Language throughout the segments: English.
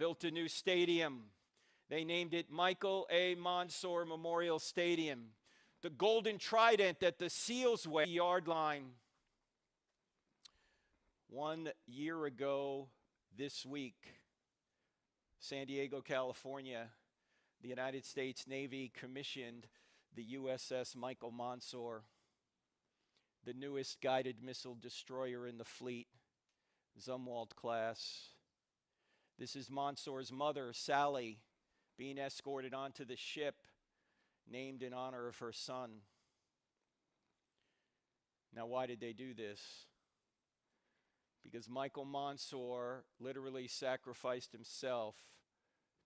built a new stadium. They named it Michael A. Monsoor Memorial Stadium. The golden trident at the Sealsway yard line. 1 year ago this week, San Diego, California, the United States Navy commissioned the USS Michael Monsoor, the newest guided missile destroyer in the fleet, Zumwalt class. This is Monsoor's mother, Sally, being escorted onto the ship, named in honor of her son. Now, why did they do this? Because Michael Monsoor literally sacrificed himself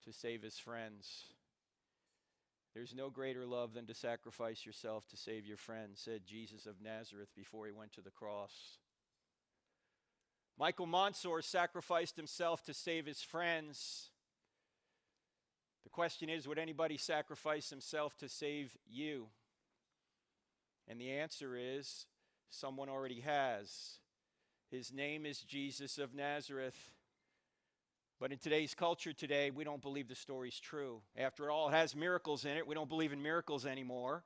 to save his friends. There's no greater love than to sacrifice yourself to save your friends, said Jesus of Nazareth before he went to the cross. Michael Monsoor sacrificed himself to save his friends. The question is, would anybody sacrifice himself to save you? And the answer is, someone already has. His name is Jesus of Nazareth. But in today's culture today, we don't believe the story's true. After all, it has miracles in it. We don't believe in miracles anymore.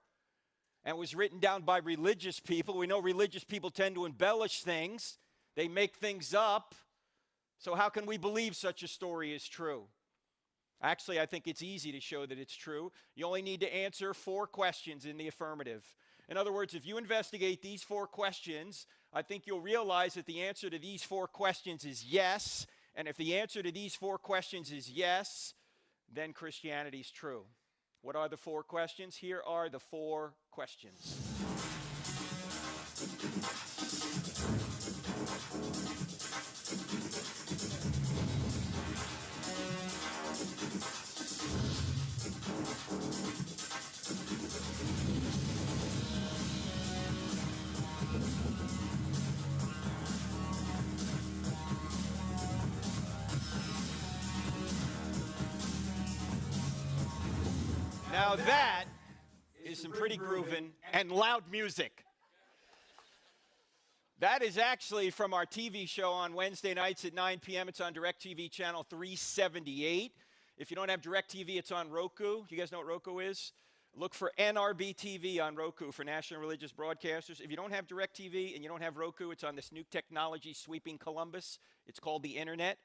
And it was written down by religious people. We know religious people tend to embellish things. They make things up. So how can we believe such a story is true? Actually, I think it's easy to show that it's true. You only need to answer 4 questions in the affirmative. In other words, if you investigate these 4 questions, I think you'll realize that the answer to these 4 questions is yes. And if the answer to these 4 questions is yes, then Christianity's true. What are the 4 questions? Here are the 4 questions. Now that is some pretty groovin' and loud music. That is actually from our TV show on Wednesday nights at 9 p.m. It's on DirecTV channel 378. If you don't have DirecTV, it's on Roku. You guys know what Roku is? Look for NRB TV on Roku for National Religious Broadcasters. If you don't have DirecTV and you don't have Roku, it's on this new technology sweeping Columbus. It's called the Internet.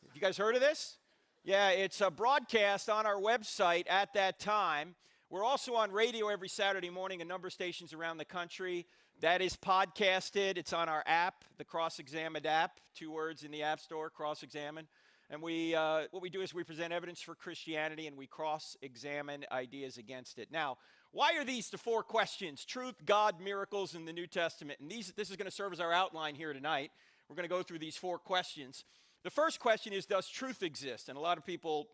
Have you guys heard of this? Yeah, it's a broadcast on our website at that time. We're also on radio every Saturday morning, a number of stations around the country. That is podcasted. It's on our app, the CrossExamined app, 2 words in the App Store, CrossExamined. And what we do is we present evidence for Christianity and we cross-examine ideas against it. Now, why are these the 4 questions? Truth, God, miracles, and the New Testament. And this is going to serve as our outline here tonight. We're going to go through these 4 questions. The first question is, does truth exist? And a lot of people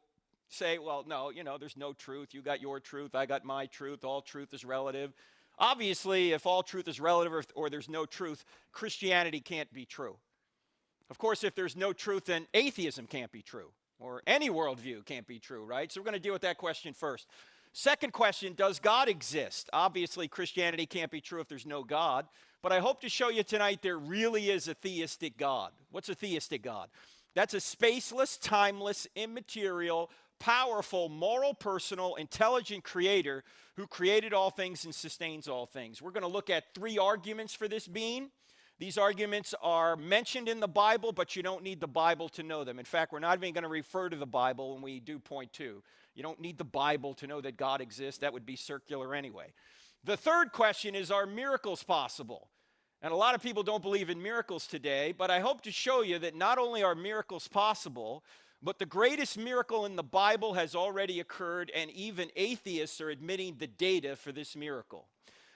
say, well, no, there's no truth. You got your truth, I got my truth. All truth is relative. Obviously, if all truth is relative or there's no truth, Christianity can't be true. Of course, if there's no truth, then atheism can't be true, or any worldview can't be true, right? So we're going to deal with that question first. Second question, does God exist? Obviously, Christianity can't be true if there's no God, but I hope to show you tonight there really is a theistic God. What's a theistic God? That's a spaceless, timeless, immaterial, powerful, moral, personal, intelligent creator who created all things and sustains all things. We're going to look at 3 arguments for this being. These arguments are mentioned in the Bible, but you don't need the Bible to know them. In fact, we're not even going to refer to the Bible when we do point 2. You don't need the Bible to know that God exists. That would be circular anyway. The third question is, are miracles possible? And a lot of people don't believe in miracles today, but I hope to show you that not only are miracles possible, but the greatest miracle in the Bible has already occurred, and even atheists are admitting the data for this miracle.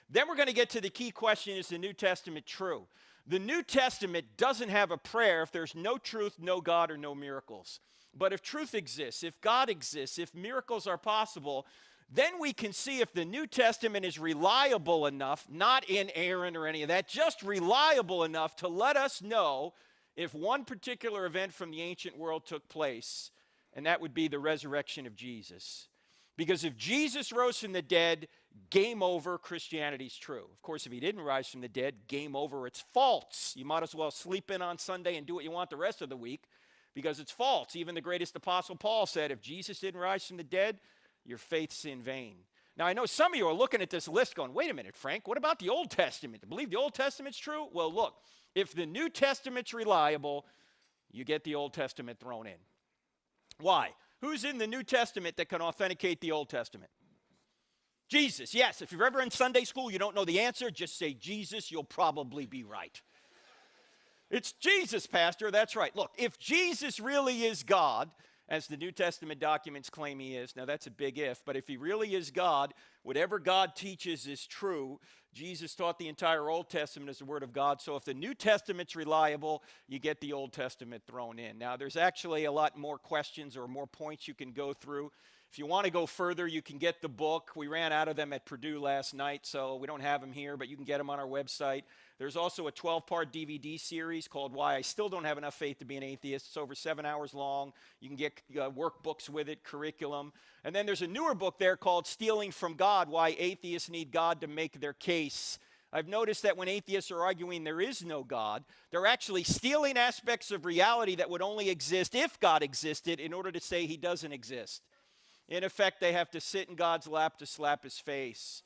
Then we're going to get to the key question, is the New Testament true? The New Testament doesn't have a prayer if there's no truth, no God, or no miracles. But if truth exists, if God exists, if miracles are possible, then we can see if the New Testament is reliable enough, not inerrant or any of that, just reliable enough to let us know if one particular event from the ancient world took place, and that would be the resurrection of Jesus. Because if Jesus rose from the dead, game over, Christianity's true. Of course, if he didn't rise from the dead, game over, it's false. You might as well sleep in on Sunday and do what you want the rest of the week, because it's false. Even the greatest apostle Paul said, if Jesus didn't rise from the dead, your faith's in vain. Now, I know some of you are looking at this list going, wait a minute, Frank, what about the Old Testament? Do you believe the Old Testament's true? Well, look, if the New Testament's reliable, you get the Old Testament thrown in. Why? Who's in the New Testament that can authenticate the Old Testament? Jesus, yes. If you're ever in Sunday school, you don't know the answer, just say Jesus, you'll probably be right. It's Jesus, Pastor, that's right. Look, if Jesus really is God, as the New Testament documents claim he is, now that's a big if, but if he really is God, whatever God teaches is true. Jesus taught the entire Old Testament as the Word of God, so if the New Testament's reliable, you get the Old Testament thrown in. Now, there's actually a lot more questions or more points you can go through. If you want to go further, you can get the book. We ran out of them at Purdue last night, so we don't have them here, but you can get them on our website. There's also a 12-part DVD series called Why I Still Don't Have Enough Faith to Be an Atheist. It's over 7 hours long. You can get workbooks with it, curriculum. And then there's a newer book there called Stealing from God, Why Atheists Need God to Make Their Case. I've noticed that when atheists are arguing there is no God, they're actually stealing aspects of reality that would only exist if God existed in order to say he doesn't exist. In effect, they have to sit in God's lap to slap his face.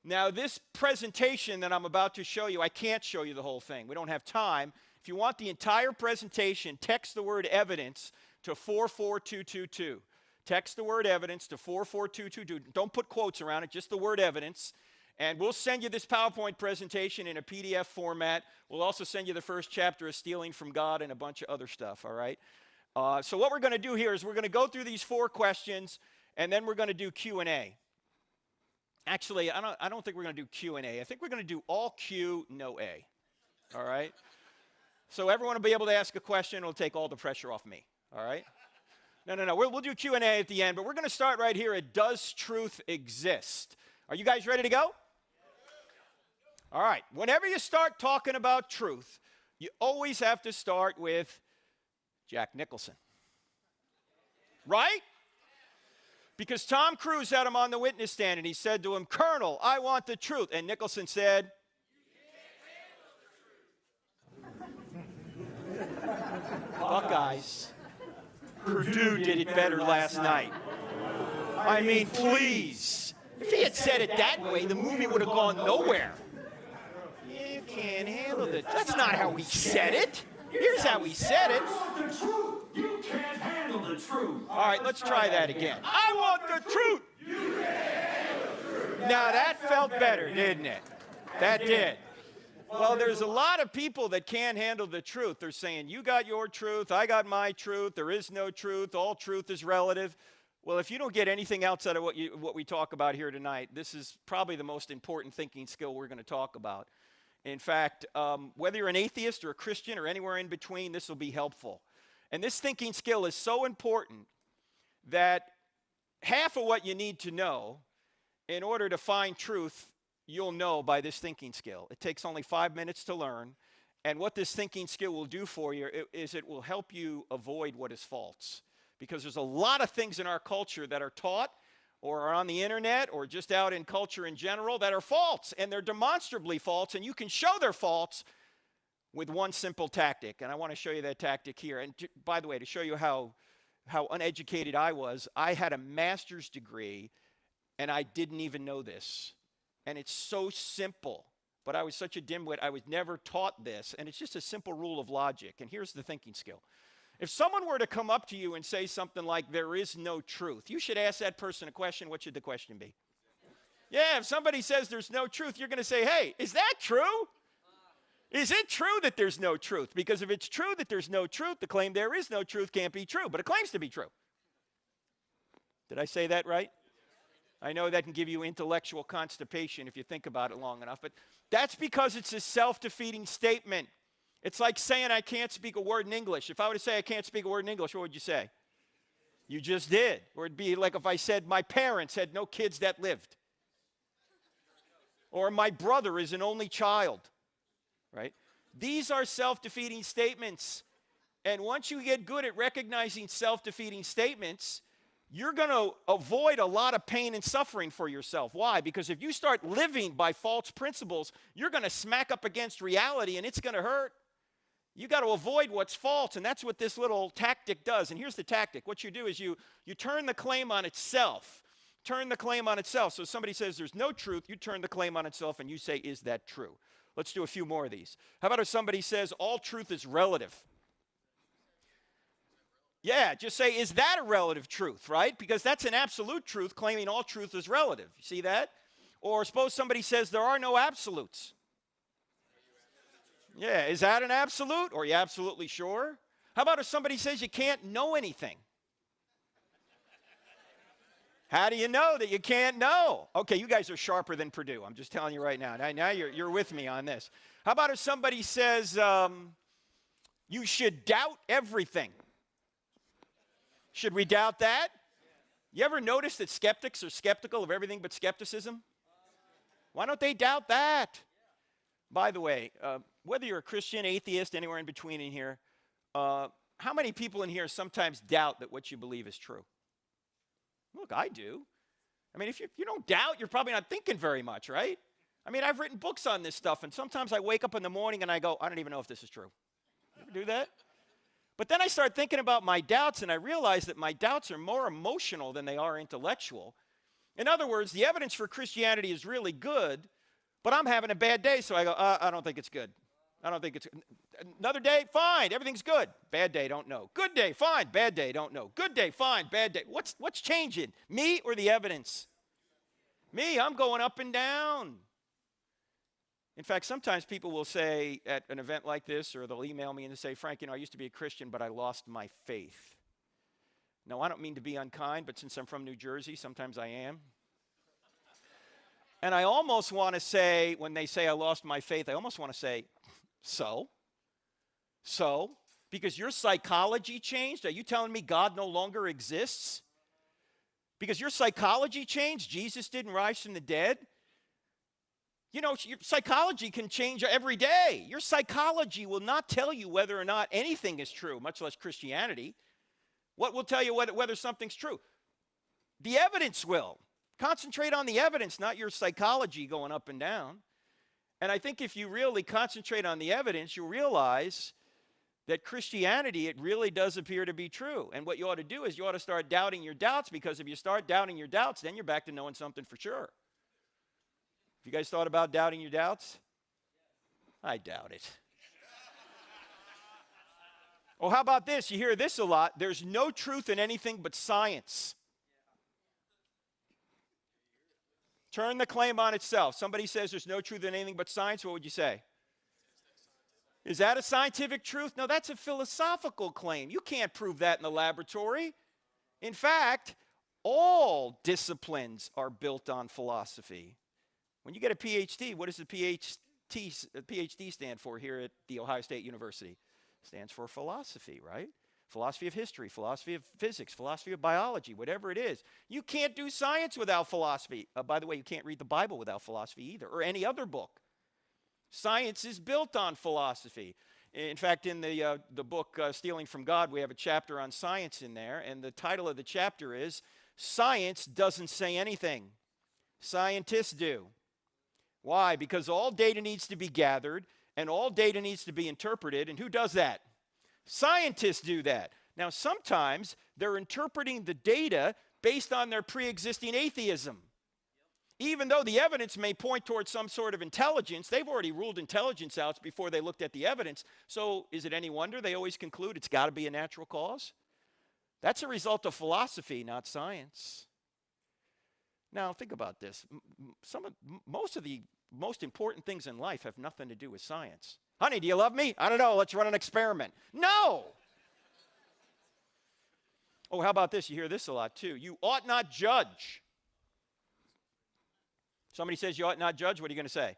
Now, this presentation that I'm about to show you, I can't show you the whole thing. We don't have time. If you want the entire presentation, text the word evidence to 44222. Text the word evidence to 44222. Don't put quotes around it, just the word evidence. And we'll send you this PowerPoint presentation in a PDF format. We'll also send you the first chapter of Stealing from God and a bunch of other stuff, all right? So what we're going to do here is we're going to go through these 4 questions, and then we're going to do Q&A. Actually, I don't think we're going to do Q&A. I think we're going to do all Q, no A. All right? So everyone will be able to ask a question. It'll take all the pressure off me. All right? No. We'll do Q&A at the end, but we're going to start right here at Does Truth Exist? Are you guys ready to go? All right. Whenever you start talking about truth, you always have to start with Jack Nicholson. Right? Because Tom Cruise had him on the witness stand, and he said to him, Colonel, I want the truth. And Nicholson said, Buckeyes. Purdue did it better last night. I mean, please. If he had said it that way, the movie would have gone nowhere. You can't handle it. That's not how he said it. Here's how he said it. You can't handle the truth. All right, let's try that again. I want the truth. You can't handle the truth. Now that felt better, didn't it? That did. Well, there's a lot of people that can't handle the truth. They're saying, you got your truth, I got my truth, there is no truth, all truth is relative. Well, if you don't get anything outside of what we talk about here tonight, this is probably the most important thinking skill we're going to talk about. In fact, whether you're an atheist or a Christian or anywhere in between, this will be helpful. And this thinking skill is so important that half of what you need to know in order to find truth, you'll know by this thinking skill. It takes only 5 minutes to learn. And what this thinking skill will do for you is it will help you avoid what is false. Because there's a lot of things in our culture that are taught or are on the internet or just out in culture in general that are false. And they're demonstrably false. And you can show they're false with one simple tactic. And I want to show you that tactic here. And by the way, to show you how uneducated I was, I had a master's degree and I didn't even know this. And it's so simple. But I was such a dimwit, I was never taught this. And it's just a simple rule of logic. And here's the thinking skill. If someone were to come up to you and say something like, there is no truth, you should ask that person a question. What should the question be? Yeah, if somebody says there's no truth, you're going to say, hey, is that true? Is it true that there's no truth? Because if it's true that there's no truth, the claim there is no truth can't be true, but it claims to be true. Did I say that right? I know that can give you intellectual constipation if you think about it long enough, but that's because it's a self-defeating statement. It's like saying I can't speak a word in English. If I were to say I can't speak a word in English, what would you say? You just did. Or it'd be like if I said my parents had no kids that lived. Or my brother is an only child. Right? These are self-defeating statements. And once you get good at recognizing self-defeating statements, you're going to avoid a lot of pain and suffering for yourself. Why? Because if you start living by false principles, you're going to smack up against reality and it's going to hurt. You got to avoid what's false, and that's what this little tactic does. And here's the tactic. What you do is you turn the claim on itself. Turn the claim on itself. So somebody says there's no truth, you turn the claim on itself and you say, is that true? Let's do a few more of these. How about if somebody says all truth is relative? Yeah, just say, is that a relative truth, right? Because that's an absolute truth, claiming all truth is relative. You see that? Or suppose somebody says there are no absolutes. Yeah, is that an absolute? Or are you absolutely sure? How about if somebody says you can't know anything? How do you know that you can't know? Okay, you guys are sharper than Purdue. I'm just telling you right now. Now you're with me on this. How about if somebody says you should doubt everything? Should we doubt that? You ever notice that skeptics are skeptical of everything but skepticism? Why don't they doubt that? By the way, whether you're a Christian, atheist, anywhere in between in here, how many people in here sometimes doubt that what you believe is true? Look, I do. I mean, if you don't doubt, you're probably not thinking very much, right? I mean, I've written books on this stuff, and sometimes I wake up in the morning and I go, I don't even know if this is true. You ever do that? But then I start thinking about my doubts, and I realize that my doubts are more emotional than they are intellectual. In other words, the evidence for Christianity is really good, but I'm having a bad day, so I go, I don't think it's good. I don't think it's good. Another day, fine, everything's good. Bad day, don't know. Good day, fine, bad day, don't know. Good day, fine, bad day. What's changing? Me or the evidence? Me, I'm going up and down. In fact, sometimes people will say at an event like this, or they'll email me and say, Frank, I used to be a Christian, but I lost my faith. Now, I don't mean to be unkind, but since I'm from New Jersey, sometimes I am. And I almost want to say, when they say I lost my faith, I almost want to say, so? Because your psychology changed? Are you telling me God no longer exists? Because your psychology changed? Jesus didn't rise from the dead? Your psychology can change every day. Your psychology will not tell you whether or not anything is true, much less Christianity. What will tell you whether something's true? The evidence will. Concentrate on the evidence, not your psychology going up and down. And I think if you really concentrate on the evidence, you'll realize that Christianity, it really does appear to be true. And what you ought to do is you ought to start doubting your doubts, because if you start doubting your doubts, then you're back to knowing something for sure. You guys thought about doubting your doubts? I doubt it. Oh, how about this? You hear this a lot. There's no truth in anything but science. Turn the claim on itself. Somebody says there's no truth in anything but science. What would you say? Is that a scientific truth? No, that's a philosophical claim. You can't prove that in the laboratory. In fact, all disciplines are built on philosophy. When you get a PhD, what does the PhD stand for here at The Ohio State University? It stands for philosophy, right? Philosophy of history, philosophy of physics, philosophy of biology, whatever it is. You can't do science without philosophy. By the way, you can't read the Bible without philosophy either, or any other book. Science is built on philosophy. In fact, in the book Stealing from God, we have a chapter on science in there, and the title of the chapter is Science Doesn't Say Anything. Scientists do. Why? Because all data needs to be gathered, and all data needs to be interpreted, and who does that? Scientists do that. Now, sometimes they're interpreting the data based on their pre-existing atheism. Even though the evidence may point towards some sort of intelligence, they've already ruled intelligence out before they looked at the evidence. So is it any wonder they always conclude it's got to be a natural cause? That's a result of philosophy, not science. Now, think about this. Most of the most important things in life have nothing to do with science. Honey, do you love me? I don't know. Let's run an experiment. No. Oh, how about this? You hear this a lot too. You ought not judge. Somebody says you ought not judge. What are you going to say?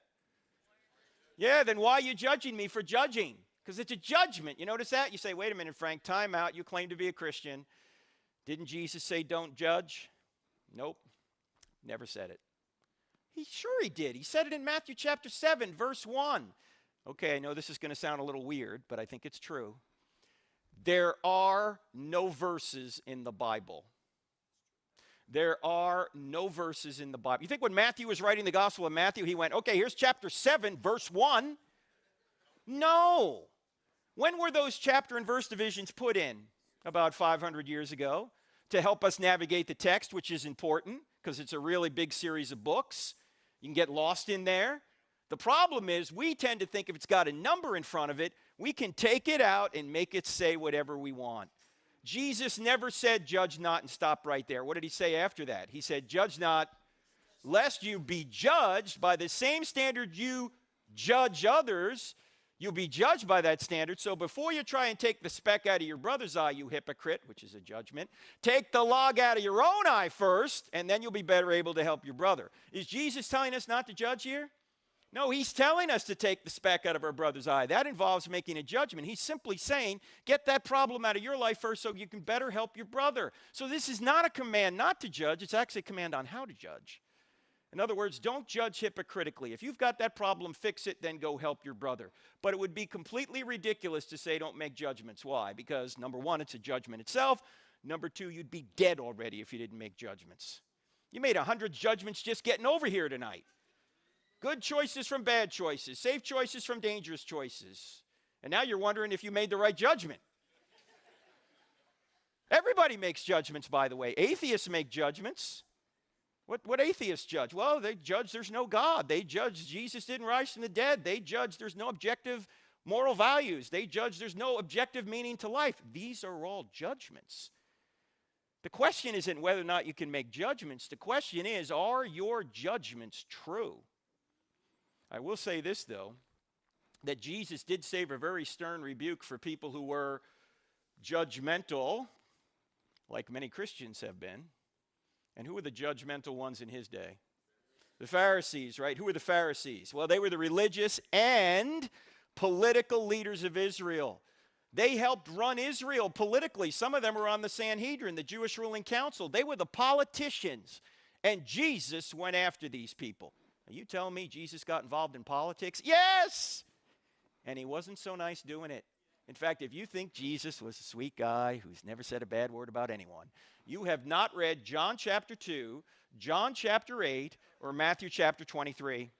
Yeah, then why are you judging me for judging? Because it's a judgment. You notice that? You say, wait a minute, Frank, time out. You claim to be a Christian. Didn't Jesus say don't judge? Nope. Never said it. Sure he did. He said it in Matthew chapter 7, verse 1. Okay, I know this is going to sound a little weird, but I think it's true. There are no verses in the Bible. There are no verses in the Bible. You think when Matthew was writing the Gospel of Matthew, he went, okay, here's chapter 7, verse 1. No. When were those chapter and verse divisions put in? About 500 years ago, to help us navigate the text, which is important because it's a really big series of books. You can get lost in there. The problem is we tend to think if it's got a number in front of it, we can take it out and make it say whatever we want. Jesus never said, judge not, and stop right there. What did he say after that? He said, judge not, lest you be judged by the same standard you judge others. You'll be judged by that standard. So before you try and take the speck out of your brother's eye, you hypocrite, which is a judgment, take the log out of your own eye first, and then you'll be better able to help your brother. Is Jesus telling us not to judge here? No, he's telling us to take the speck out of our brother's eye. That involves making a judgment. He's simply saying, get that problem out of your life first so you can better help your brother. So this is not a command not to judge. It's actually a command on how to judge. In other words, don't judge hypocritically. If you've got that problem, fix it, then go help your brother. But it would be completely ridiculous to say don't make judgments. Why? Because, number one, it's a judgment itself. Number two, you'd be dead already if you didn't make judgments. You made 100 judgments just getting over here tonight. Good choices from bad choices. Safe choices from dangerous choices. And now you're wondering if you made the right judgment. Everybody makes judgments, by the way. Atheists make judgments. What atheists judge? Well, they judge there's no God. They judge Jesus didn't rise from the dead. They judge there's no objective moral values. They judge there's no objective meaning to life. These are all judgments. The question isn't whether or not you can make judgments. The question is, are your judgments true? I will say this, though, that Jesus did save a very stern rebuke for people who were judgmental, like many Christians have been. And who were the judgmental ones in his day? The Pharisees, right? Who were the Pharisees? Well, they were the religious and political leaders of Israel. They helped run Israel politically. Some of them were on the Sanhedrin, the Jewish ruling council. They were the politicians. And Jesus went after these people. Are you telling me Jesus got involved in politics? Yes! And he wasn't so nice doing it. In fact, if you think Jesus was a sweet guy who's never said a bad word about anyone, you have not read John chapter 2, John chapter 8, or Matthew chapter 23.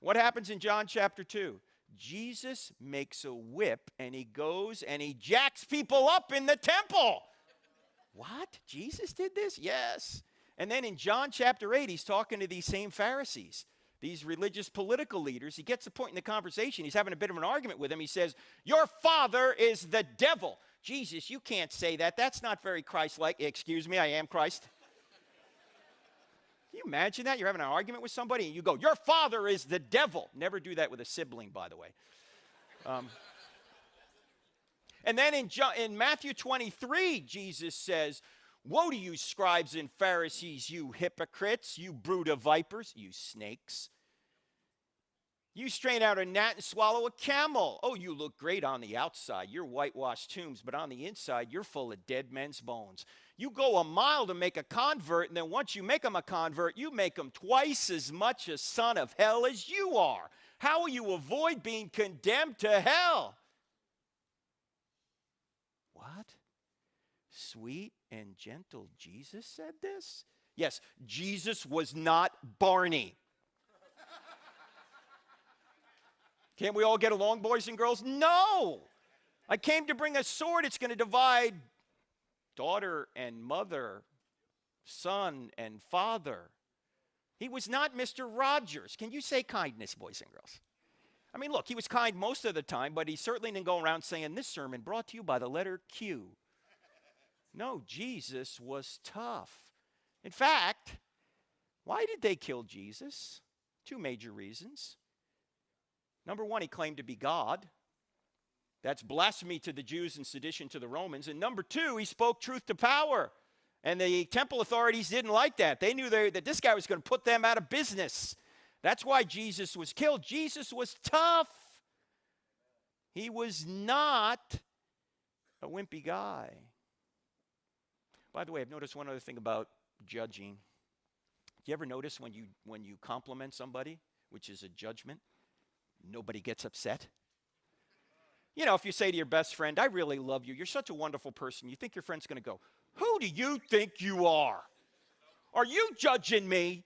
What happens in John chapter 2? Jesus makes a whip and he goes and he jacks people up in the temple. What? Jesus did this? Yes. And then in John chapter 8, he's talking to these same Pharisees, these religious political leaders. He gets to a point in the conversation, he's having a bit of an argument with them. He says, your father is the devil. Jesus, you can't say that. That's not very Christ-like. Excuse me, I am Christ. Can you imagine that? You're having an argument with somebody and you go, your father is the devil. Never do that with a sibling, by the way. And then in Matthew 23, Jesus says, woe to you, scribes and Pharisees, you hypocrites, you brood of vipers, you snakes. You strain out a gnat and swallow a camel. Oh, you look great on the outside. You're whitewashed tombs, but on the inside, you're full of dead men's bones. You go a mile to make a convert, and then once you make them a convert, you make them twice as much a son of hell as you are. How will you avoid being condemned to hell? What? Sweet and gentle Jesus said this? Yes, Jesus was not Barney. Can't we all get along, boys and girls? No. I came to bring a sword. It's going to divide daughter and mother, son and father. He was not Mr. Rogers. Can you say kindness, boys and girls? I mean, look, he was kind most of the time, but he certainly didn't go around saying, this sermon brought to you by the letter Q. No, Jesus was tough. In fact, why did they kill Jesus? Two major reasons. Number one, he claimed to be God. That's blasphemy to the Jews and sedition to the Romans. And number two, he spoke truth to power. And the temple authorities didn't like that. They knew that this guy was going to put them out of business. That's why Jesus was killed. Jesus was tough. He was not a wimpy guy. By the way, I've noticed one other thing about judging. Do you ever notice when you compliment somebody, which is a judgment, nobody gets upset? You know, if you say to your best friend, I really love you, you're such a wonderful person, you think your friend's going to go, who do you think you are? Are you judging me?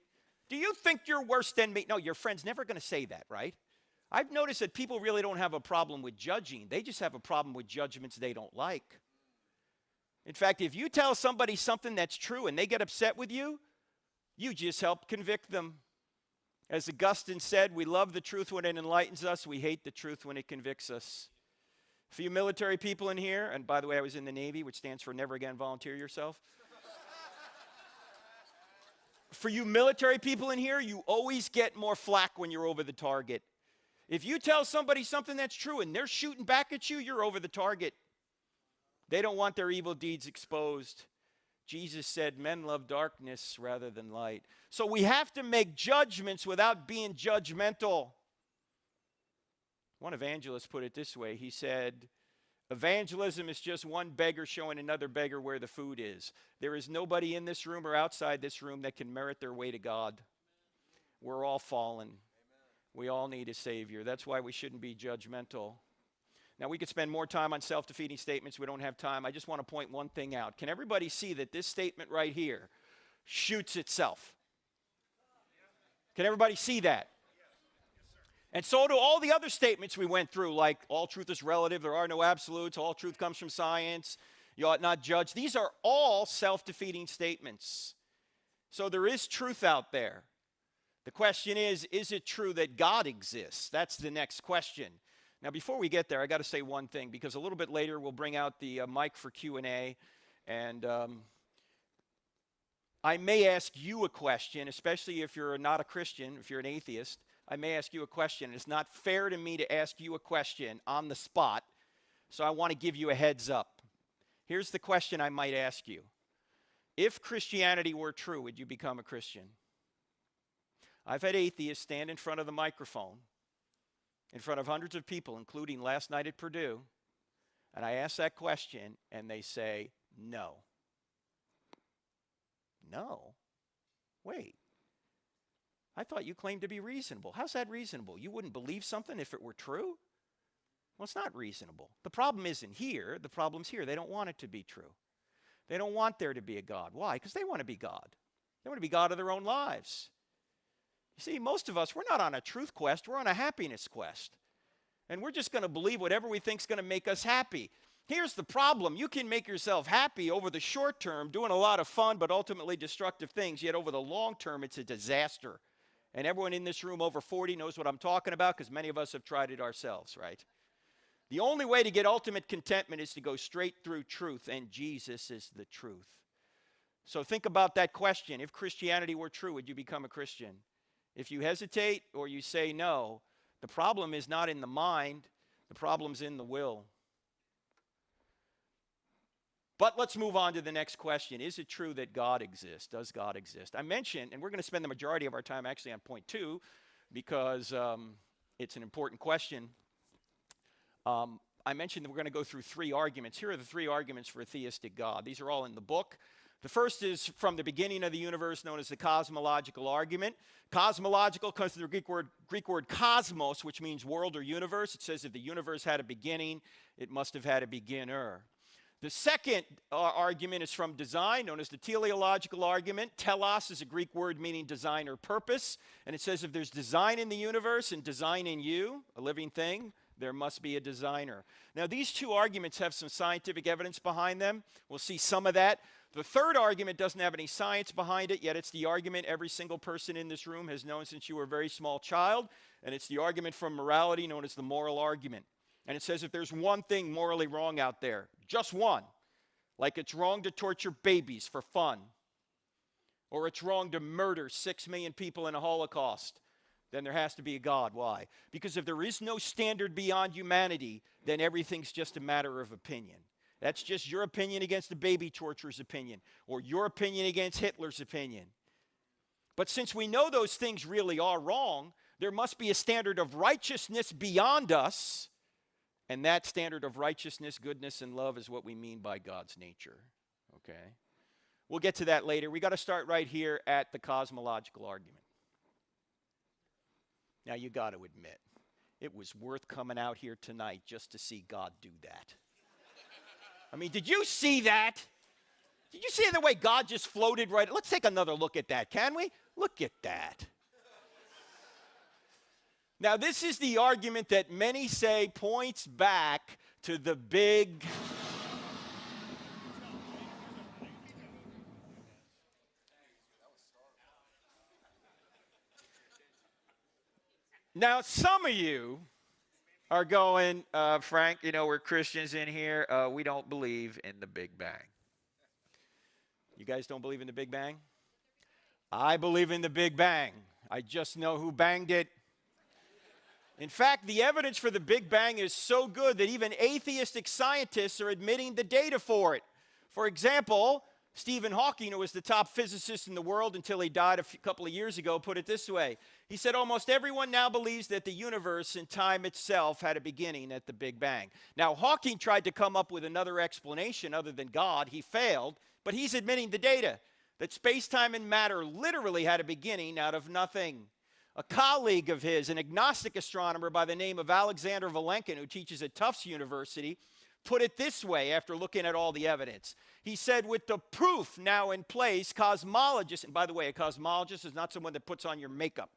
Do you think you're worse than me? No, your friend's never going to say that, right? I've noticed that people really don't have a problem with judging. They just have a problem with judgments they don't like. In fact, if you tell somebody something that's true and they get upset with you, you just help convict them. As Augustine said, we love the truth when it enlightens us. We hate the truth when it convicts us. For you military people in here, and by the way, I was in the Navy, which stands for never again volunteer yourself. For you military people in here, you always get more flack when you're over the target. If you tell somebody something that's true and they're shooting back at you, you're over the target. They don't want their evil deeds exposed. Jesus said, men love darkness rather than light. So we have to make judgments without being judgmental. One evangelist put it this way. He said, evangelism is just one beggar showing another beggar where the food is. There is nobody in this room or outside this room that can merit their way to God. We're all fallen. We all need a Savior. That's why we shouldn't be judgmental. Now, we could spend more time on self-defeating statements. We don't have time. I just want to point one thing out. Can everybody see that this statement right here shoots itself? Can everybody see that? And so do all the other statements we went through, like all truth is relative, there are no absolutes, all truth comes from science, you ought not judge. These are all self-defeating statements. So there is truth out there. The question is it true that God exists? That's the next question. Now, before we get there, I got to say one thing, because a little bit later we'll bring out the mic for Q&A, and I may ask you a question, especially if you're not a Christian, if you're an atheist. I may ask you a question. It's not fair to me to ask you a question on the spot, so I want to give you a heads up. Here's the question I might ask you. If Christianity were true, would you become a Christian? I've had atheists stand in front of the microphone, in front of hundreds of people, including last night at Purdue, and I ask that question, and they say, no. No? Wait. I thought you claimed to be reasonable. How's that reasonable? You wouldn't believe something if it were true? Well, it's not reasonable. The problem isn't here. The problem's here. They don't want it to be true. They don't want there to be a God. Why? Because they want to be God. They want to be God of their own lives. You see, most of us, we're not on a truth quest. We're on a happiness quest. And we're just going to believe whatever we think is going to make us happy. Here's the problem. You can make yourself happy over the short term, doing a lot of fun but ultimately destructive things, yet over the long term, it's a disaster. And everyone in this room over 40 knows what I'm talking about, because many of us have tried it ourselves, right? The only way to get ultimate contentment is to go straight through truth, and Jesus is the truth. So think about that question. If Christianity were true, would you become a Christian? If you hesitate or you say no, the problem is not in the mind, the problem's in the will. But let's move on to the next question. Is it true that God exists? Does God exist? I mentioned, and we're going to spend the majority of our time actually on point 2, because it's an important question. I mentioned that we're going to go through 3 arguments. Here are the 3 arguments for a theistic God. These are all in the book. The first is from the beginning of the universe, known as the cosmological argument. Cosmological comes from the Greek word cosmos, which means world or universe. It says if the universe had a beginning, it must have had a beginner. The second argument is from design, known as the teleological argument. Telos is a Greek word meaning design or purpose. And it says if there's design in the universe and design in you, a living thing, there must be a designer. Now, these 2 arguments have some scientific evidence behind them. We'll see some of that. The third argument doesn't have any science behind it, yet it's the argument every single person in this room has known since you were a very small child, and it's the argument from morality known as the moral argument. And it says if there's one thing morally wrong out there, just one, like it's wrong to torture babies for fun, or it's wrong to murder 6 million people in a Holocaust, then there has to be a God. Why? Because if there is no standard beyond humanity, then everything's just a matter of opinion. That's just your opinion against the baby torturer's opinion, or your opinion against Hitler's opinion. But since we know those things really are wrong, there must be a standard of righteousness beyond us, and that standard of righteousness, goodness, and love is what we mean by God's nature. Okay? We'll get to that later. We got to start right here at the cosmological argument. Now, you got to admit, it was worth coming out here tonight just to see God do that. I mean, did you see that? Did you see the way God just floated right? Let's take another look at that, can we? Look at that. Now, this is the argument that many say points back to the big. Now, some of you are going, Frank, you know, we're Christians in here. We don't believe in the Big Bang. You guys don't believe in the Big Bang? I believe in the Big Bang. I just know who banged it. In fact, the evidence for the Big Bang is so good that even atheistic scientists are admitting the data for it. For example, Stephen Hawking, who was the top physicist in the world until he died a couple of years ago, put it this way. He said, almost everyone now believes that the universe and time itself had a beginning at the Big Bang. Now, Hawking tried to come up with another explanation other than God. He failed, but he's admitting the data, that space-time and matter literally had a beginning out of nothing. A colleague of his, an agnostic astronomer by the name of Alexander Vilenkin, who teaches at Tufts University, put it this way after looking at all the evidence. He said, with the proof now in place, cosmologists, and by the way, a cosmologist is not someone that puts on your makeup,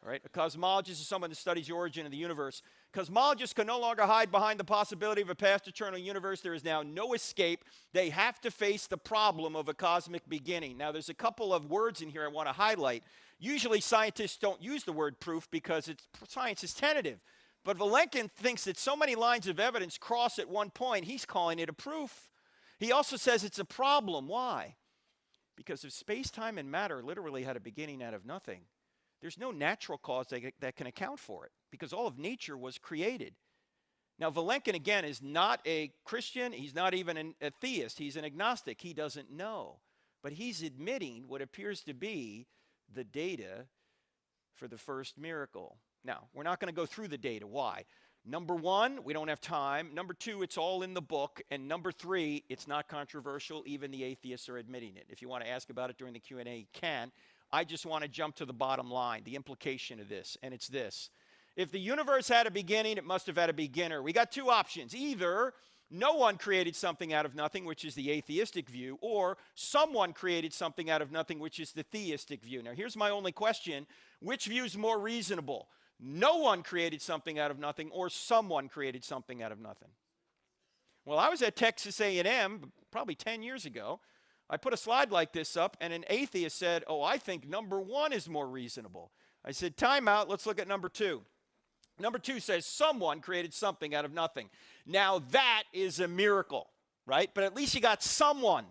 right? A cosmologist is someone that studies the origin of the universe. Cosmologists can no longer hide behind the possibility of a past eternal universe. There is now no escape. They have to face the problem of a cosmic beginning. Now, there's a couple of words in here I want to highlight. Usually, scientists don't use the word proof because science is tentative. But Vilenkin thinks that so many lines of evidence cross at one point, he's calling it a proof. He also says it's a problem. Why? Because if space-time and matter literally had a beginning out of nothing, there's no natural cause that can account for it, because all of nature was created. Now, Vilenkin, again, is not a Christian. He's not even an atheist. He's an agnostic. He doesn't know. But he's admitting what appears to be the data for the first miracle. Now, we're not going to go through the data. Why? Number one, we don't have time. Number two, it's all in the book. And number three, it's not controversial. Even the atheists are admitting it. If you want to ask about it during the Q&A, you can. I just want to jump to the bottom line, the implication of this, and it's this. If the universe had a beginning, it must have had a beginner. We got two options. Either no one created something out of nothing, which is the atheistic view, or someone created something out of nothing, which is the theistic view. Now, here's my only question. Which view is more reasonable? No one created something out of nothing, or someone created something out of nothing? Well, I was at Texas A&M probably 10 years ago. I put a slide like this up, and an atheist said, oh, I think number one is more reasonable. I said, time out, let's look at number two. Number two says someone created something out of nothing. Now, that is a miracle, right? But at least you got someone.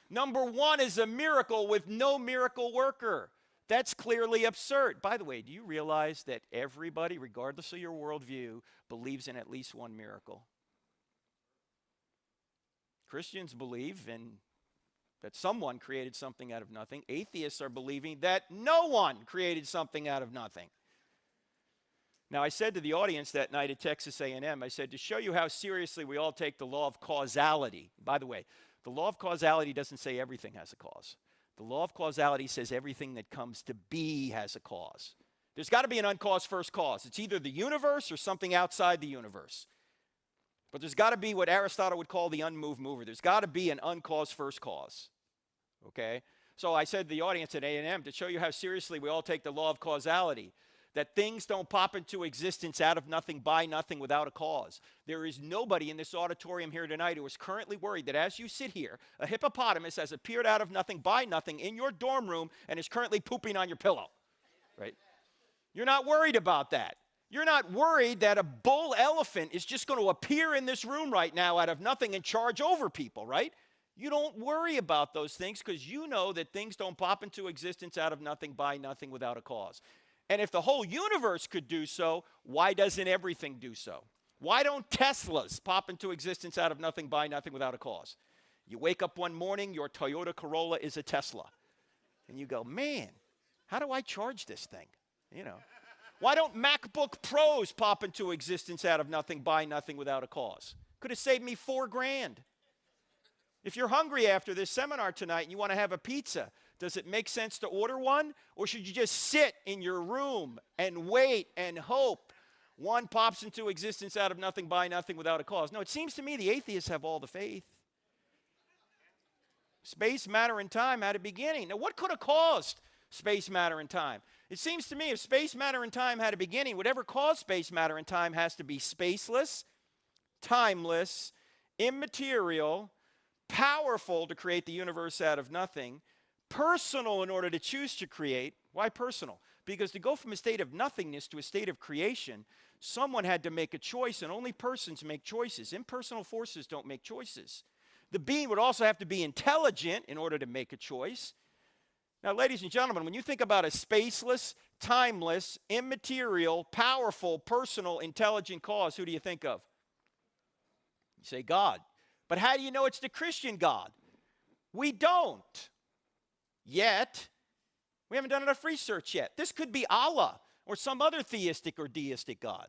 Number one is a miracle with no miracle worker. That's clearly absurd. By the way, do you realize that everybody, regardless of your worldview, believes in at least one miracle? Christians believe in that someone created something out of nothing. Atheists are believing that no one created something out of nothing. Now, I said to the audience that night at Texas A&M, I said, to show you how seriously we all take the law of causality. By the way, the law of causality doesn't say everything has a cause. The law of causality says everything that comes to be has a cause. There's got to be an uncaused first cause. It's either the universe or something outside the universe. But there's got to be what Aristotle would call the unmoved mover. There's got to be an uncaused first cause. Okay? So I said to the audience at A&M, to show you how seriously we all take the law of causality, that things don't pop into existence out of nothing, by nothing, without a cause. There is nobody in this auditorium here tonight who is currently worried that as you sit here, a hippopotamus has appeared out of nothing, by nothing, in your dorm room and is currently pooping on your pillow, right? You're not worried about that. You're not worried that a bull elephant is just going to appear in this room right now out of nothing and charge over people, right? You don't worry about those things because you know that things don't pop into existence out of nothing, by nothing, without a cause. And if the whole universe could do so, why doesn't everything do so? Why don't Teslas pop into existence out of nothing, by nothing, without a cause? You wake up one morning, your Toyota Corolla is a Tesla. And you go, man, how do I charge this thing? You know. Why don't MacBook Pros pop into existence out of nothing, by nothing, without a cause? Could have saved me $4,000. If you're hungry after this seminar tonight and you want to have a pizza, does it make sense to order one? Or should you just sit in your room and wait and hope one pops into existence out of nothing, by nothing, without a cause? No, it seems to me the atheists have all the faith. Space, matter, and time had a beginning. Now, what could have caused space, matter, and time. It seems to me if space, matter, and time had a beginning, whatever caused space, matter, and time has to be spaceless, timeless, immaterial, powerful to create the universe out of nothing, personal in order to choose to create. Why personal? Because to go from a state of nothingness to a state of creation, someone had to make a choice, and only persons make choices. Impersonal forces don't make choices. The being would also have to be intelligent in order to make a choice. Now, ladies and gentlemen, when you think about a spaceless, timeless, immaterial, powerful, personal, intelligent cause, who do you think of? You say God. But how do you know it's the Christian God? We don't. Yet. We haven't done enough research yet. This could be Allah or some other theistic or deistic God.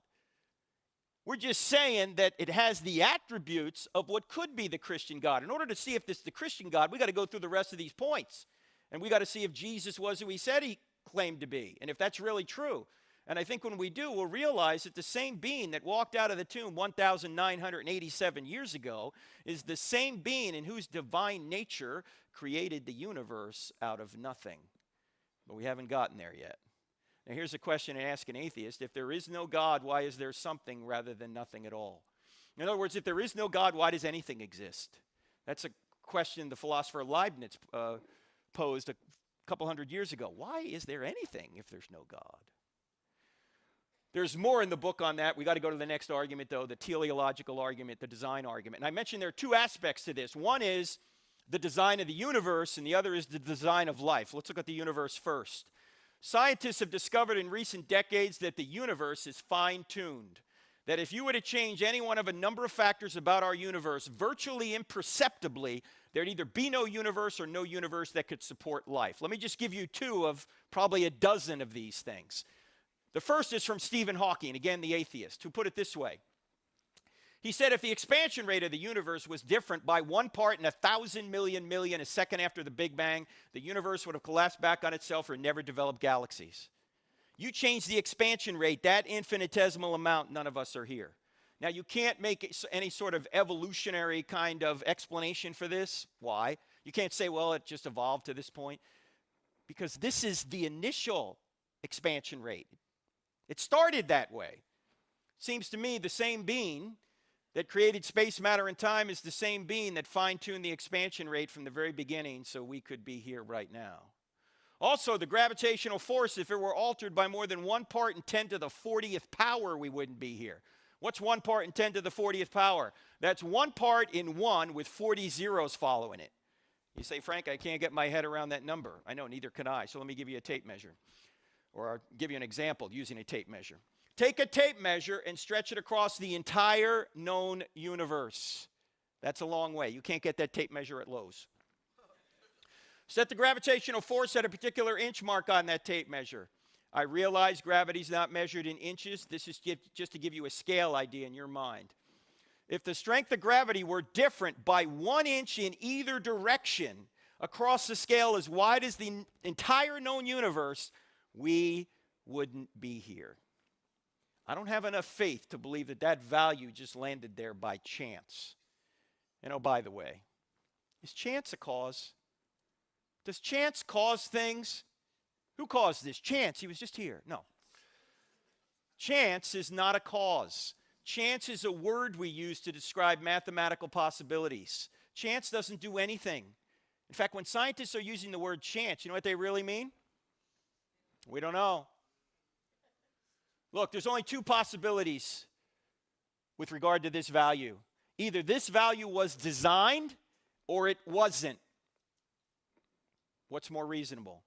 We're just saying that it has the attributes of what could be the Christian God. In order to see if this is the Christian God, we got to go through the rest of these points. And we got to see if Jesus was who he said he claimed to be, and if that's really true. And I think when we do, we'll realize that the same being that walked out of the tomb 1,987 years ago is the same being in whose divine nature created the universe out of nothing. But we haven't gotten there yet. Now here's a question to ask an atheist. If there is no God, why is there something rather than nothing at all? In other words, if there is no God, why does anything exist? That's a question the philosopher Leibniz posed a couple hundred years ago. Why is there anything if there's no God? There's more in the book on that. We got to go to the next argument, though, the teleological argument, the design argument. And I mentioned there are two aspects to this. One is the design of the universe, and the other is the design of life. Let's look at the universe first. Scientists have discovered in recent decades that the universe is fine-tuned. That if you were to change any one of a number of factors about our universe, virtually imperceptibly, there'd either be no universe or no universe that could support life. Let me just give you two of probably a dozen of these things. The first is from Stephen Hawking, again, the atheist, who put it this way. He said if the expansion rate of the universe was different by 1 part in 1,000 million a second after the Big Bang, the universe would have collapsed back on itself or never developed galaxies. You change the expansion rate, that infinitesimal amount, none of us are here. Now, you can't make any sort of evolutionary kind of explanation for this. Why? You can't say, well, it just evolved to this point. Because this is the initial expansion rate. It started that way. Seems to me the same being that created space, matter, and time is the same being that fine-tuned the expansion rate from the very beginning so we could be here right now. Also, the gravitational force, if it were altered by more than 1 part in 10 to the 40th power, we wouldn't be here. What's 1 part in 10 to the 40th power? That's 1 part in 1 with 40 zeros following it. You say, Frank, I can't get my head around that number. I know, neither can I. So let me give you a tape measure. Or I'll give you an example using a tape measure. Take a tape measure and stretch it across the entire known universe. That's a long way. You can't get that tape measure at Lowe's. Set the gravitational force at a particular inch mark on that tape measure. I realize gravity's not measured in inches. This is just to give you a scale idea in your mind. If the strength of gravity were different by 1 inch in either direction across the scale as wide as the entire known universe, we wouldn't be here. I don't have enough faith to believe that that value just landed there by chance. And oh, by the way, is chance a cause? Does chance cause things? Who caused this? Chance. He was just here. No. Chance is not a cause. Chance is a word we use to describe mathematical possibilities. Chance doesn't do anything. In fact, when scientists are using the word chance, you know what they really mean? We don't know. Look, there's only 2 possibilities with regard to this value. Either this value was designed or it wasn't. What's more reasonable?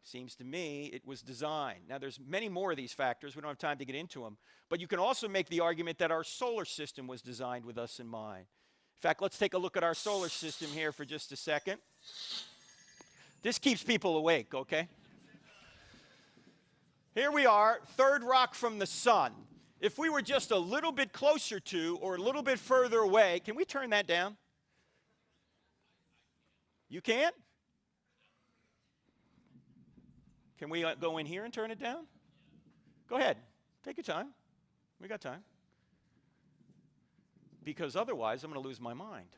Seems to me it was designed. Now, there's many more of these factors. We don't have time to get into them. But you can also make the argument that our solar system was designed with us in mind. In fact, let's take a look at our solar system here for just a second. This keeps people awake, okay? Here we are, third rock from the sun. If we were just a little bit closer to or a little bit further away, can we turn that down? You can't? Can we go in here and turn it down? Go ahead. Take your time. We got time. Because otherwise, I'm going to lose my mind.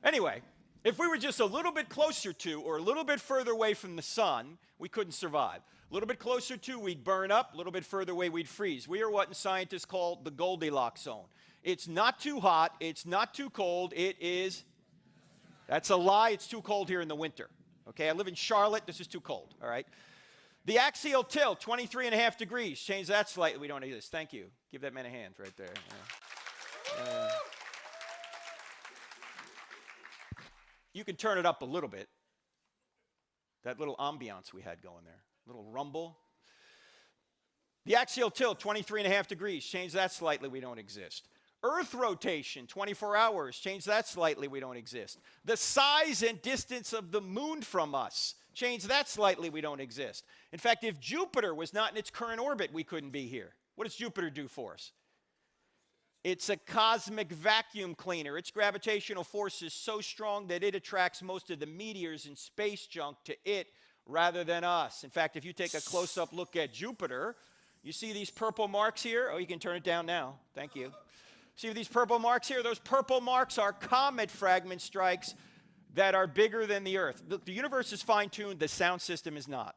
Anyway, If we were just a little bit closer to or a little bit further away from the sun, we couldn't survive. A little bit closer to, we'd burn up. A little bit further away, we'd freeze. We are what scientists call the Goldilocks zone. It's not too hot. It's not too cold. It is, that's a lie. It's too cold here in the winter. Okay, I live in Charlotte. This is too cold, all right? The axial tilt, 23.5 degrees. Change that slightly. We don't need this. Thank you. Give that man a hand right there. Yeah. You can turn it up a little bit. That little ambiance we had going there. Little rumble. The axial tilt, 23.5 degrees. Change that slightly. We don't exist. Earth rotation, 24 hours. Change that slightly. We don't exist. The size and distance of the moon from us. Change that slightly. We don't exist. In fact, if Jupiter was not in its current orbit, we couldn't be here. What does Jupiter do for us? It's a cosmic vacuum cleaner. Its gravitational force is so strong that it attracts most of the meteors and space junk to it rather than us. In fact, if you take a close-up look at Jupiter, you see these purple marks here? Oh, you can turn it down now. Thank you. See these purple marks here? Those purple marks are comet fragment strikes that are bigger than the Earth. The universe is fine-tuned. The sound system is not.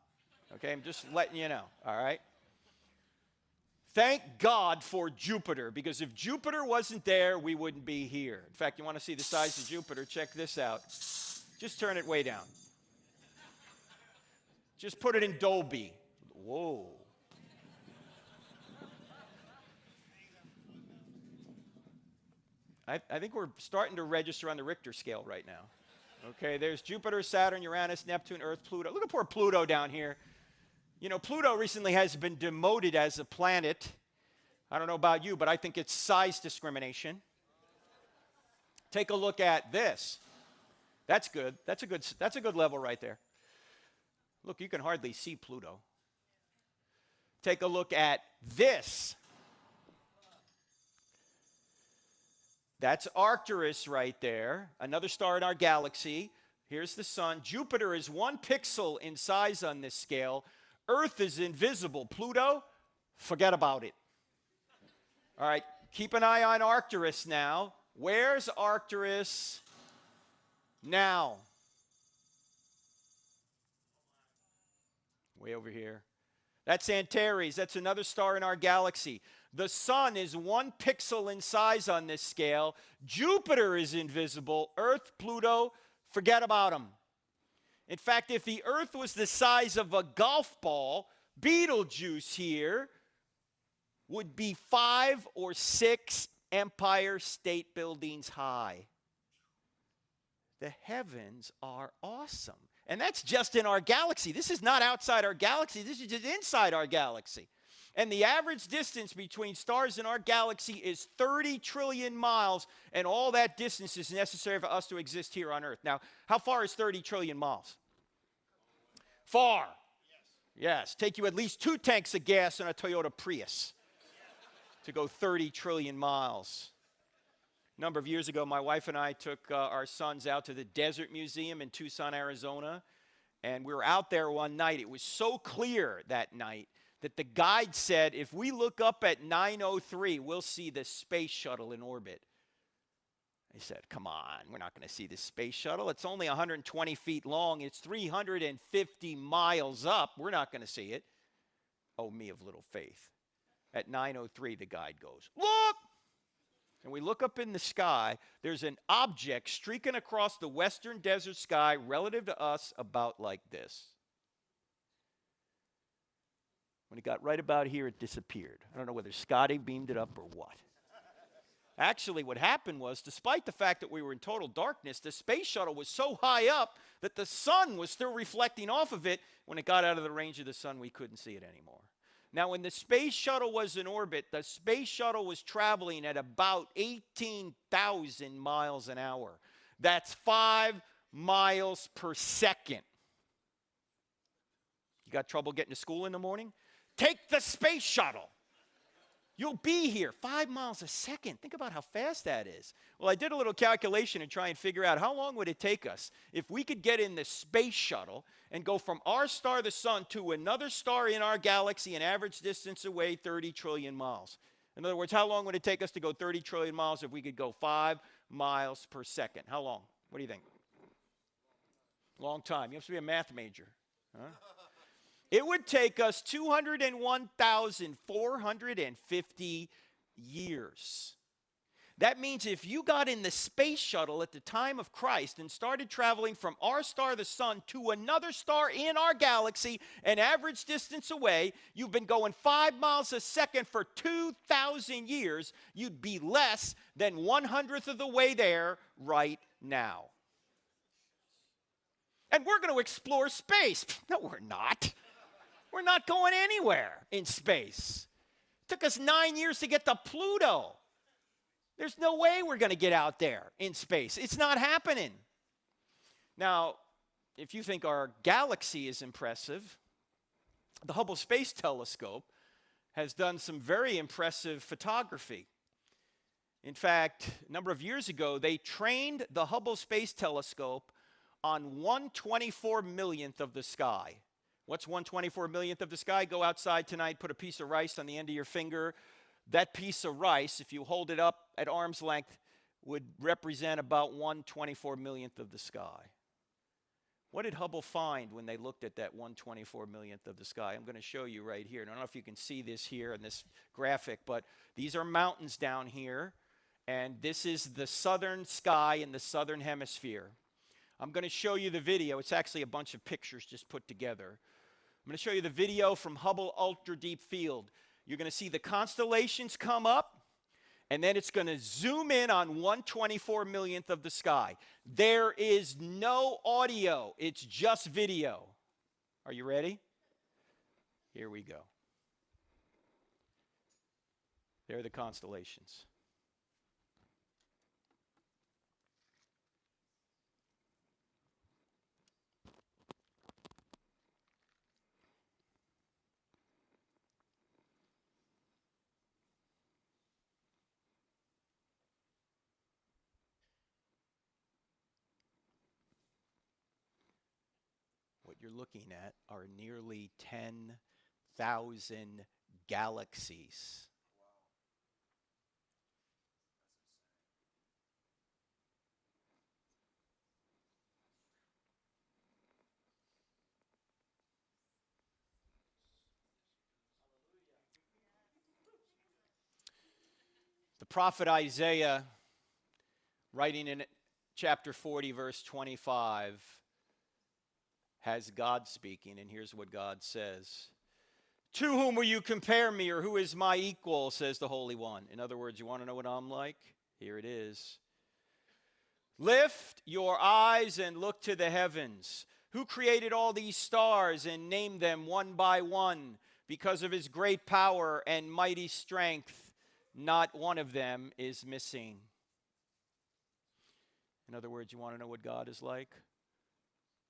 Okay, I'm just letting you know, all right? Thank God for Jupiter, because if Jupiter wasn't there, we wouldn't be here. In fact, you want to see the size of Jupiter? Check this out. Just turn it way down. Just put it in Dolby. Whoa. I think we're starting to register on the Richter scale right now. Okay, there's Jupiter, Saturn, Uranus, Neptune, Earth, Pluto. Look at poor Pluto down here. You know, Pluto recently has been demoted as a planet. I don't know about you, but I think it's size discrimination. Take a look at this. That's good. That's a good level right there. Look, you can hardly see Pluto. Take a look at this. That's Arcturus right there, another star in our galaxy. Here's the sun. Jupiter is 1 pixel in size on this scale. Earth is invisible. Pluto, forget about it. All right, keep an eye on Arcturus now. Where's Arcturus now? Way over here. That's Antares. That's another star in our galaxy. The sun is 1 pixel in size on this scale. Jupiter is invisible. Earth, Pluto, forget about them. In fact, if the Earth was the size of a golf ball, Betelgeuse here would be 5 or 6 Empire State Buildings high. The heavens are awesome. And that's just in our galaxy. This is not outside our galaxy. This is just inside our galaxy. And the average distance between stars in our galaxy is 30 trillion miles, and all that distance is necessary for us to exist here on Earth. Now, how far is 30 trillion miles? Far. Yes. Take you at least 2 tanks of gas in a Toyota Prius to go 30 trillion miles. A number of years ago, my wife and I took our sons out to the Desert Museum in Tucson, Arizona, and we were out there one night. It was so clear that night that the guide said, if we look up at 9:03, we'll see the space shuttle in orbit. I said, come on, we're not going to see this space shuttle. It's only 120 feet long. It's 350 miles up. We're not going to see it. Oh, me of little faith. At 9:03, the guide goes, look! And we look up in the sky. There's an object streaking across the western desert sky relative to us about like this. When it got right about here, it disappeared. I don't know whether Scotty beamed it up or what. Actually, what happened was, despite the fact that we were in total darkness, the space shuttle was so high up that the sun was still reflecting off of it. When it got out of the range of the sun, we couldn't see it anymore. Now, when the space shuttle was in orbit, the space shuttle was traveling at about 18,000 miles an hour. That's 5 miles per second. You got trouble getting to school in the morning? Take the space shuttle. You'll be here 5 miles a second. Think about how fast that is. Well, I did a little calculation and try and figure out how long would it take us if we could get in the space shuttle and go from our star, the sun, to another star in our galaxy, an average distance away 30 trillion miles. In other words, how long would it take us to go 30 trillion miles if we could go 5 miles per second? How long? What do you think? Long time. You have to be a math major. Huh? It would take us 201,450 years. That means if you got in the space shuttle at the time of Christ and started traveling from our star, the sun, to another star in our galaxy, an average distance away, you've been going 5 miles a second for 2,000 years, you'd be less than 1/100th of the way there right now. And we're going to explore space. No, we're not. We're not going anywhere in space. It took us 9 years to get to Pluto. There's no way we're going to get out there in space. It's not happening. Now, if you think our galaxy is impressive, the Hubble Space Telescope has done some very impressive photography. In fact, a number of years ago, they trained the Hubble Space Telescope on 1/24 millionth of the sky. What's 1/24 millionth of the sky? Go outside tonight, put a piece of rice on the end of your finger. That piece of rice, if you hold it up at arm's length, would represent about 1/24 millionth of the sky. What did Hubble find when they looked at that 1/24 millionth of the sky? I'm going to show you right here. And I don't know if you can see this here in this graphic, but these are mountains down here, and this is the southern sky in the southern hemisphere. I'm going to show you the video. It's actually a bunch of pictures just put together. I'm going to show you the video from Hubble Ultra Deep Field. You're going to see the constellations come up, and then it's going to zoom in on 1/24 millionth of the sky. There is no audio. It's just video. Are you ready? Here we go. There are the constellations. What you're looking at are nearly 10,000 galaxies. The prophet Isaiah, writing in chapter 40, verse 25, has God speaking, and here's what God says. To whom will you compare me, or who is my equal, says the Holy One. In other words, you want to know what I'm like? Here it is. Lift your eyes and look to the heavens. Who created all these stars and named them one by one? Because of his great power and mighty strength, not one of them is missing. In other words, you want to know what God is like?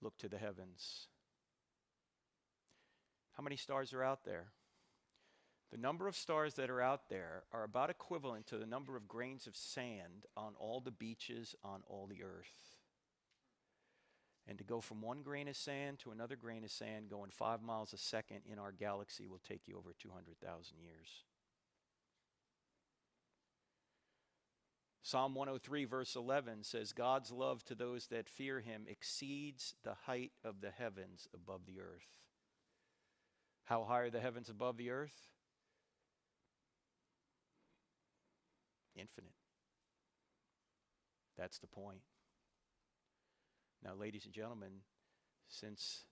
Look to the heavens. How many stars are out there? The number of stars that are out there are about equivalent to the number of grains of sand on all the beaches on all the earth. And to go from one grain of sand to another grain of sand going 5 miles a second in our galaxy will take you over 200,000 years. Psalm 103 verse 11 says, God's love to those that fear him exceeds the height of the heavens above the earth. How high are the heavens above the earth? Infinite. That's the point. Now, ladies and gentlemen, since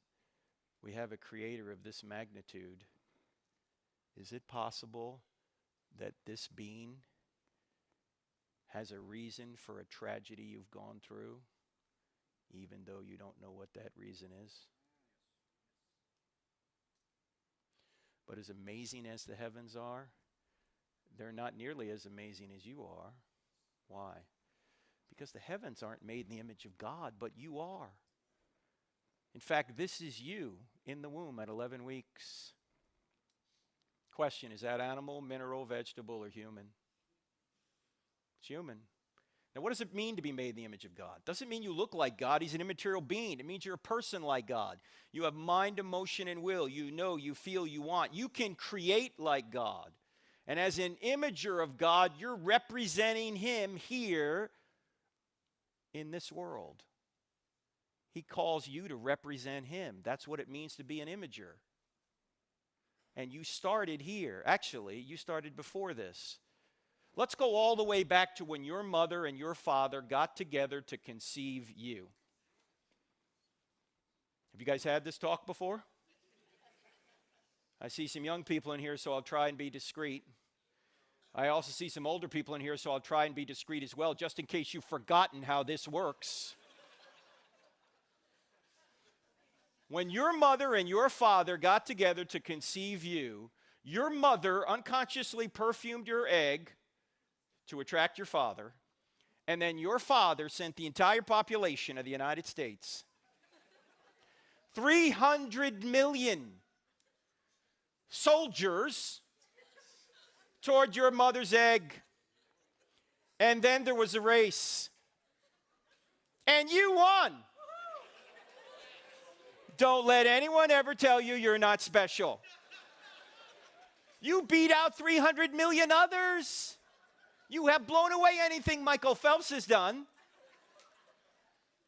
we have a creator of this magnitude, is it possible that this being has a reason for a tragedy you've gone through, even though you don't know what that reason is? But as amazing as the heavens are, they're not nearly as amazing as you are. Why? Because the heavens aren't made in the image of God, but you are. In fact, this is you in the womb at 11 weeks. Question, is that animal, mineral, vegetable, or human? It's human. Now, what does it mean to be made in the image of God? Doesn't mean you look like God. He's an immaterial being. It means you're a person like God. You have mind, emotion, and will. You know, you feel, you want. You can create like God. And as an imager of God, you're representing him here in this world. He calls you to represent him. That's what it means to be an imager. And you started here. Actually, you started before this. Let's go all the way back to when your mother and your father got together to conceive you. Have you guys had this talk before? I see some young people in here, so I'll try and be discreet. I also see some older people in here, so I'll try and be discreet as well, just in case you've forgotten how this works. When your mother and your father got together to conceive you, your mother unconsciously perfumed your egg to attract your father, and then your father sent the entire population of the United States, 300 million soldiers, toward your mother's egg. And then there was a race. And you won. Don't let anyone ever tell you you're not special. You beat out 300 million others. You have blown away anything Michael Phelps has done.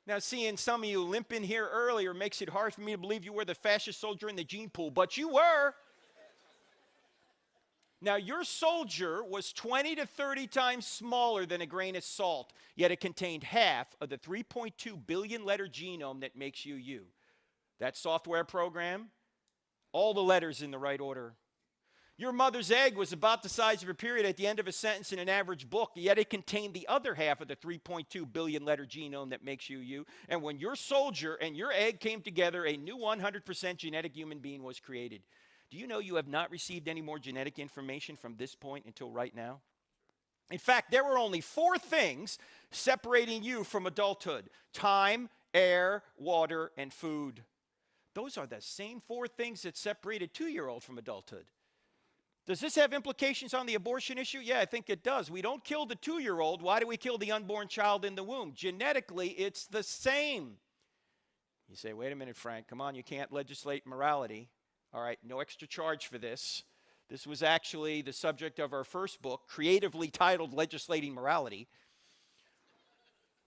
Now, seeing some of you limp in here earlier makes it hard for me to believe you were the fastest soldier in the gene pool, but you were. Now, your soldier was 20 to 30 times smaller than a grain of salt, yet it contained half of the 3.2 billion letter genome that makes you you. That software program, all the letters in the right order. Your mother's egg was about the size of a period at the end of a sentence in an average book, yet it contained the other half of the 3.2 billion letter genome that makes you you. And when your soldier and your egg came together, a new 100% genetic human being was created. Do you know you have not received any more genetic information from this point until right now? In fact, there were only 4 things separating you from adulthood: time, air, water, and food. Those are the same 4 things that separated 2-year-old from adulthood. Does this have implications on the abortion issue? Yeah, I think it does. We don't kill the 2-year-old. Why do we kill the unborn child in the womb? Genetically, it's the same. You say, wait a minute, Frank. Come on, you can't legislate morality. All right, no extra charge for this. This was actually the subject of our first book, creatively titled Legislating Morality.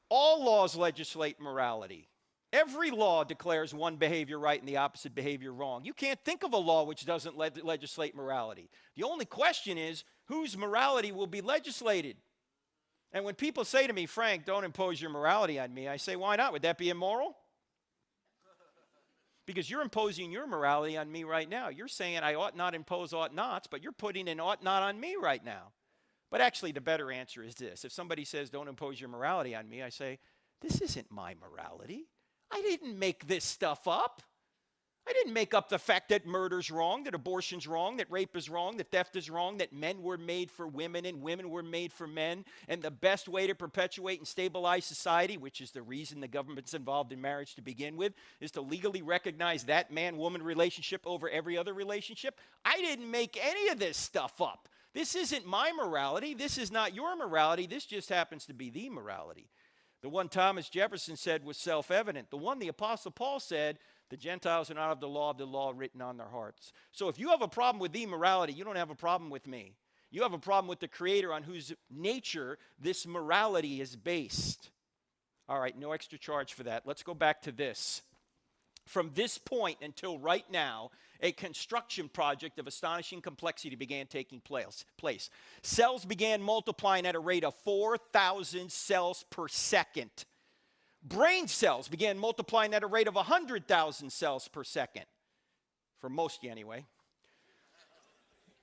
All laws legislate morality. Every law declares one behavior right and the opposite behavior wrong. You can't think of a law which doesn't legislate morality. The only question is, whose morality will be legislated? And when people say to me, Frank, don't impose your morality on me, I say, why not? Would that be immoral? Because you're imposing your morality on me right now. You're saying I ought not impose ought nots, but you're putting an ought not on me right now. But actually, the better answer is this. If somebody says, don't impose your morality on me, I say, this isn't my morality. I didn't make this stuff up. I didn't make up the fact that murder's wrong, that abortion's wrong, that rape is wrong, that theft is wrong, that men were made for women and women were made for men, and the best way to perpetuate and stabilize society, which is the reason the government's involved in marriage to begin with, is to legally recognize that man-woman relationship over every other relationship. I didn't make any of this stuff up. This isn't my morality. This is not your morality. This just happens to be the morality. The one Thomas Jefferson said was self-evident. The one the Apostle Paul said, the Gentiles are not of the law written on their hearts. So if you have a problem with the morality, you don't have a problem with me. You have a problem with the Creator on whose nature this morality is based. All right, no extra charge for that. Let's go back to this. From this point until right now, a construction project of astonishing complexity began taking place. Cells began multiplying at a rate of 4,000 cells per second. Brain cells began multiplying at a rate of 100,000 cells per second. For most of you anyway.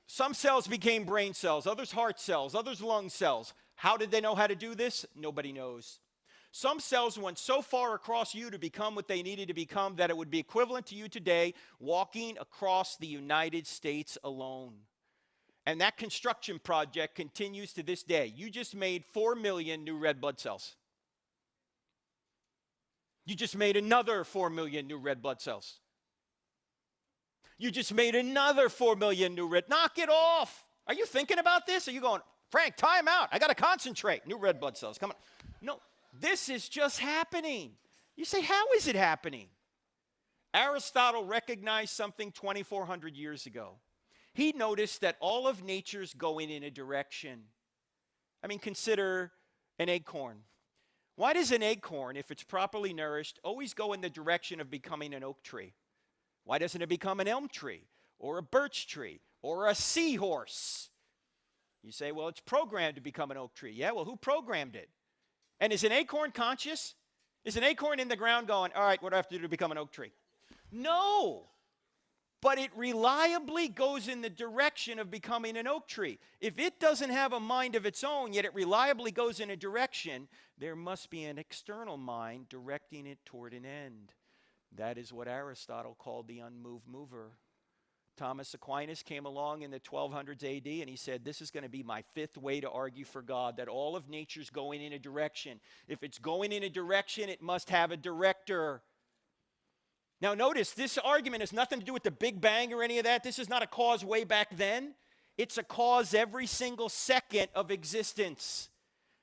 Some cells became brain cells, others heart cells, others lung cells. How did they know how to do this? Nobody knows. Some cells went so far across you to become what they needed to become that it would be equivalent to you today walking across the United States alone. And that construction project continues to this day. You just made 4 million new red blood cells. You just made another 4 million new red blood cells. You just made another 4 million new red. Knock it off. Are you thinking about this? Are you going, Frank, time out. I got to concentrate. New red blood cells. Come on. No. This is just happening. You say, how is it happening? Aristotle recognized something 2,400 years ago. He noticed that all of nature's going in a direction. I mean, consider an acorn. Why does an acorn, if it's properly nourished, always go in the direction of becoming an oak tree? Why doesn't it become an elm tree or a birch tree or a seahorse? You say, well, it's programmed to become an oak tree. Yeah, well, who programmed it? And is an acorn conscious? Is an acorn in the ground going, all right, what do I have to do to become an oak tree? No. But it reliably goes in the direction of becoming an oak tree. If it doesn't have a mind of its own, yet it reliably goes in a direction, there must be an external mind directing it toward an end. That is what Aristotle called the unmoved mover. Thomas Aquinas came along in the 1200s AD and he said, this is going to be my fifth way to argue for God, that all of nature's going in a direction. If it's going in a direction, it must have a director. Now notice, this argument has nothing to do with the Big Bang or any of that. This is not a cause way back then. It's a cause every single second of existence.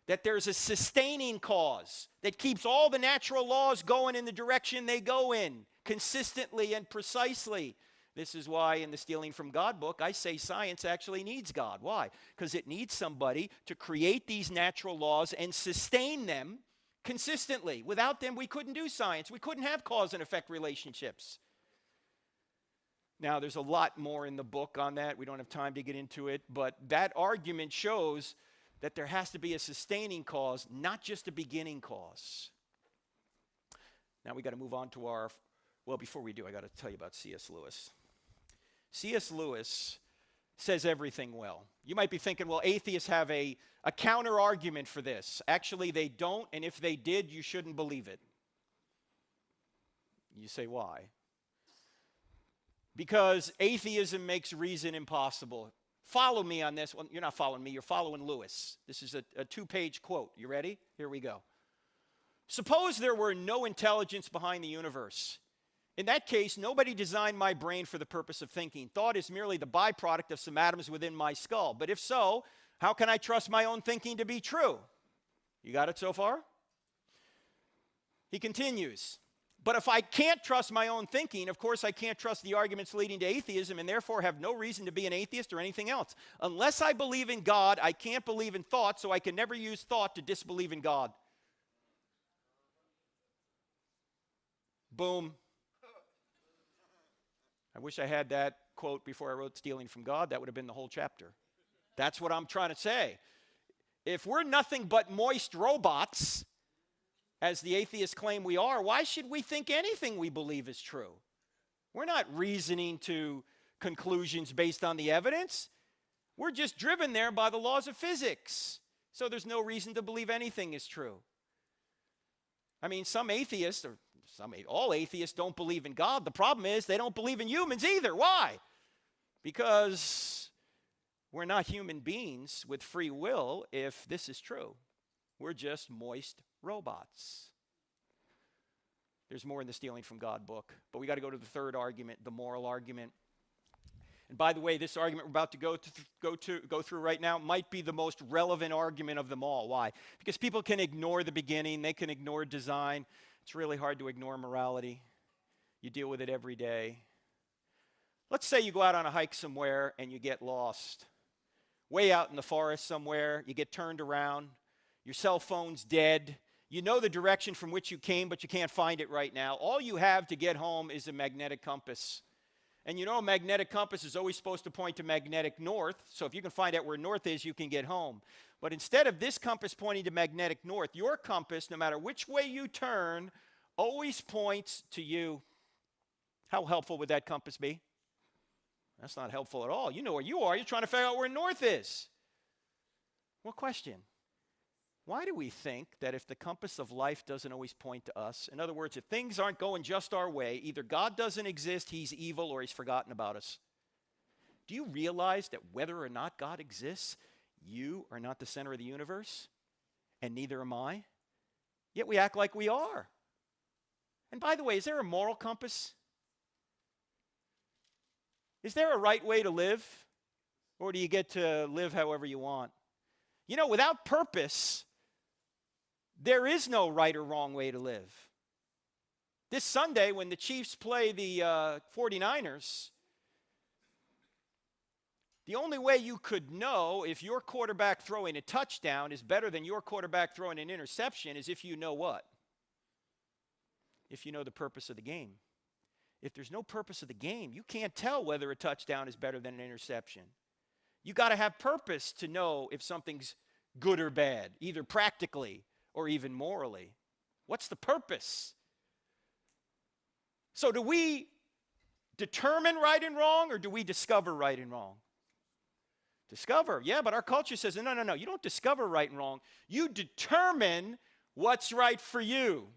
That there's a sustaining cause that keeps all the natural laws going in the direction they go in, consistently and precisely. This is why in the Stealing from God book, I say science actually needs God. Why? Because it needs somebody to create these natural laws and sustain them consistently. Without them, we couldn't do science. We couldn't have cause and effect relationships. Now, there's a lot more in the book on that. We don't have time to get into it. But that argument shows that there has to be a sustaining cause, not just a beginning cause. Now, we got to move on to our, well, before we do, I got to tell you about C.S. Lewis. C.S. Lewis says everything well. You might be thinking, well, atheists have a counter-argument for this. Actually, they don't, and if they did, you shouldn't believe it. You say, why? Because atheism makes reason impossible. Follow me on this. Well, you're not following me, you're following Lewis. This is a two-page quote. You ready? Here we go. Suppose there were no intelligence behind the universe. In that case, nobody designed my brain for the purpose of thinking. Thought is merely the byproduct of some atoms within my skull. But if so, how can I trust my own thinking to be true? You got it so far? He continues, but if I can't trust my own thinking, of course I can't trust the arguments leading to atheism and therefore have no reason to be an atheist or anything else. Unless I believe in God, I can't believe in thought, so I can never use thought to disbelieve in God. Boom. I wish I had that quote before I wrote Stealing from God. That would have been the whole chapter. That's what I'm trying to say. If we're nothing but moist robots, as the atheists claim we are, why should we think anything we believe is true? We're not reasoning to conclusions based on the evidence. We're just driven there by the laws of physics. So there's no reason to believe anything is true. I mean, some atheists, or all atheists don't believe in God. The problem is they don't believe in humans either. Why? Because we're not human beings with free will if this is true. We're just moist robots. There's more in the Stealing from God book, but we got to go to the third argument, the moral argument. And by the way, this argument we're about to go through right now might be the most relevant argument of them all. Why? Because people can ignore the beginning, they can ignore design. It's really hard to ignore morality. You deal with it every day. Let's say you go out on a hike somewhere and you get lost. Way out in the forest somewhere, you get turned around, your cell phone's dead, you know the direction from which you came, but you can't find it right now. All you have to get home is a magnetic compass. And you know a magnetic compass is always supposed to point to magnetic north, so if you can find out where north is, you can get home. But instead of this compass pointing to magnetic north, your compass, no matter which way you turn, always points to you. How helpful would that compass be? That's not helpful at all. You know where you are. You're trying to figure out where north is. What question? Why do we think that if the compass of life doesn't always point to us, in other words, if things aren't going just our way, either God doesn't exist, he's evil, or he's forgotten about us? Do you realize that whether or not God exists, you are not the center of the universe, and neither am I? Yet we act like we are. And by the way, is there a moral compass? Is there a right way to live? Or do you get to live however you want? You know, without purpose, there is no right or wrong way to live. This Sunday, when the Chiefs play the 49ers The only way you could know if your quarterback throwing a touchdown is better than your quarterback throwing an interception is if you know what? If you know the purpose of the game. If there's no purpose of the game, you can't tell whether a touchdown is better than an interception. You got to have purpose to know if something's good or bad, either practically or even morally. What's the purpose? So do we determine right and wrong, or do we discover right and wrong? Discover, yeah, but our culture says, no, you don't discover right and wrong. You determine what's right for you.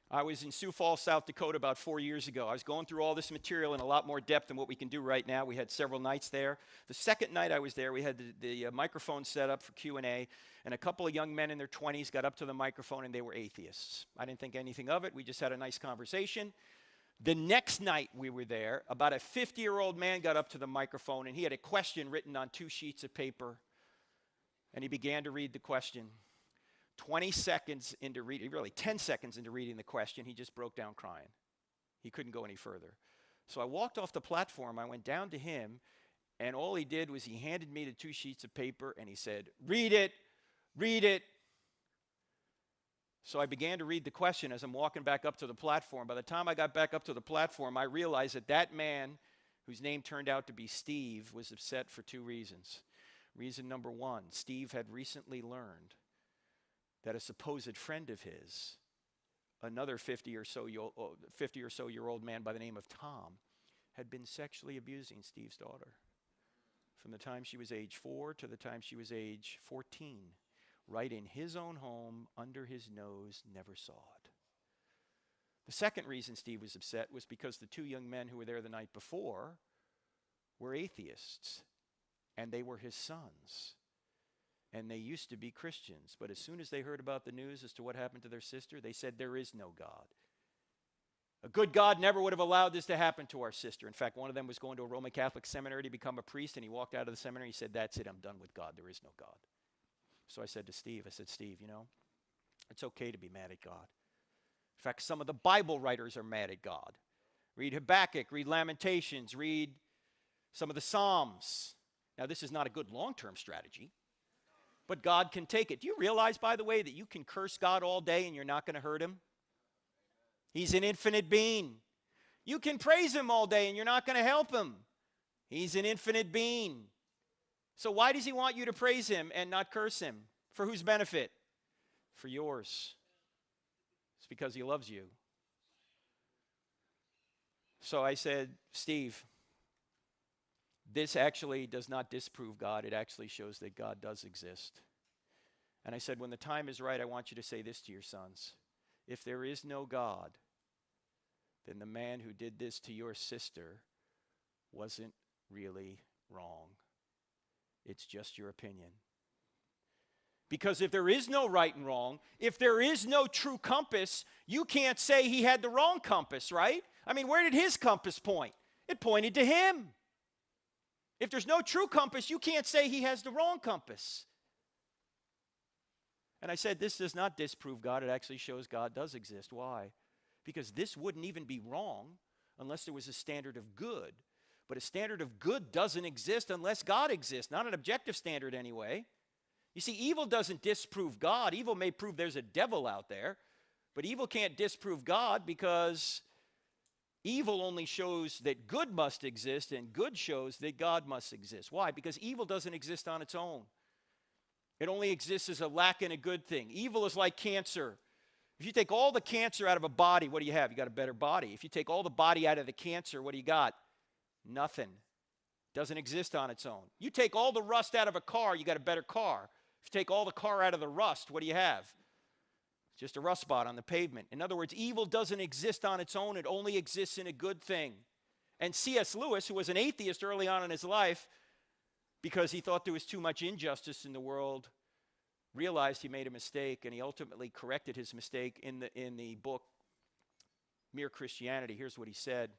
I was in Sioux Falls, South Dakota about 4 years ago. I was going through all this material in a lot more depth than what we can do right now. We had several nights there. The second night I was there, we had the microphone set up for Q&A, and a couple of young men in their 20s got up to the microphone, and they were atheists. I didn't think anything of it. We just had a nice conversation. The next night we were there, about a 50-year-old man got up to the microphone, and he had a question written on 2 sheets of paper, and he began to read the question. 20 seconds into reading, really 10 seconds into reading the question, he just broke down crying. He couldn't go any further. So I walked off the platform, I went down to him, and all he did was he handed me the 2 sheets of paper, and he said, read it, read it. So I began to read the question as I'm walking back up to the platform. By the time I got back up to the platform, I realized that that man, whose name turned out to be Steve, was upset for 2 reasons. Reason number 1, Steve had recently learned that a supposed friend of his, another 50 or so year old man by the name of Tom, had been sexually abusing Steve's daughter from the time she was age 4 to the time she was age 14, right in his own home, under his nose, never saw it. The second reason Steve was upset was because the 2 young men who were there the night before were atheists, and they were his sons. And they used to be Christians, but as soon as they heard about the news as to what happened to their sister, they said, there is no God. A good God never would have allowed this to happen to our sister. In fact, one of them was going to a Roman Catholic seminary to become a priest, and he walked out of the seminary, he said, that's it, I'm done with God, there is no God. So I said to Steve, Steve, you know, it's okay to be mad at God. In fact, some of the Bible writers are mad at God. Read Habakkuk, read Lamentations, read some of the Psalms. Now, this is not a good long-term strategy, but God can take it. Do you realize, by the way, that you can curse God all day and you're not going to hurt him? He's an infinite being. You can praise him all day and you're not going to help him. He's an infinite being. So why does he want you to praise him and not curse him? For whose benefit? For yours. It's because he loves you. So I said, Steve, this actually does not disprove God. It actually shows that God does exist. And I said, when the time is right, I want you to say this to your sons. If there is no God, then the man who did this to your sister wasn't really wrong. It's just your opinion. Because if there is no right and wrong, if there is no true compass, you can't say he had the wrong compass, right? I mean, where did his compass point? It pointed to him. If there's no true compass, you can't say he has the wrong compass. And I said, this does not disprove God. It actually shows God does exist. Why? Because this wouldn't even be wrong unless there was a standard of good. But a standard of good doesn't exist unless God exists. Not an objective standard anyway. You see, evil doesn't disprove God. Evil may prove there's a devil out there. But evil can't disprove God because evil only shows that good must exist, and good shows that God must exist. Why? Because evil doesn't exist on its own. It only exists as a lack in a good thing. Evil is like cancer. If you take all the cancer out of a body, what do you have? You got a better body. If you take all the body out of the cancer, what do you got? Nothing. Doesn't exist on its own. You take all the rust out of a car, you got a better car. If you take all the car out of the rust, what do you have? Just a rust spot on the pavement. In other words, evil doesn't exist on its own. It only exists in a good thing. And C.S. Lewis, who was an atheist early on in his life, because he thought there was too much injustice in the world, realized he made a mistake, and he ultimately corrected his mistake in the book, Mere Christianity. Here's what he said.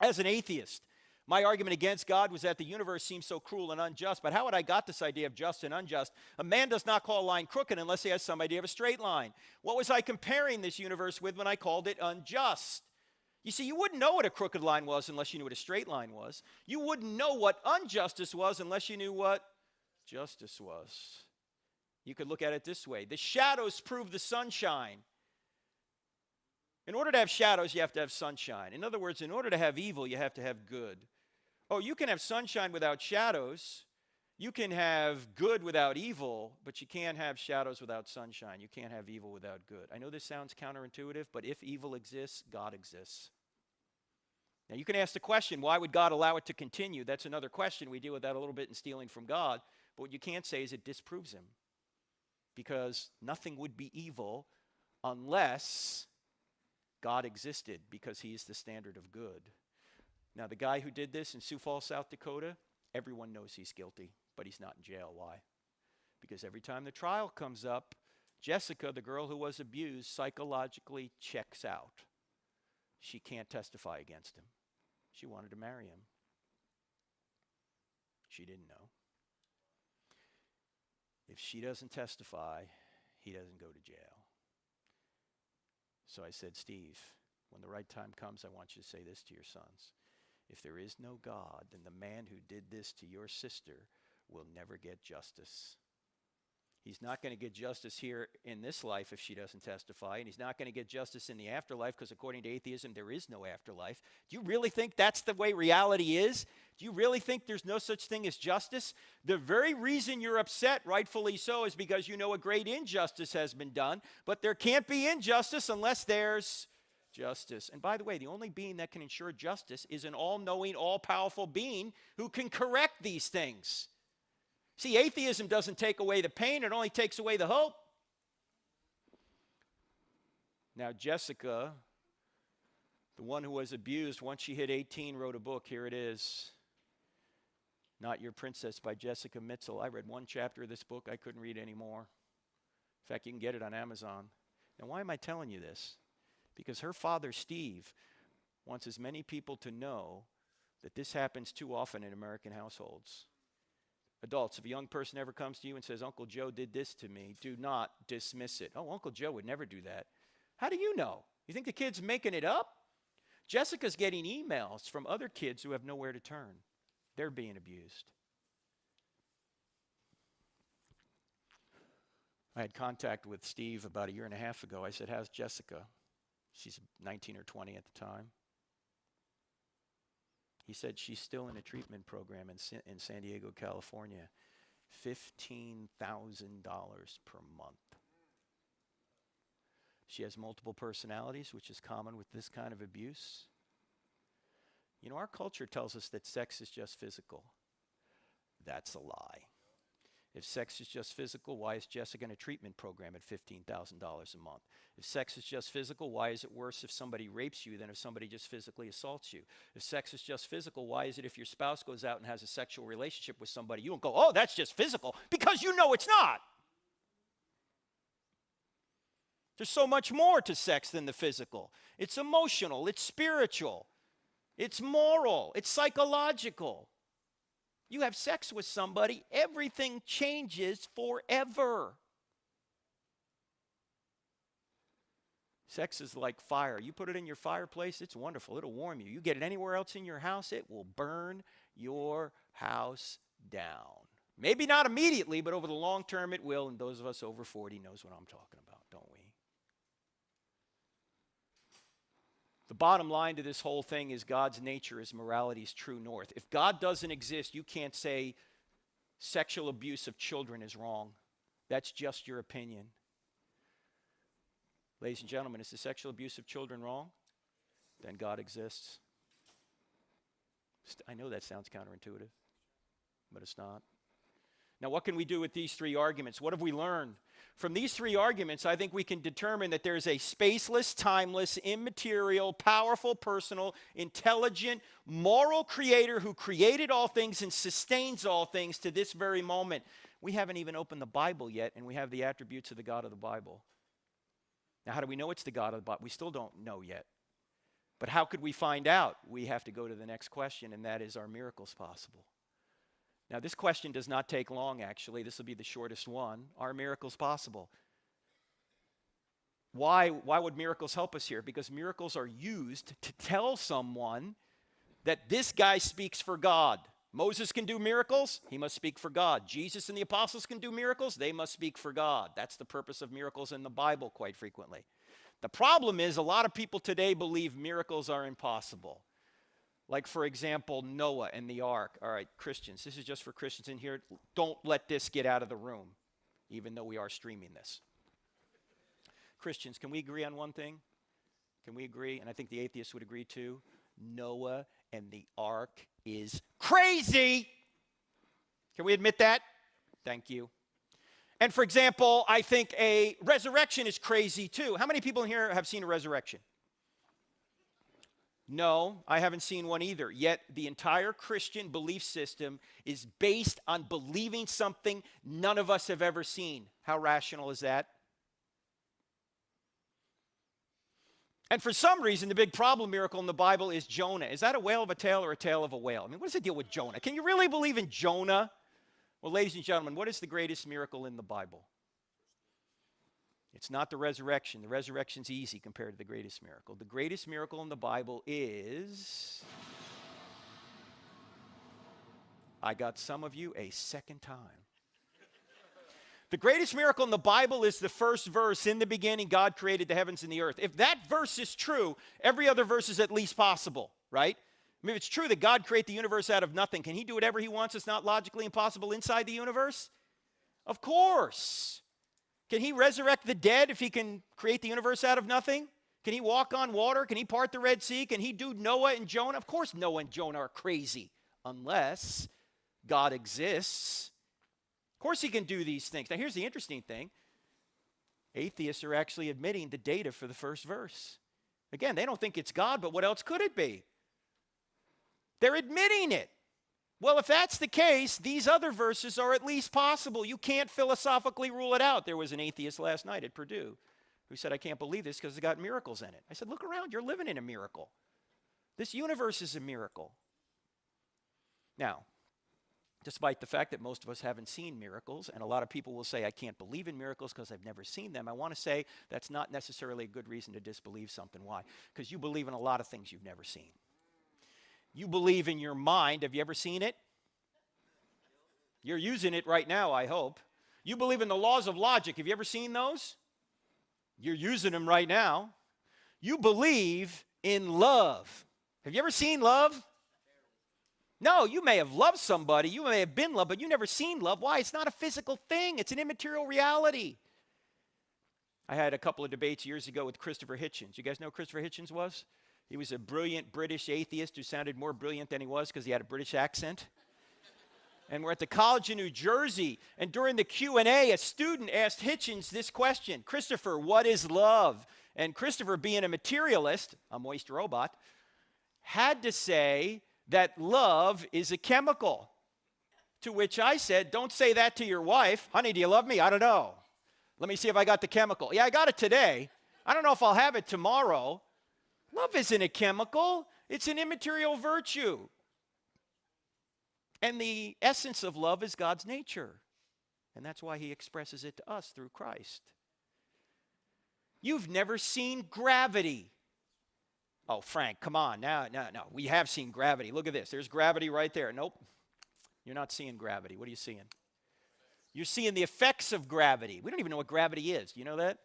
As an atheist, my argument against God was that the universe seems so cruel and unjust. But how had I got this idea of just and unjust? A man does not call a line crooked unless he has some idea of a straight line. What was I comparing this universe with when I called it unjust? You see, you wouldn't know what a crooked line was unless you knew what a straight line was. You wouldn't know what injustice was unless you knew what justice was. You could look at it this way. The shadows prove the sunshine. In order to have shadows, you have to have sunshine. In other words, in order to have evil, you have to have good. Oh, you can have sunshine without shadows. You can have good without evil, but you can't have shadows without sunshine. You can't have evil without good. I know this sounds counterintuitive, but if evil exists, God exists. Now, you can ask the question, why would God allow it to continue? That's another question. We deal with that a little bit in stealing from God. But what you can't say is it disproves him. Because nothing would be evil unless God existed, because he is the standard of good. Now, the guy who did this in Sioux Falls, South Dakota, everyone knows he's guilty, but he's not in jail. Why? Because every time the trial comes up, Jessica, the girl who was abused, psychologically checks out. She can't testify against him. She wanted to marry him. She didn't know. If she doesn't testify, he doesn't go to jail. So I said, Steve, when the right time comes, I want you to say this to your sons. If there is no God, then the man who did this to your sister will never get justice. He's not going to get justice here in this life if she doesn't testify, and he's not going to get justice in the afterlife because according to atheism, there is no afterlife. Do you really think that's the way reality is? Do you really think there's no such thing as justice? The very reason you're upset, rightfully so, is because you know a great injustice has been done, but there can't be injustice unless there's justice. And by the way, the only being that can ensure justice is an all-knowing, all-powerful being who can correct these things. See, atheism doesn't take away the pain, it only takes away the hope. Now, Jessica, the one who was abused, once she hit 18, wrote a book. Here it is. Not Your Princess by Jessica Mitchell. I read one chapter of this book. I couldn't read any more. In fact, you can get it on Amazon. Now, why am I telling you this? Because her father, Steve, wants as many people to know that this happens too often in American households. Adults, if a young person ever comes to you and says, Uncle Joe did this to me, do not dismiss it. Oh, Uncle Joe would never do that. How do you know? You think the kid's making it up? Jessica's getting emails from other kids who have nowhere to turn. They're being abused. I had contact with Steve about a year and a half ago. I said, how's Jessica? She's 19 or 20 at the time. He said she's still in a treatment program in San Diego, California. $15,000 per month. She has multiple personalities, which is common with this kind of abuse. You know, our culture tells us that sex is just physical. That's a lie. If sex is just physical, why is Jessica in a treatment program at $15,000 a month? If sex is just physical, why is it worse if somebody rapes you than if somebody just physically assaults you? If sex is just physical, why is it if your spouse goes out and has a sexual relationship with somebody, you don't go, oh, that's just physical, because you know it's not. There's so much more to sex than the physical. It's emotional, it's spiritual, it's moral, it's psychological. You have sex with somebody, everything changes forever. Sex is like fire. You put it in your fireplace, it's wonderful. It'll warm you. You get it anywhere else in your house, it will burn your house down. Maybe not immediately, but over the long term it will. And those of us over 40 knows what I'm talking about, don't we? The bottom line to this whole thing is God's nature is morality's true north. If God doesn't exist, you can't say sexual abuse of children is wrong. That's just your opinion. Ladies and gentlemen, is the sexual abuse of children wrong? Then God exists. I know that sounds counterintuitive, but it's not. Now, what can we do with these three arguments? What have we learned? From these three arguments, I think we can determine that there is a spaceless, timeless, immaterial, powerful, personal, intelligent, moral creator who created all things and sustains all things to this very moment. We haven't even opened the Bible yet, and we have the attributes of the God of the Bible. Now, how do we know it's the God of the Bible? We still don't know yet. But how could we find out? We have to go to the next question, and that is, are miracles possible? Now, this question does not take long, actually. This will be the shortest one. Are miracles possible? Why would miracles help us here? Because miracles are used to tell someone that this guy speaks for God. Moses can do miracles, he must speak for God. Jesus and the apostles can do miracles, they must speak for God. That's the purpose of miracles in the Bible quite frequently. The problem is a lot of people today believe miracles are impossible. Like, for example, Noah and the ark. All right, Christians, this is just for Christians in here. Don't let this get out of the room, even though we are streaming this. Christians, can we agree on one thing? Can we agree? And I think the atheists would agree too. Noah and the ark is crazy. Can we admit that? Thank you. And for example, I think a resurrection is crazy too. How many people in here have seen a resurrection? No, I haven't seen one either. Yet the entire Christian belief system is based on believing something none of us have ever seen. How rational is that? And for some reason, the big problem miracle in the Bible is Jonah. Is that a whale of a tale or a tale of a whale? I mean, what is the deal with Jonah? Can you really believe in Jonah? Well, ladies and gentlemen, what is the greatest miracle in the Bible? It's not the resurrection. The resurrection's easy compared to the greatest miracle. The greatest miracle in the Bible is, I got some of you a second time. The greatest miracle in the Bible is the first verse. In the beginning, God created the heavens and the earth. If that verse is true, every other verse is at least possible, right? I mean, if it's true that God created the universe out of nothing, can he do whatever he wants? It's not logically impossible inside the universe? Of course. Can he resurrect the dead if he can create the universe out of nothing? Can he walk on water? Can he part the Red Sea? Can he do Noah and Jonah? Of course Noah and Jonah are crazy, unless God exists. Of course he can do these things. Now here's the interesting thing. Atheists are actually admitting the data for the first verse. Again, they don't think it's God, but what else could it be? They're admitting it. Well, if that's the case, these other verses are at least possible. You can't philosophically rule it out. There was an atheist last night at Purdue who said, I can't believe this because it's got miracles in it. I said, look around. You're living in a miracle. This universe is a miracle. Now, despite the fact that most of us haven't seen miracles, and a lot of people will say, I can't believe in miracles because I've never seen them, I want to say that's not necessarily a good reason to disbelieve something. Why? Because you believe in a lot of things you've never seen. You believe in your mind. Have you ever seen it? You're using it right now, I hope. You believe in the laws of logic. Have you ever seen those? You're using them right now. You believe in love. Have you ever seen love? No, you may have loved somebody. You may have been loved, but you've never seen love. Why? It's not a physical thing. It's an immaterial reality. I had a couple of debates years ago with Christopher Hitchens. You guys know who Christopher Hitchens was? He was a brilliant British atheist who sounded more brilliant than he was because he had a British accent. And we're at the College of New Jersey, and during the Q&A, a student asked Hitchens this question, Christopher, what is love? And Christopher, being a materialist, a moist robot, had to say that love is a chemical. To which I said, don't say that to your wife. Honey, do you love me? I don't know. Let me see if I got the chemical. Yeah, I got it today. I don't know if I'll have it tomorrow. Love isn't a chemical. It's an immaterial virtue. And the essence of love is God's nature. And that's why he expresses it to us through Christ. You've never seen gravity. Oh, Frank, come on. No. We have seen gravity. Look at this. There's gravity right there. Nope. You're not seeing gravity. What are you seeing? You're seeing the effects of gravity. We don't even know what gravity is. Do you know that?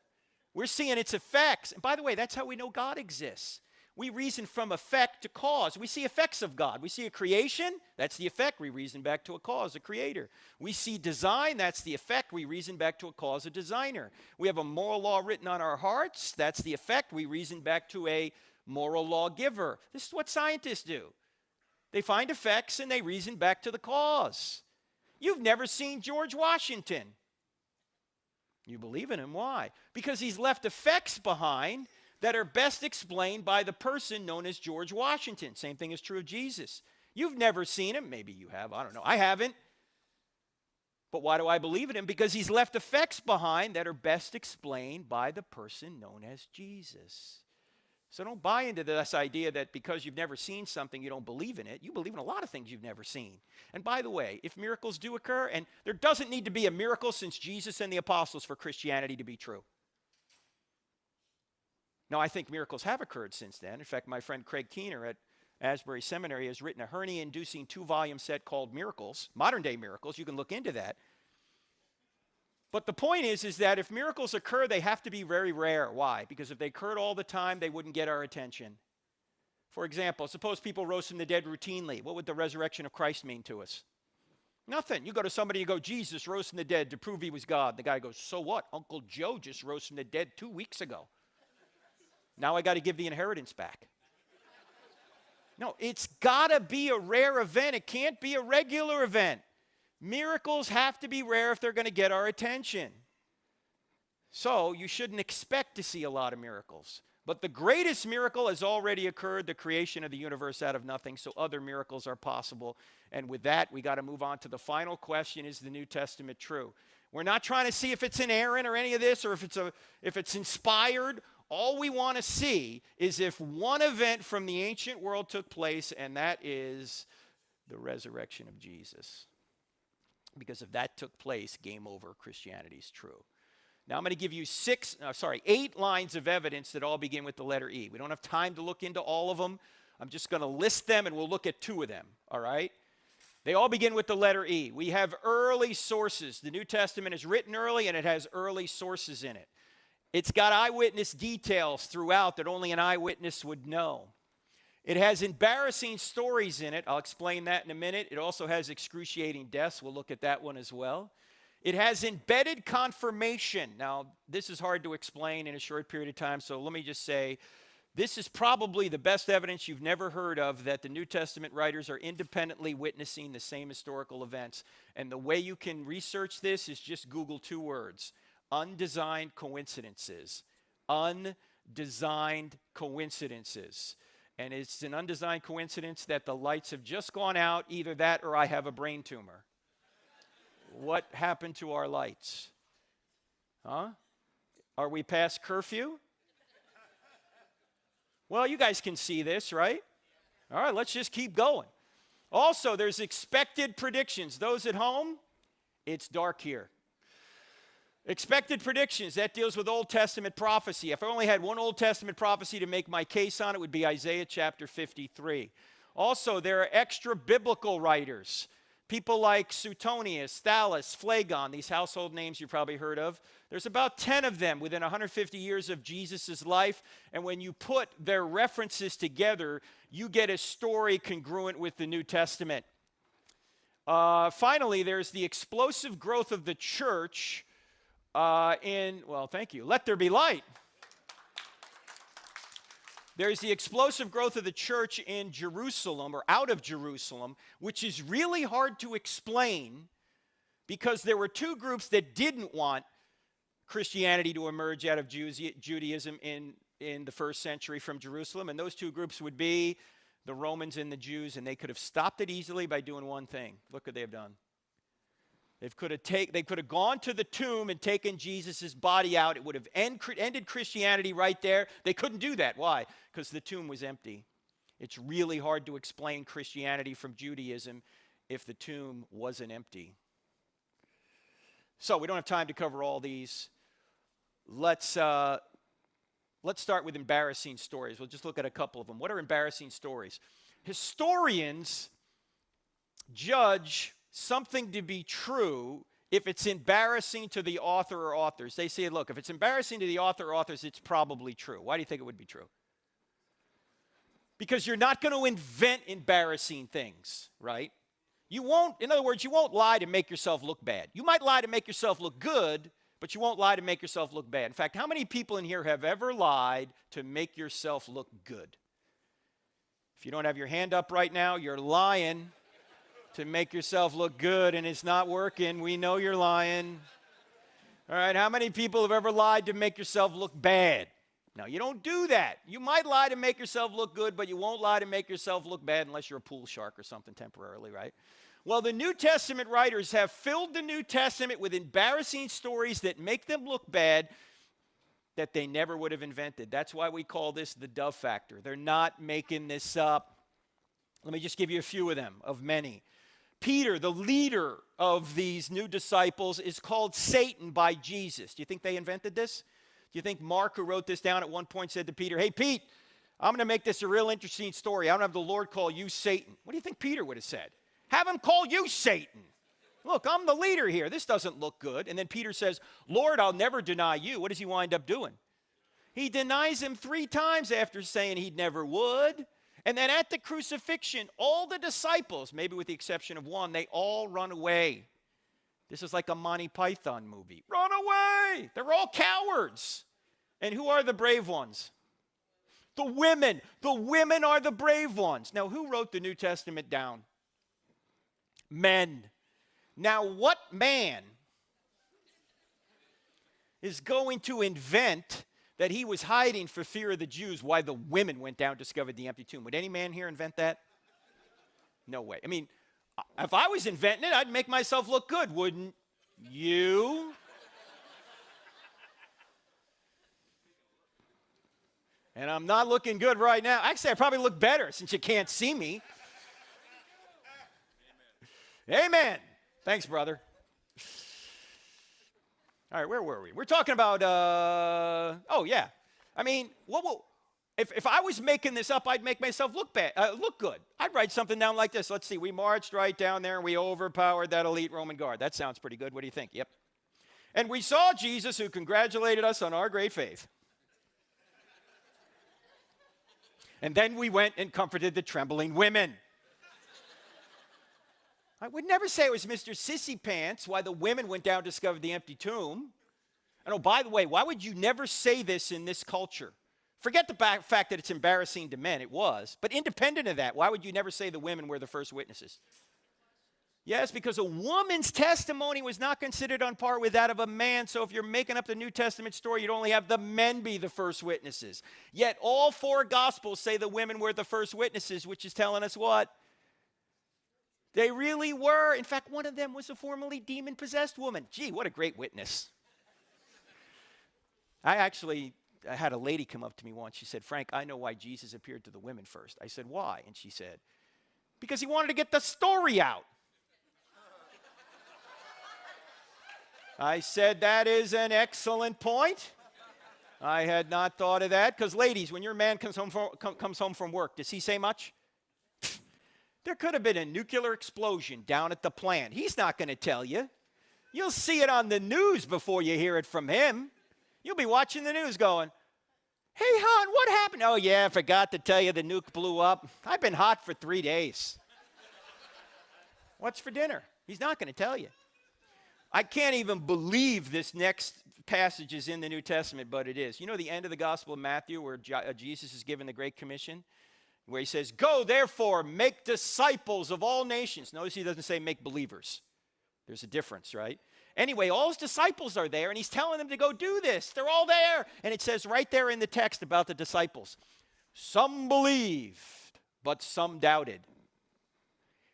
We're seeing its effects. And by the way, that's how we know God exists. We reason from effect to cause. We see effects of God. We see a creation, that's the effect. We reason back to a cause, a creator. We see design, that's the effect. We reason back to a cause, a designer. We have a moral law written on our hearts, that's the effect. We reason back to a moral lawgiver. This is what scientists do. They find effects and they reason back to the cause. You've never seen George Washington. You believe in him. Why? Because he's left effects behind that are best explained by the person known as George Washington. Same thing is true of Jesus. You've never seen him. Maybe you have. I don't know. I haven't. But why do I believe in him? Because he's left effects behind that are best explained by the person known as Jesus. So don't buy into this idea that because you've never seen something, you don't believe in it. You believe in a lot of things you've never seen. And by the way, if miracles do occur, and there doesn't need to be a miracle since Jesus and the apostles for Christianity to be true. Now, I think miracles have occurred since then. In fact, my friend Craig Keener at Asbury Seminary has written a hernia-inducing 2-volume set called Miracles, modern-day miracles. You can look into that. But the point is that if miracles occur, they have to be very rare. Why? Because if they occurred all the time, they wouldn't get our attention. For example, suppose people rose from the dead routinely. What would the resurrection of Christ mean to us? Nothing. You go to somebody, you go, Jesus rose from the dead to prove he was God. The guy goes, so what? Uncle Joe just rose from the dead 2 weeks ago. Now I got to give the inheritance back. No, it's got to be a rare event. It can't be a regular event. Miracles have to be rare if they're going to get our attention. So you shouldn't expect to see a lot of miracles. But the greatest miracle has already occurred, the creation of the universe out of nothing, so other miracles are possible. And with that, we got to move on to the final question, is the New Testament true? We're not trying to see if it's inerrant or any of this, or if it's inspired. All we want to see is if one event from the ancient world took place, and that is the resurrection of Jesus. Because if that took place, game over, Christianity is true. Now I'm going to give you 8 lines of evidence that all begin with the letter E. We don't have time to look into all of them. I'm just going to list them, and we'll look at 2 of them, all right? They all begin with the letter E. We have early sources. The New Testament is written early, and it has early sources in it. It's got eyewitness details throughout that only an eyewitness would know. It has embarrassing stories in it. I'll explain that in a minute. It also has excruciating deaths. We'll look at that one as well. It has embedded confirmation. Now, this is hard to explain in a short period of time, so let me just say, this is probably the best evidence you've never heard of that the New Testament writers are independently witnessing the same historical events. And the way you can research this is just Google 2 words: undesigned coincidences. Undesigned coincidences. And it's an undesigned coincidence that the lights have just gone out, either that or I have a brain tumor. What happened to our lights? Huh? Are we past curfew? Well, you guys can see this, right? All right, let's just keep going. Also, there's expected predictions. Those at home, it's dark here. Expected predictions, that deals with Old Testament prophecy. If I only had one Old Testament prophecy to make my case on, it would be Isaiah chapter 53. Also, there are extra biblical writers. People like Suetonius, Thallus, Phlegon, these household names you probably heard of. There's about 10 of them within 150 years of Jesus' life. And when you put their references together, you get a story congruent with the New Testament. Finally, there's the explosive growth of the church thank you. Let there be light. There's the explosive growth of the church in Jerusalem, or out of Jerusalem, which is really hard to explain because there were 2 groups that didn't want Christianity to emerge out of Judaism in the first century from Jerusalem, and those 2 groups would be the Romans and the Jews, and they could have stopped it easily by doing one thing. What could they have done? They could have gone to the tomb and taken Jesus' body out. It would have ended Christianity right there. They couldn't do that. Why? Because the tomb was empty. It's really hard to explain Christianity from Judaism if the tomb wasn't empty. So we don't have time to cover all these. Let's start with embarrassing stories. We'll just look at a couple of them. What are embarrassing stories? Historians judge something to be true if it's embarrassing to the author or authors. They say, look, if it's embarrassing to the author or authors, it's probably true. Why do you think it would be true? Because you're not going to invent embarrassing things, right? In other words, you won't lie to make yourself look bad. You might lie to make yourself look good, but you won't lie to make yourself look bad. In fact, how many people in here have ever lied to make yourself look good? If you don't have your hand up right now, you're lying to make yourself look good, and it's not working. We know you're lying. All right, how many people have ever lied to make yourself look bad? Now, you don't do that. You might lie to make yourself look good, but you won't lie to make yourself look bad unless you're a pool shark or something temporarily, right? Well, the New Testament writers have filled the New Testament with embarrassing stories that make them look bad that they never would have invented. That's why we call this the dove factor. They're not making this up. Let me just give you a few of them, of many. Peter, the leader of these new disciples, is called Satan by Jesus. Do you think they invented this? Do you think Mark, who wrote this down at one point, said to Peter, hey, Pete, I'm going to make this a real interesting story. I'm going to have the Lord call you Satan. What do you think Peter would have said? Have him call you Satan. Look, I'm the leader here. This doesn't look good. And then Peter says, Lord, I'll never deny you. What does he wind up doing? He denies him 3 times after saying he never would. And then at the crucifixion, all the disciples, maybe with the exception of one, they all run away. This is like a Monty Python movie. Run away! They're all cowards. And who are the brave ones? The women. The women are the brave ones. Now, who wrote the New Testament down? Men. Now, what man is going to invent that he was hiding for fear of the Jews why the women went down and discovered the empty tomb? Would any man here invent that? No way. I mean, if I was inventing it, I'd make myself look good, wouldn't you? And I'm not looking good right now. Actually, I probably look better since you can't see me. Amen. Thanks, brother. All right, where were we? We're talking about, oh, yeah. I mean, if I was making this up, I'd make myself look good. I'd write something down like this. Let's see. We marched right down there, and we overpowered that elite Roman guard. That sounds pretty good. What do you think? Yep. And we saw Jesus, who congratulated us on our great faith. And then we went and comforted the trembling women. I would never say it was Mr. Sissy Pants why the women went down and discovered the empty tomb. And oh, by the way, why would you never say this in this culture? Forget the fact that it's embarrassing to men. It was. But independent of that, why would you never say the women were the first witnesses? Yes, because a woman's testimony was not considered on par with that of a man. So if you're making up the New Testament story, you'd only have the men be the first witnesses. Yet all 4 Gospels say the women were the first witnesses, which is telling us what? They really were. In fact, one of them was a formerly demon-possessed woman. Gee, what a great witness. I had a lady come up to me once. She said, Frank, I know why Jesus appeared to the women first. I said, why? And she said, because he wanted to get the story out. I said, that is an excellent point. I had not thought of that. Because ladies, when your man comes home from work, does he say much? There could have been a nuclear explosion down at the plant. He's not going to tell you. You'll see it on the news before you hear it from him. You'll be watching the news going, hey, hon, what happened? Oh, yeah, I forgot to tell you the nuke blew up. I've been hot for 3 days. What's for dinner? He's not going to tell you. I can't even believe this next passage is in the New Testament, but it is. You know the end of the Gospel of Matthew where Jesus is given the Great Commission? Where he says, go, therefore, make disciples of all nations. Notice he doesn't say make believers. There's a difference, right? Anyway, all his disciples are there, and he's telling them to go do this. They're all there. And it says right there in the text about the disciples, some believed, but some doubted.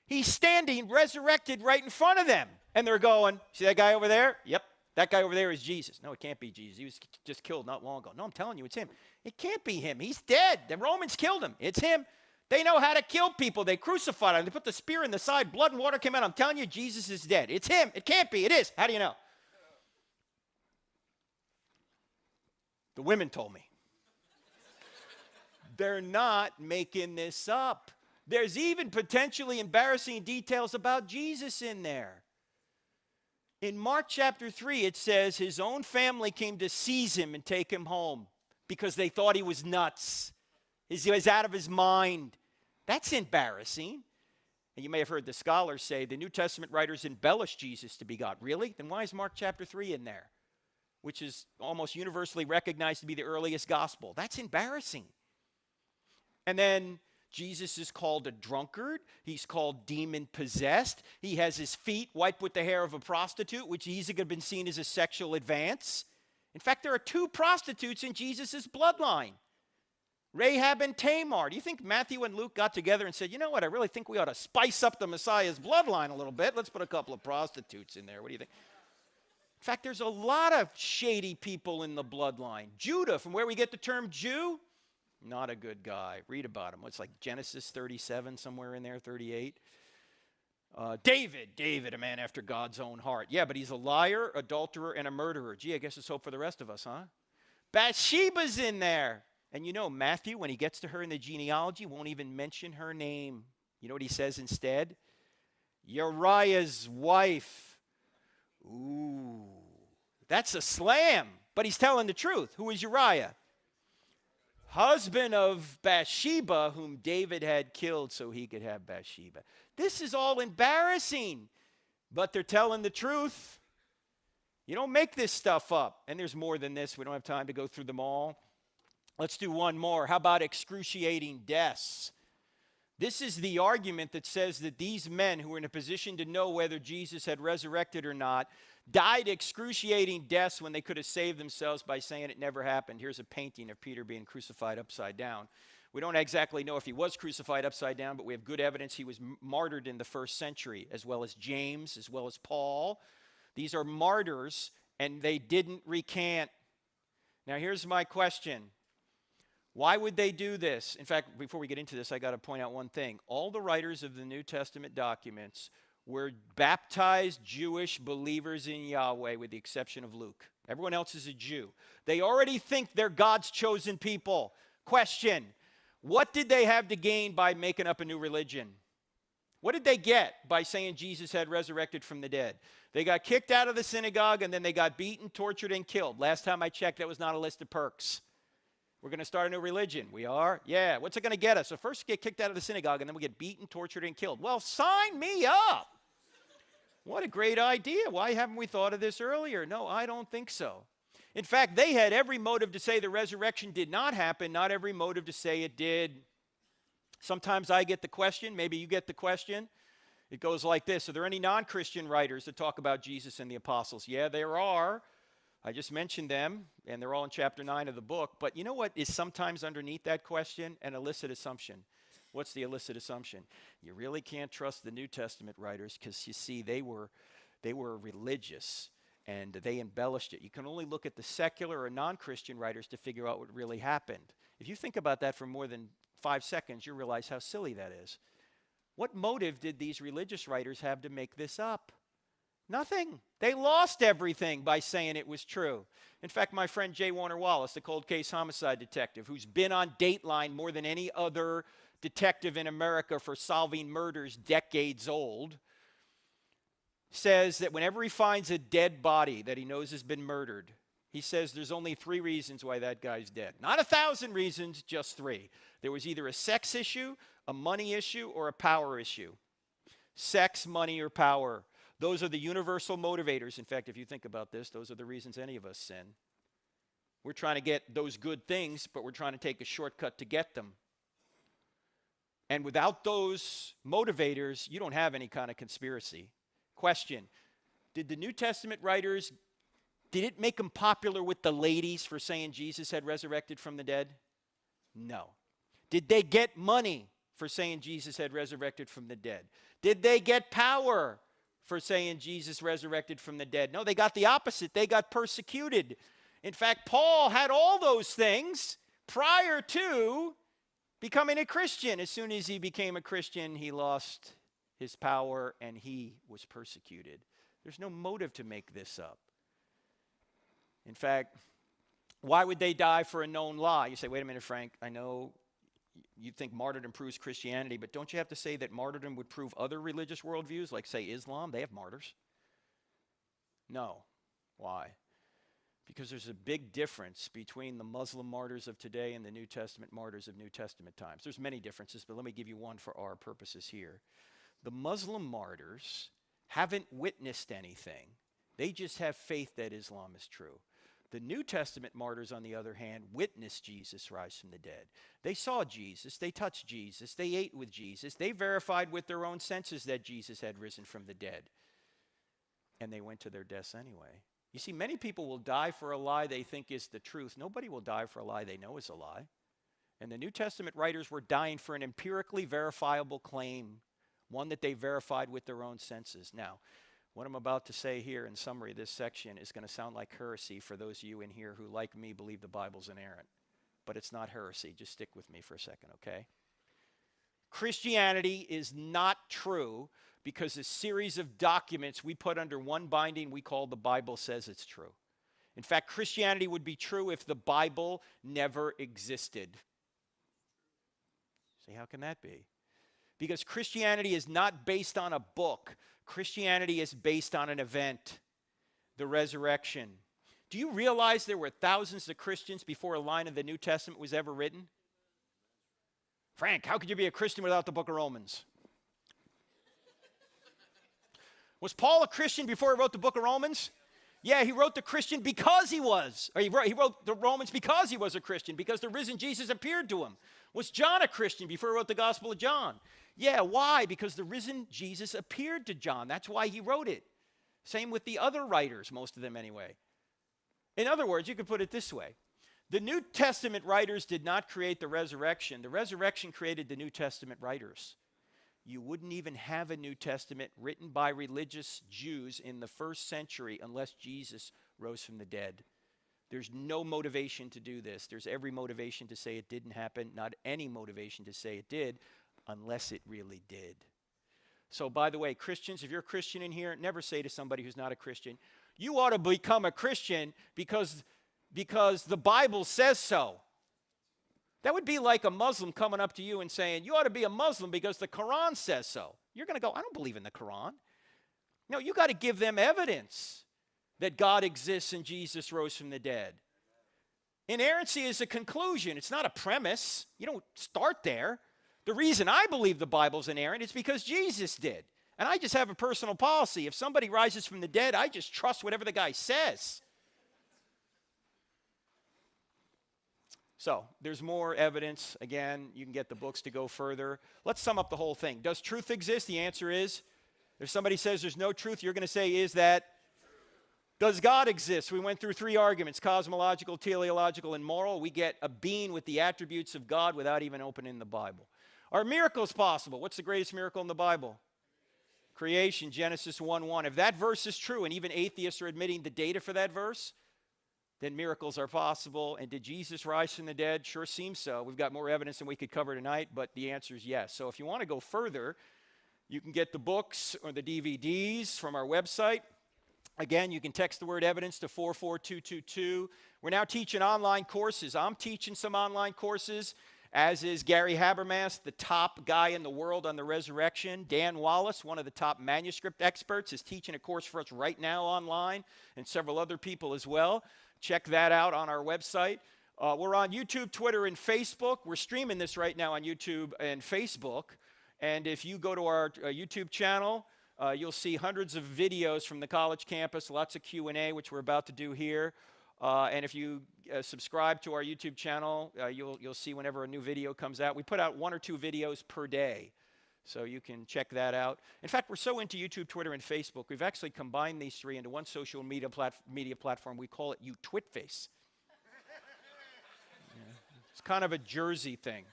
He's standing resurrected right in front of them. And they're going, see that guy over there? Yep, that guy over there is Jesus. No, it can't be Jesus. He was just killed not long ago. No, I'm telling you, it's him. It can't be him. He's dead. The Romans killed him. It's him. They know how to kill people. They crucified him. They put the spear in the side. Blood and water came out. I'm telling you, Jesus is dead. It's him. It can't be. It is. How do you know? The women told me. They're not making this up. There's even potentially embarrassing details about Jesus in there. In Mark chapter 3, it says his own family came to seize him and take him home because they thought he was nuts. He was out of his mind. That's embarrassing. And you may have heard the scholars say the New Testament writers embellish Jesus to be God. Really? Then why is Mark chapter 3 in there? Which is almost universally recognized to be the earliest gospel. That's embarrassing. And then Jesus is called a drunkard. He's called demon-possessed. He has his feet wiped with the hair of a prostitute, which easily could have been seen as a sexual advance. In fact, there are 2 prostitutes in Jesus' bloodline, Rahab and Tamar. Do you think Matthew and Luke got together and said, you know what, I really think we ought to spice up the Messiah's bloodline a little bit. Let's put a couple of prostitutes in there. What do you think? In fact, there's a lot of shady people in the bloodline. Judah, from where we get the term Jew, not a good guy. Read about him. It's like Genesis 37, somewhere in there, 38. David, a man after God's own heart. Yeah, but he's a liar, adulterer, and a murderer. Gee, I guess it's hope for the rest of us, huh? Bathsheba's in there. And you know, Matthew, when he gets to her in the genealogy, won't even mention her name. You know what he says instead? Uriah's wife. Ooh, that's a slam. But he's telling the truth. Who is Uriah? Husband of Bathsheba, whom David had killed so he could have Bathsheba. This is all embarrassing, but they're telling the truth. You don't make this stuff up. And there's more than this. We don't have time to go through them all. Let's do one more. How about excruciating deaths? This is the argument that says that these men who were in a position to know whether Jesus had resurrected or not died excruciating deaths when they could have saved themselves by saying it never happened. Here's a painting of Peter being crucified upside down. We don't exactly know if he was crucified upside down, but we have good evidence he was martyred in the first century, as well as James, as well as Paul. These are martyrs, and they didn't recant. Now, here's my question. Why would they do this? In fact, before we get into this, I got to point out one thing. All the writers of the New Testament documents were baptized Jewish believers in Yahweh, with the exception of Luke. Everyone else is a Jew. They already think they're God's chosen people. Question, what did they have to gain by making up a new religion? What did they get by saying Jesus had resurrected from the dead? They got kicked out of the synagogue, and then they got beaten, tortured, and killed. Last time I checked, that was not a list of perks. We're going to start a new religion. We are? Yeah. What's it going to get us? So first get kicked out of the synagogue, and then we get beaten, tortured, and killed. Well, sign me up. What a great idea. Why haven't we thought of this earlier? No, I don't think so. In fact, they had every motive to say the resurrection did not happen, not every motive to say it did. Sometimes I get the question, maybe you get the question. It goes like this. Are there any non-Christian writers that talk about Jesus and the apostles? Yeah, there are. I just mentioned them, and they're all in chapter 9 of the book. But you know what is sometimes underneath that question? An illicit assumption. What's the illicit assumption? You really can't trust the New Testament writers because, you see, they were religious, and they embellished it. You can only look at the secular or non-Christian writers to figure out what really happened. If you think about that for more than 5 seconds, you realize how silly that is. What motive did these religious writers have to make this up? Nothing. They lost everything by saying it was true. In fact, my friend J. Warner Wallace, the cold case homicide detective, who's been on Dateline more than any other detective in America for solving murders decades old, says that whenever he finds a dead body that he knows has been murdered, he says there's only 3 reasons why that guy's dead. Not 1,000 reasons, just 3. There was either a sex issue, a money issue, or a power issue. Sex, money, or power. Those are the universal motivators. In fact, if you think about this, those are the reasons any of us sin. We're trying to get those good things, but we're trying to take a shortcut to get them. And without those motivators, you don't have any kind of conspiracy. Question, did the New Testament writers, did it make them popular with the ladies for saying Jesus had resurrected from the dead? No. Did they get money for saying Jesus had resurrected from the dead? Did they get power for saying Jesus resurrected from the dead? No, they got the opposite. They got persecuted. In fact, Paul had all those things prior to becoming a Christian. As soon as he became a Christian, he lost his power and he was persecuted. There's no motive to make this up. In fact, why would they die for a known lie? You say, wait a minute, Frank, I know you think martyrdom proves Christianity, but don't you have to say that martyrdom would prove other religious worldviews, like, say, Islam? They have martyrs. No. Why? Because there's a big difference between the Muslim martyrs of today and the New Testament martyrs of New Testament times. There's many differences, but let me give you one for our purposes here. The Muslim martyrs haven't witnessed anything. They just have faith that Islam is true. The New Testament martyrs, on the other hand, witnessed Jesus rise from the dead. They saw Jesus, they touched Jesus, they ate with Jesus, they verified with their own senses that Jesus had risen from the dead. And they went to their deaths anyway. You see, many people will die for a lie they think is the truth. Nobody will die for a lie they know is a lie. And the New Testament writers were dying for an empirically verifiable claim, one that they verified with their own senses. Now, what I'm about to say here in summary, this section is going to sound like heresy for those of you in here who, like me, believe the Bible's inerrant. But it's not heresy. Just stick with me for a second, okay? Christianity is not true because a series of documents we put under one binding we call the Bible says it's true. In fact, Christianity would be true if the Bible never existed. Say, how can that be? Because Christianity is not based on a book. Christianity is based on an event, the resurrection. Do you realize there were thousands of Christians before a line of the New Testament was ever written? Frank, how could you be a Christian without the book of Romans? Was Paul a Christian before he wrote the book of Romans? Yeah, he wrote the Christian because he was. Or he wrote the Romans because he was a Christian, because the risen Jesus appeared to him. Was John a Christian before he wrote the Gospel of John? Yeah, why? Because the risen Jesus appeared to John. That's why he wrote it. Same with the other writers, most of them anyway. In other words, you could put it this way. The New Testament writers did not create the resurrection. The resurrection created the New Testament writers. You wouldn't even have a New Testament written by religious Jews in the first century unless Jesus rose from the dead. There's no motivation to do this. There's every motivation to say it didn't happen, not any motivation to say it did, unless it really did. So, by the way, Christians, if you're a Christian in here, never say to somebody who's not a Christian, you ought to become a Christian because the Bible says so. That would be like a Muslim coming up to you and saying, you ought to be a Muslim because the Quran says so. You're going to go, I don't believe in the Quran. No, you got to give them evidence that God exists and Jesus rose from the dead. Inerrancy is a conclusion. It's not a premise. You don't start there. The reason I believe the Bible's inerrant is because Jesus did. And I just have a personal policy. If somebody rises from the dead, I just trust whatever the guy says. So, there's more evidence. Again, you can get the books to go further. Let's sum up the whole thing. Does truth exist? The answer is, if somebody says there's no truth, you're going to say, is that? Does God exist? We went through 3 arguments, cosmological, teleological, and moral. We get a being with the attributes of God without even opening the Bible. Are miracles possible? What's the greatest miracle in the Bible? Creation, Genesis 1:1. If that verse is true, and even atheists are admitting the data for that verse, then miracles are possible. And did Jesus rise from the dead? Sure seems so. We've got more evidence than we could cover tonight, but the answer is yes. So if you want to go further, you can get the books or the DVDs from our website. Again, you can text the word evidence to 44222. We're now teaching online courses. I'm teaching some online courses, as is Gary Habermas, the top guy in the world on the resurrection. Dan Wallace, one of the top manuscript experts, is teaching a course for us right now online, and several other people as well. Check that out on our website. We're on YouTube, Twitter, and Facebook. We're streaming this right now on YouTube and Facebook. And if you go to our YouTube channel, you'll see hundreds of videos from the college campus, lots of Q&A, which we're about to do here. And if you subscribe to our YouTube channel, you'll see whenever a new video comes out. We put out 1 or 2 videos per day, so you can check that out. In fact, we're so into YouTube, Twitter, and Facebook, we've actually combined these 3 into one social media platform. We call it YouTwitface. Yeah, it's kind of a Jersey thing.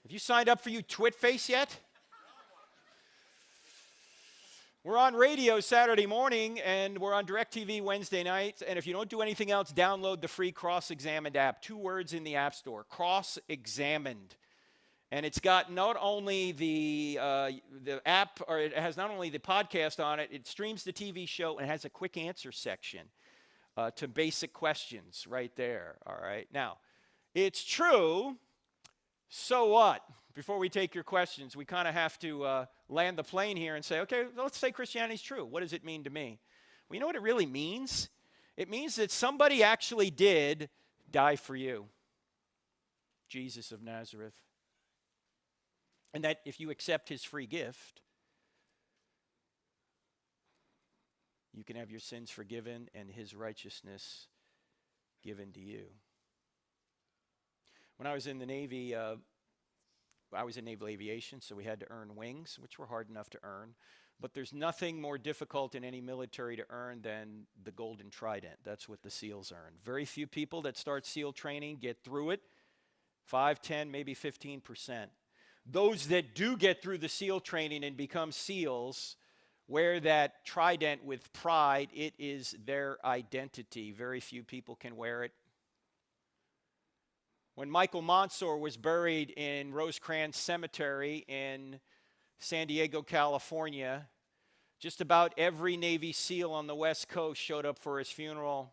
Have you signed up for YouTwitface yet? We're on radio Saturday morning, and we're on DirecTV Wednesday nights. And if you don't do anything else, download the free CrossExamined app. 2 words in the App Store, CrossExamined. And it's got not only the app, or it has not only the podcast on it, it streams the TV show and has a quick answer section to basic questions right there. All right. Now, it's true. So what? Before we take your questions, we kind of have to land the plane here and say, okay, let's say Christianity is true. What does it mean to me? Well, you know what it really means? It means that somebody actually did die for you. Jesus of Nazareth. And that if you accept his free gift, you can have your sins forgiven and his righteousness given to you. When I was in the Navy, I was in naval aviation, so we had to earn wings, which were hard enough to earn. But there's nothing more difficult in any military to earn than the Golden Trident. That's what the SEALs earn. Very few people that start SEAL training get through it. 5, 10, maybe 15%. Those that do get through the SEAL training and become SEALs wear that trident with pride. It is their identity. Very few people can wear it. When Michael Monsoor was buried in Rosecrans Cemetery in San Diego, California, just about every Navy SEAL on the West Coast showed up for his funeral.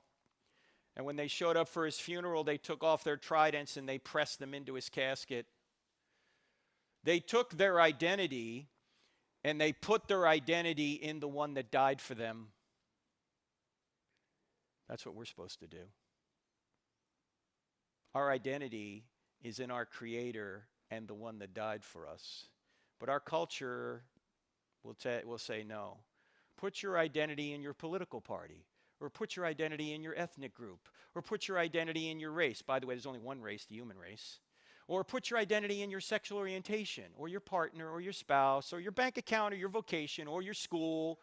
And when they showed up for his funeral, they took off their tridents and they pressed them into his casket. They took their identity and they put their identity in the one that died for them. That's what we're supposed to do. Our identity is in our Creator and the one that died for us. But our culture will say no. Put your identity in your political party, or put your identity in your ethnic group, or put your identity in your race. By the way, there's only one race, the human race. Or put your identity in your sexual orientation, or your partner, or your spouse, or your bank account, or your vocation, or your school.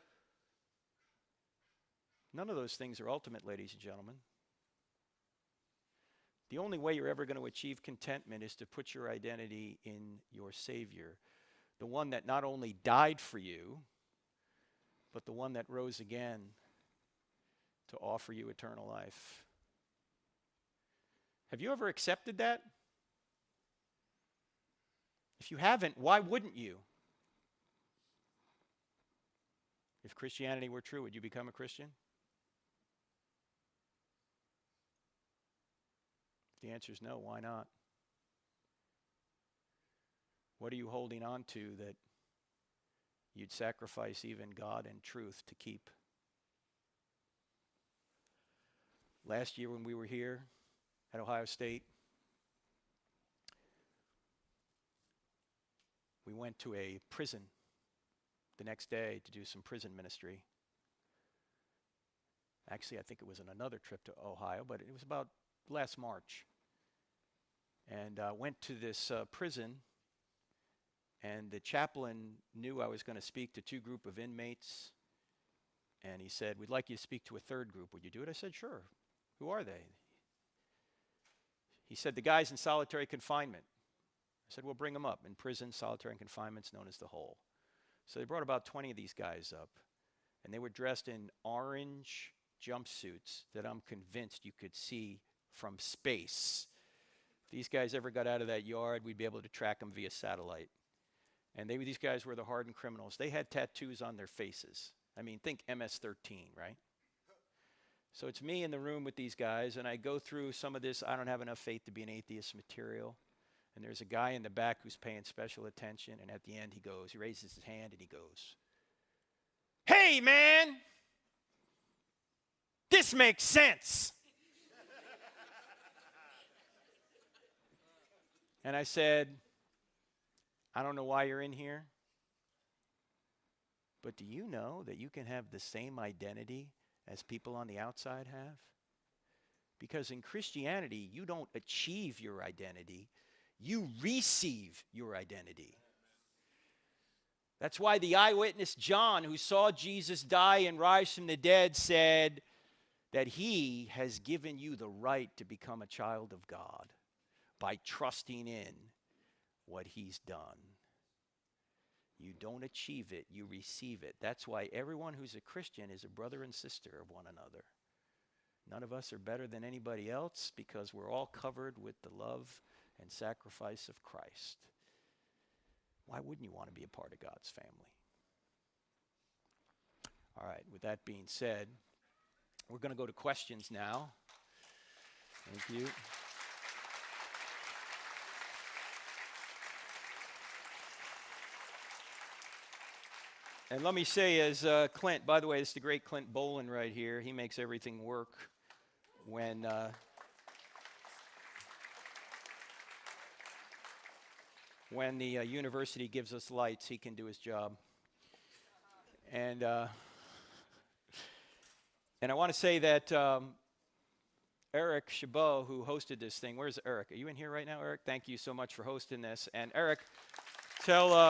None of those things are ultimate, ladies and gentlemen. The only way you're ever going to achieve contentment is to put your identity in your Savior, the one that not only died for you, but the one that rose again to offer you eternal life. Have you ever accepted that? If you haven't, why wouldn't you? If Christianity were true, would you become a Christian? If the answer is no, why not? What are you holding on to that you'd sacrifice even God and truth to keep? Last year when we were here at Ohio State, we went to a prison the next day to do some prison ministry. Actually, I think it was on another trip to Ohio, but it was about last March. And went to this prison, and the chaplain knew I was going to speak to two group of inmates, and he said, "We'd like you to speak to a third group. Would you do it?" I said, "Sure." "Who are they?" He said, "The guys in solitary confinement." I said, "We'll bring them up." In prison, solitary confinement is known as the hole. So they brought about 20 of these guys up, and they were dressed in orange jumpsuits that I'm convinced you could see from space. If these guys ever got out of that yard, we'd be able to track them via satellite. And these guys were the hardened criminals. They had tattoos on their faces. I mean, think MS-13, right? So it's me in the room with these guys, and I go through some of this I don't have enough faith to be an atheist material. And there's a guy in the back who's paying special attention, and at the end he raises his hand and he goes, "Hey, man, this makes sense." And I said, "I don't know why you're in here, but do you know that you can have the same identity as people on the outside have? Because in Christianity, you don't achieve your identity, you receive your identity." That's why the eyewitness John, who saw Jesus die and rise from the dead, said that he has given you the right to become a child of God by trusting in what he's done. You don't achieve it, you receive it. That's why everyone who's a Christian is a brother and sister of one another. None of us are better than anybody else because we're all covered with the love and sacrifice of Christ. Why wouldn't you want to be a part of God's family? All right, with that being said, we're going to go to questions now. Thank you. And let me say, as Clint, by the way, it's the great Clint Boland right here. He makes everything work when the university gives us lights, he can do his job. And I want to say that Eric Chabot, who hosted this thing, where's Eric? Are you in here right now, Eric? Thank you so much for hosting this. And Eric, tell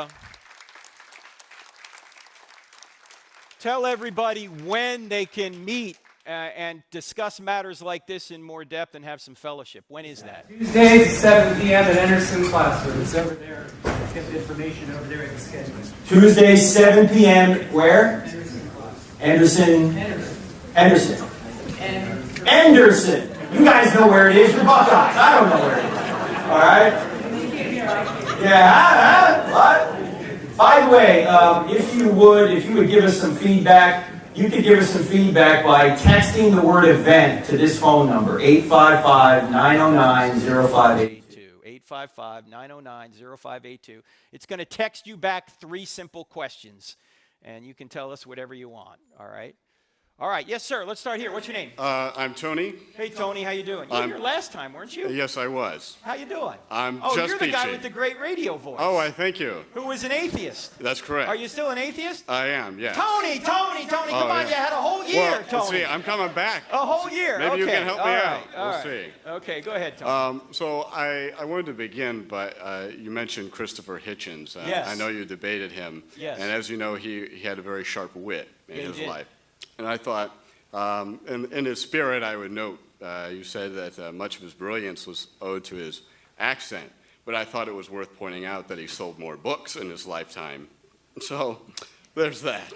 everybody when they can meet and discuss matters like this in more depth and have some fellowship. When is that? Tuesdays at 7 p.m. at Anderson classroom. It's over there. Get the information over there at the schedule. Tuesdays, 7 p.m. Where? Anderson. Anderson. You guys know where it is. You're Buckeyes. I don't know where it is. All right? Yeah. What? By the way, if you would give us some feedback, you could give us some feedback by texting the word event to this phone number, 855-909-0582. 855-909-0582. It's going to text you back 3 simple questions, and you can tell us whatever you want, all right? All right, yes, sir. Let's start here. What's your name? I'm Tony. Hey, Tony. How you doing? You were here last time, weren't you? Yes, I was. How you doing? I'm oh, just you're the guy peachy. with the great radio voice. Oh, I thank you. Who was an atheist. That's correct. Are you still an atheist? I am, yes. Tony, come on. Yeah. You had a whole year, well, Tony. see, I'm coming back. A whole year. Maybe okay. you can help me out. All We'll right. see. Okay, go ahead, Tony. So I wanted to begin, but you mentioned Christopher Hitchens. Yes. I know you debated him. Yes. And as you know, he had a very sharp wit in his did. life. And I thought, in his spirit, I would note, you said that much of his brilliance was owed to his accent, but I thought it was worth pointing out that he sold more books in his lifetime. So there's that.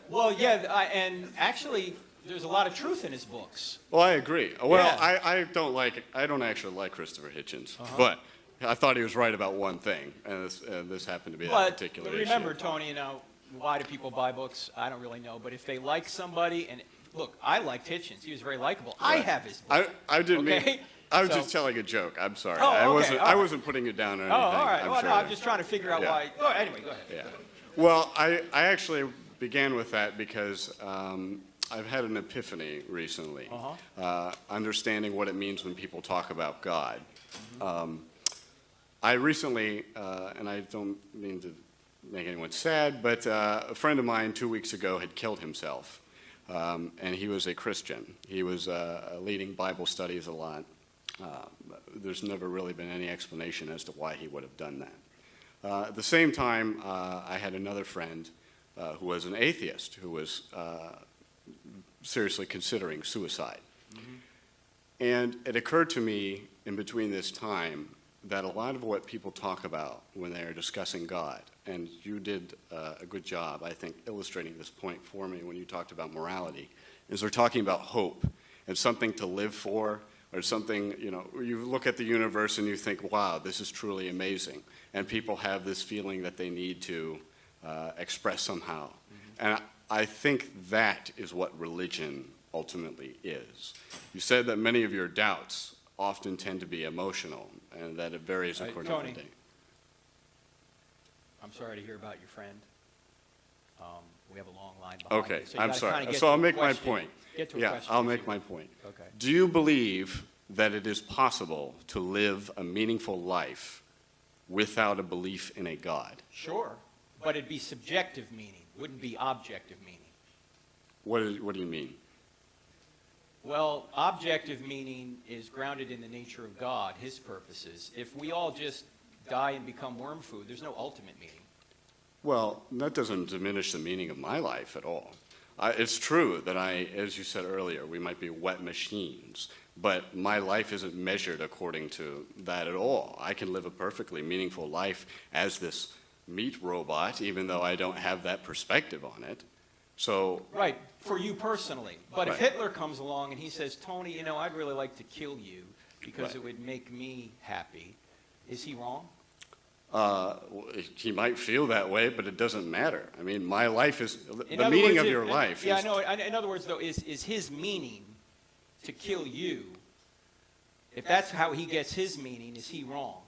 Well, yeah, and actually, there's a lot of truth in his books. Well, I agree. Well, Yeah. I don't actually like Christopher Hitchens, but I thought he was right about one thing, and this happened to be that But particular remember, issue. Tony, you know, why do people buy books? I don't really know, but if they like somebody, and look, I liked Hitchens. He was very likable. I have his book. I didn't mean. Okay? I was So- just telling a joke. I'm sorry. Oh, okay, all I right. wasn't putting you down or anything. Oh, all right. I'm Well, sure no, I'm that- just trying to figure out Yeah. why. Oh, anyway, go ahead. Yeah. Well, I actually began with that because I've had an epiphany recently, understanding what it means when people talk about God. I recently, and I don't mean to make anyone sad, but a friend of mine 2 weeks ago had killed himself, and he was a Christian. He was leading Bible studies a lot. There's never really been any explanation as to why he would have done that. At the same time, I had another friend who was an atheist who was seriously considering suicide. And it occurred to me in between this time that a lot of what people talk about when they're discussing God, and you did a good job, I think, illustrating this point for me when you talked about morality, is they're talking about hope and something to live for, or something, you know, you look at the universe and you think, wow, this is truly amazing. And people have this feeling that they need to express somehow. And I think that is what religion ultimately is. You said that many of your doubts often tend to be emotional, and that it varies according to Tony. the day. I'm sorry to hear about your friend. We have a long line behind Okay, you, so you I'm gotta sorry. kinda get So to I'll a make my question. point. Get to a Yeah, question, I'll if make you my will. point. Okay. Do you believe that it is possible to live a meaningful life without a belief in a God? Sure, but it'd be subjective meaning, wouldn't be objective meaning. What do you mean? Well, objective meaning is grounded in the nature of God, His purposes. If we all just die and become worm food, there's no ultimate meaning. Well, that doesn't diminish the meaning of my life at all. It's true that as you said earlier, we might be wet machines, but my life isn't measured according to that at all. I can live a perfectly meaningful life as this meat robot, even though I don't have that perspective on it. So, Right, for you personally. But if Right. Hitler comes along and he says, Tony, you know, I'd really like to kill you because Right. it would make me happy, is he wrong? he might feel that way, but it doesn't matter. I mean, my life is, In the other meaning words, of if- your life Yeah, is, I know. In other words, though, is his meaning to kill you, if that's how he gets his meaning, is he wrong?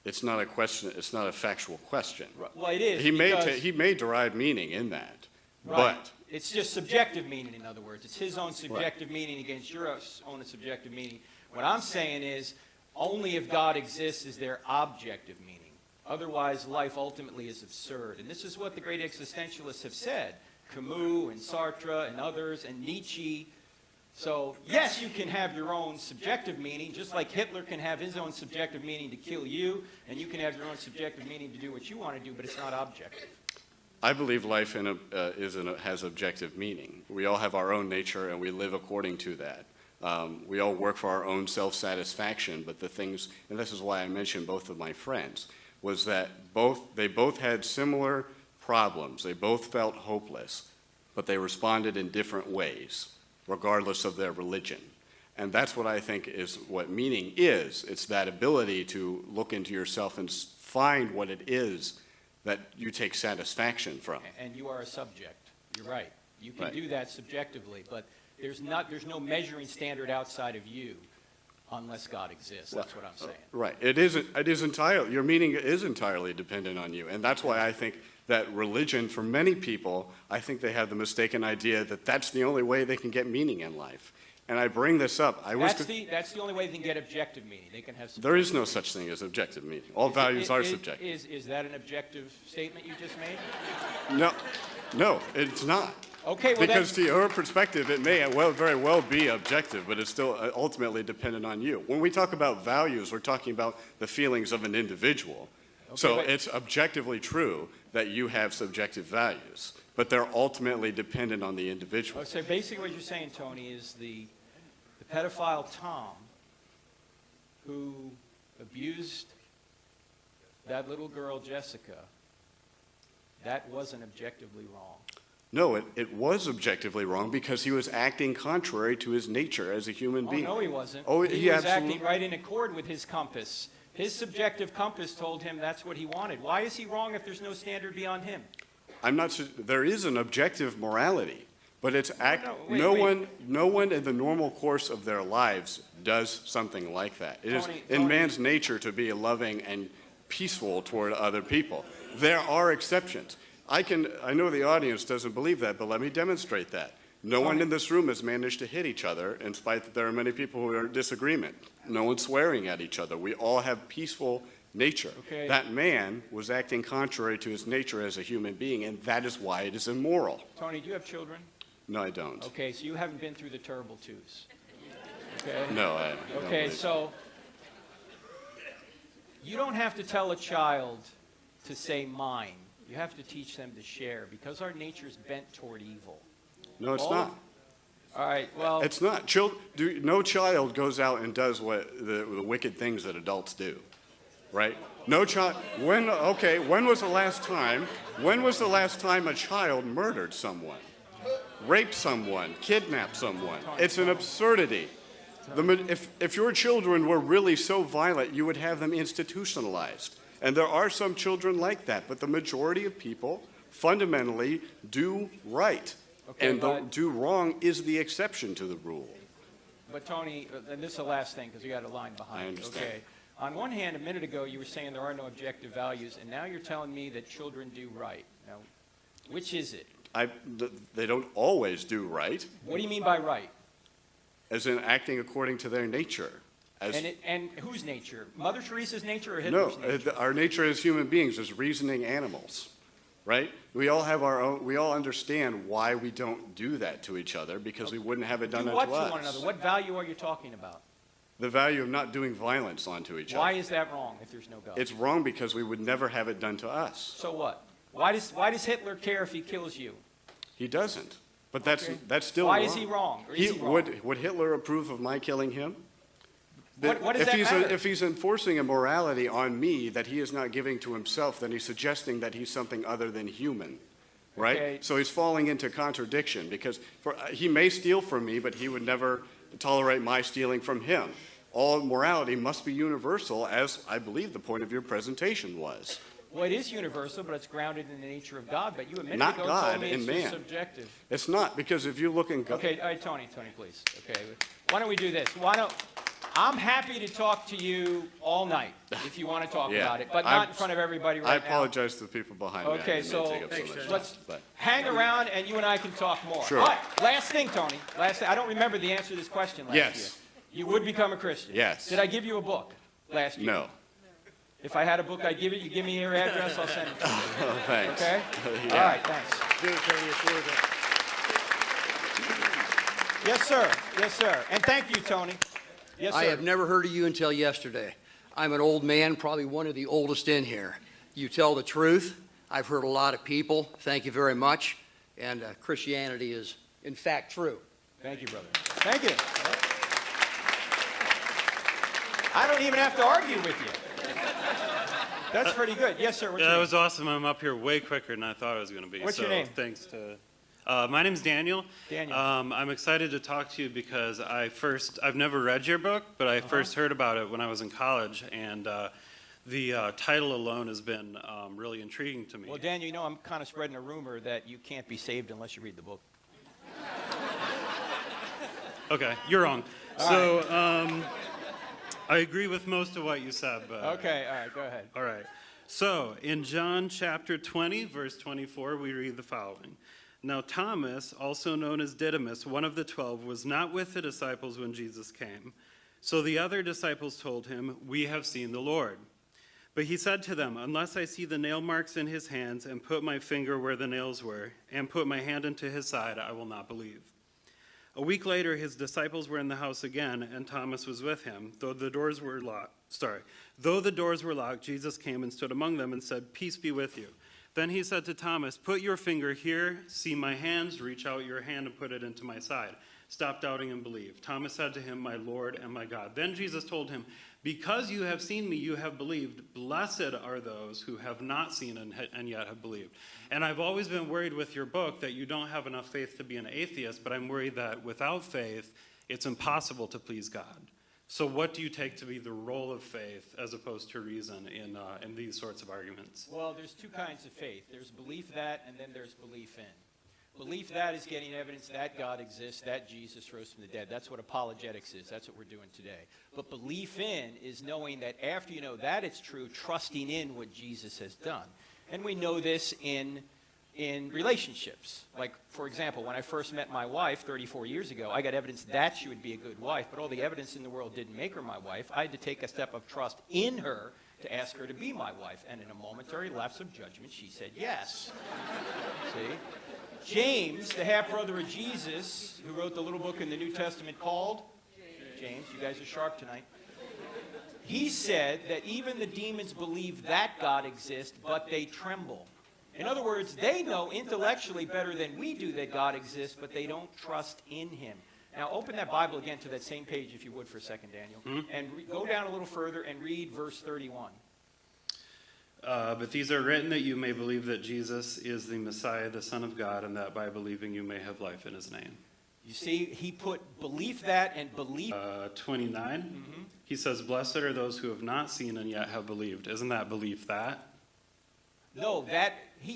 it's not a question, it's not a factual question. Well, it is. He because- may derive meaning in that, Right. but It's just subjective meaning, in other words. It's his own subjective meaning against your own subjective meaning. What I'm saying is, only if God exists is there objective meaning. Otherwise, life ultimately is absurd. And this is what the great existentialists have said. Camus and Sartre and others and Nietzsche. So, yes, you can have your own subjective meaning, just like Hitler can have his own subjective meaning to kill you, and you can have your own subjective meaning to do what you want to do, but it's not objective. I believe life has objective meaning. We all have our own nature, and we live according to that. We all work for our own self-satisfaction, but the things, and this is why I mentioned both of my friends, was that they both had similar problems. They both felt hopeless, but they responded in different ways, regardless of their religion. And that's what I think is what meaning is. It's that ability to look into yourself and find what it is that you take satisfaction from. And you are a subject. You're right. You can Right. do that subjectively, but there's no measuring standard outside of you unless God exists. That's what I'm saying. Right. It is entirely, your meaning is entirely dependent on you. And that's why I think that religion, for many people, I think they have the mistaken idea that that's the only way they can get meaning in life. And I bring this up. That's the only way they can get objective meaning. They can have subjective. There is no such thing as objective meaning. All values are subjective. Is that an objective statement you just made? No, it's not. Okay, well because to your perspective, it may very well be objective, but it's still ultimately dependent on you. When we talk about values, we're talking about the feelings of an individual. Okay, so it's objectively true that you have subjective values, but they're ultimately dependent on the individual. So basically what you're saying, Tony, is the pedophile Tom who abused that little girl, Jessica, that wasn't objectively wrong. No, it was objectively wrong because he was acting contrary to his nature as a human being. No, he wasn't. Oh, he was absolutely. acting right in accord with his compass. His subjective compass told him that's what he wanted. Why is he wrong if there's no standard beyond him? There is an objective morality, but it's no one in the normal course of their lives does something like that. It is in man's nature to be loving and peaceful toward other people. There are exceptions. I know the audience doesn't believe that, but let me demonstrate that. No one in this room has managed to hit each other, in spite that there are many people who are in disagreement. No one's swearing at each other. We all have peaceful nature. Okay. That man was acting contrary to his nature as a human being, and that is why it is immoral. Tony, do you have children? No, I don't. Okay, so you haven't been through the terrible twos. Okay? No, I don't. Okay, so you don't have to tell a child to say mine. You have to teach them to share because our nature is bent toward evil. No, it's not. All right, well. It's not. No child goes out and does what the wicked things that adults do, right? No child. When was the last time? When was the last time a child murdered someone, raped someone, kidnapped someone? It's an absurdity. If your children were really so violent, you would have them institutionalized. And there are some children like that, but the majority of people fundamentally do right. Okay, and do wrong is the exception to the rule. But Tony, and this is the last thing because we got a line behind. I understand. Okay. On one hand, a minute ago you were saying there are no objective values, and now you're telling me that children do right. Now, which is it? They don't always do right. What do you mean by right? As in acting according to their nature. And whose nature? Mother Teresa's nature or Hitler's nature? Our nature as human beings is reasoning animals, right? We all have our own. We all understand why we don't do that to each other because we wouldn't have it done unto us. Do what to one another? What value are you talking about? The value of not doing violence onto each other. Why is that wrong if there's no God? It's wrong because we would never have it done to us. So what? Why does Hitler care if he kills you? He doesn't. But that's still why wrong. Is he wrong? Or is he wrong? Would Hitler approve of my killing him? What does that matter? If he's enforcing a morality on me that he is not giving to himself, then he's suggesting that he's something other than human, right? Okay. So he's falling into contradiction because he may steal from me, but he would never tolerate my stealing from him. All morality must be universal, as I believe the point of your presentation was. Well, it is universal, but it's grounded in the nature of God. But you a minute Not ago God, told me in it's man. just subjective. It's not, because if you look in God... Okay, all right, Tony, please. Okay, why don't we do this? I'm happy to talk to you all night if you want to talk about it, but not in front of everybody right now. I apologize to the people behind me. Okay, so let's hang around and you and I can talk more. Sure. All right, last thing, Tony. Last thing. I don't remember the answer to this question last year. Yes. You would become a Christian. Yes. Did I give you a book last year? No. If I had a book, I'd give it. You give me your address, I'll send it to you. Oh, thanks. Okay? Yeah. All right, thanks. Do it, Tony. It's worth it. Yes, sir. Yes, sir. And thank you, Tony. Yes, sir. I have never heard of you until yesterday. I'm an old man, probably one of the oldest in here. You tell the truth. I've heard a lot of people. Thank you very much. And Christianity is, in fact, true. Thank you, brother. Thank you. I don't even have to argue with you. That's pretty good. Yes, sir. What's your That name? was awesome. I'm up here way quicker than I thought I was going to be. What's your name? Thanks to. My name's Daniel. Daniel. I'm excited to talk to you because I've never read your book, but I first heard about it when I was in college, and the title alone has been really intriguing to me. Well, Daniel, you know I'm kind of spreading a rumor that you can't be saved unless you read the book. Okay, you're wrong. So I agree with most of what you said. But, Okay, all right, go ahead. All right. So in John chapter 20, verse 24, we read the following. Now Thomas, also known as Didymus, one of the 12, was not with the disciples when Jesus came. So the other disciples told him, "We have seen the Lord." But he said to them, "Unless I see the nail marks in his hands and put my finger where the nails were and put my hand into his side, I will not believe." A week later, his disciples were in the house again, and Thomas was with him. Though the doors were locked, Jesus came and stood among them and said, "Peace be with you." Then he said to Thomas, "Put your finger here, see my hands, reach out your hand and put it into my side. Stop doubting and believe." Thomas said to him, "My Lord and my God." Then Jesus told him, "Because you have seen me, you have believed. Blessed are those who have not seen and yet have believed." And I've always been worried with your book that you don't have enough faith to be an atheist, but I'm worried that without faith, it's impossible to please God. So what do you take to be the role of faith as opposed to reason in these sorts of arguments? Well, there's two kinds of faith. There's belief that, and then there's belief in. Belief that is getting evidence that God exists, that Jesus rose from the dead. That's what apologetics is. That's what we're doing today. But belief in is knowing that after you know that it's true, trusting in what Jesus has done. And we know this in relationships. Like, for example, when I first met my wife 34 years ago, I got evidence that she would be a good wife, but all the evidence in the world didn't make her my wife. I had to take a step of trust in her to ask her to be my wife. And in a momentary lapse of judgment, she said yes. See? James, the half-brother of Jesus, who wrote the little book in the New Testament called James, you guys are sharp tonight. He said that even the demons believe that God exists, but they tremble. In other words, they know intellectually better than we do that God exists, but they don't trust in him. Now, open that Bible again to that same page, if you would, for a second, Daniel, and go down a little further and read verse 31. But these are written that you may believe that Jesus is the Messiah, the Son of God, and that by believing you may have life in his name. You see, he put belief that and belief. 29, he says, "Blessed are those who have not seen and yet have believed." Isn't that belief that? No, that,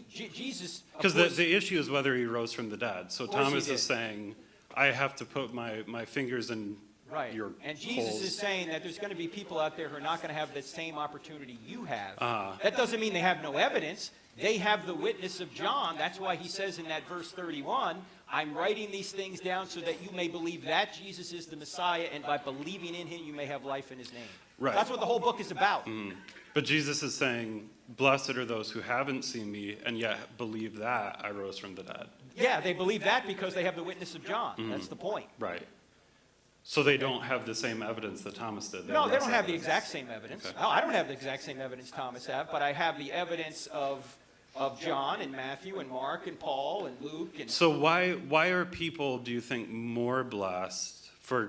Jesus. Because the issue is whether he rose from the dead. So Thomas is saying, I have to put my fingers in Right. your And Jesus holes. is saying that there's going to be people out there who are not going to have the same opportunity you have. That doesn't mean they have no evidence. They have the witness of John. That's why he says in that verse 31, "I'm writing these things down so that you may believe that Jesus is the Messiah, and by believing in him, you may have life in his name." Right. That's what the whole book is about. But Jesus is saying, "Blessed are those who haven't seen me and yet believe that I rose from the dead." Yeah, they believe that because they have the witness of John. That's the point. Right. So they don't have the same evidence that Thomas did. No, they don't have the exact same evidence. Okay. No, I don't have the exact same evidence Thomas had, but I have the evidence of John and Matthew and Mark and Paul and Luke. And So why are people, do you think, more blessed for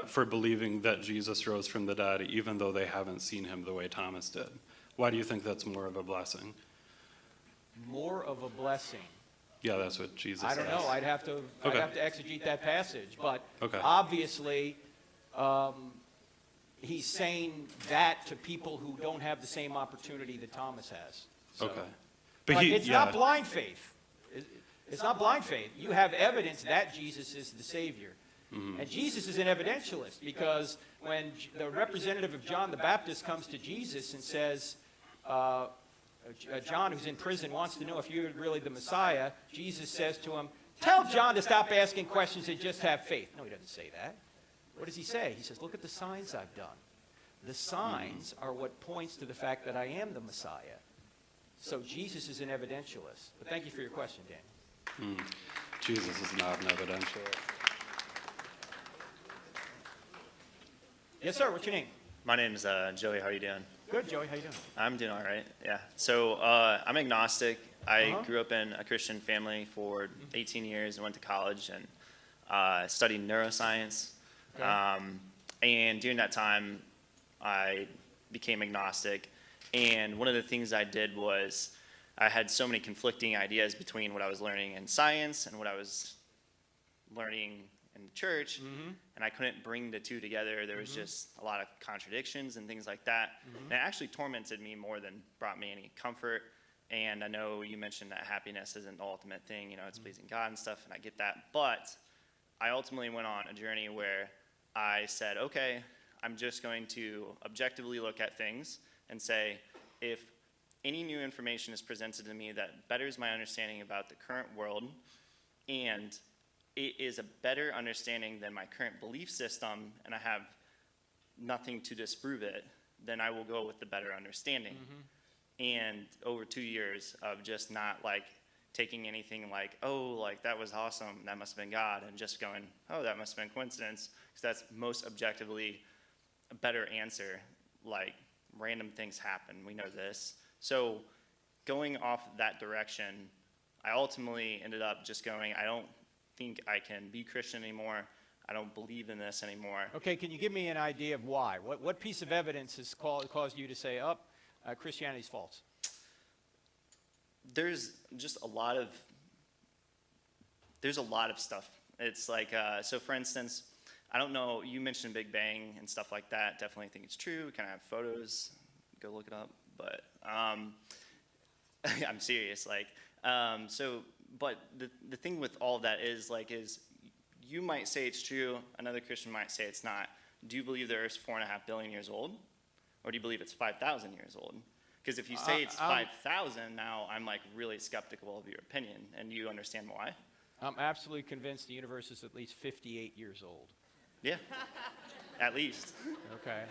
for believing that Jesus rose from the dead, even though they haven't seen him the way Thomas did? Why do you think that's more of a blessing? more of a blessing. Yeah, that's what Jesus I don't says. know. I'd have to exegete that passage. But Okay. obviously, he's saying that to people who don't have the same opportunity that Thomas has. So. Okay. But it's not blind faith. It's not blind faith. You have evidence that Jesus is the Savior. Mm-hmm. And Jesus is an evidentialist, because when the representative of John the Baptist comes to Jesus and says, John, who's in prison, wants to know if you're really the Messiah, Jesus says to him, tell John to stop asking questions and just have faith. No, he doesn't say that. What does he say? He says, look at the signs I've done. The signs are what points to the fact that I am the Messiah. So Jesus is an evidentialist. But thank you for your question, Daniel. Jesus is not an evidentialist. Yes, sir. What's your name? My name's Joey. How are you doing? Good, Joey. How you doing? I'm doing all right. Yeah. So I'm agnostic. I grew up in a Christian family for 18 years and went to college and studied neuroscience. Okay. And during that time, I became agnostic. And one of the things I did was I had so many conflicting ideas between what I was learning in science and what I was learning in the church, and I couldn't bring the two together. There was just a lot of contradictions and things like that. And it actually tormented me more than brought me any comfort. And I know you mentioned that happiness isn't the ultimate thing, you know, it's pleasing God and stuff, and I get that. But I ultimately went on a journey where I said, okay, I'm just going to objectively look at things and say, if any new information is presented to me that betters my understanding about the current world, and it is a better understanding than my current belief system, and I have nothing to disprove it, then I will go with the better understanding. And over 2 years of just not like taking anything like, oh, like that was awesome, that must have been God, and just going, oh, that must have been coincidence, because that's most objectively a better answer. Like, random things happen, we know this. So going off that direction, I ultimately ended up just going, I don't think I can be Christian anymore. I don't believe in this anymore. Okay, can you give me an idea of why? What piece of evidence has caused you to say, Christianity's false? There's just a lot of stuff. It's like, so for instance, I don't know, you mentioned Big Bang and stuff like that. Definitely think it's true. We kind of have photos. Go look it up. But I'm serious. Like, but the thing with all of that is you might say it's true. Another Christian might say it's not. Do you believe the Earth's 4.5 billion years old? Or do you believe it's 5,000 years old? Because if you say it's 5,000, now I'm like really skeptical of your opinion, and you understand why? I'm absolutely convinced the universe is at least 58 years old. Yeah, at least. Okay.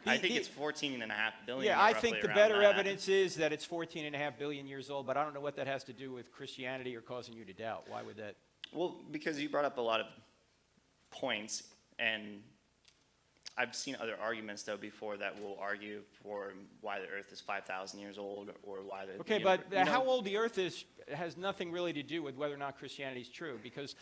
I think it's 14.5 billion. Yeah, I think the better evidence is that it's 14.5 billion years old, but I don't know what that has to do with Christianity or causing you to doubt. Why would that? Well, because you brought up a lot of points, and I've seen other arguments, though, before that will argue for why the Earth is 5,000 years old, or why the... Okay, but how old the Earth is has nothing really to do with whether or not Christianity is true, because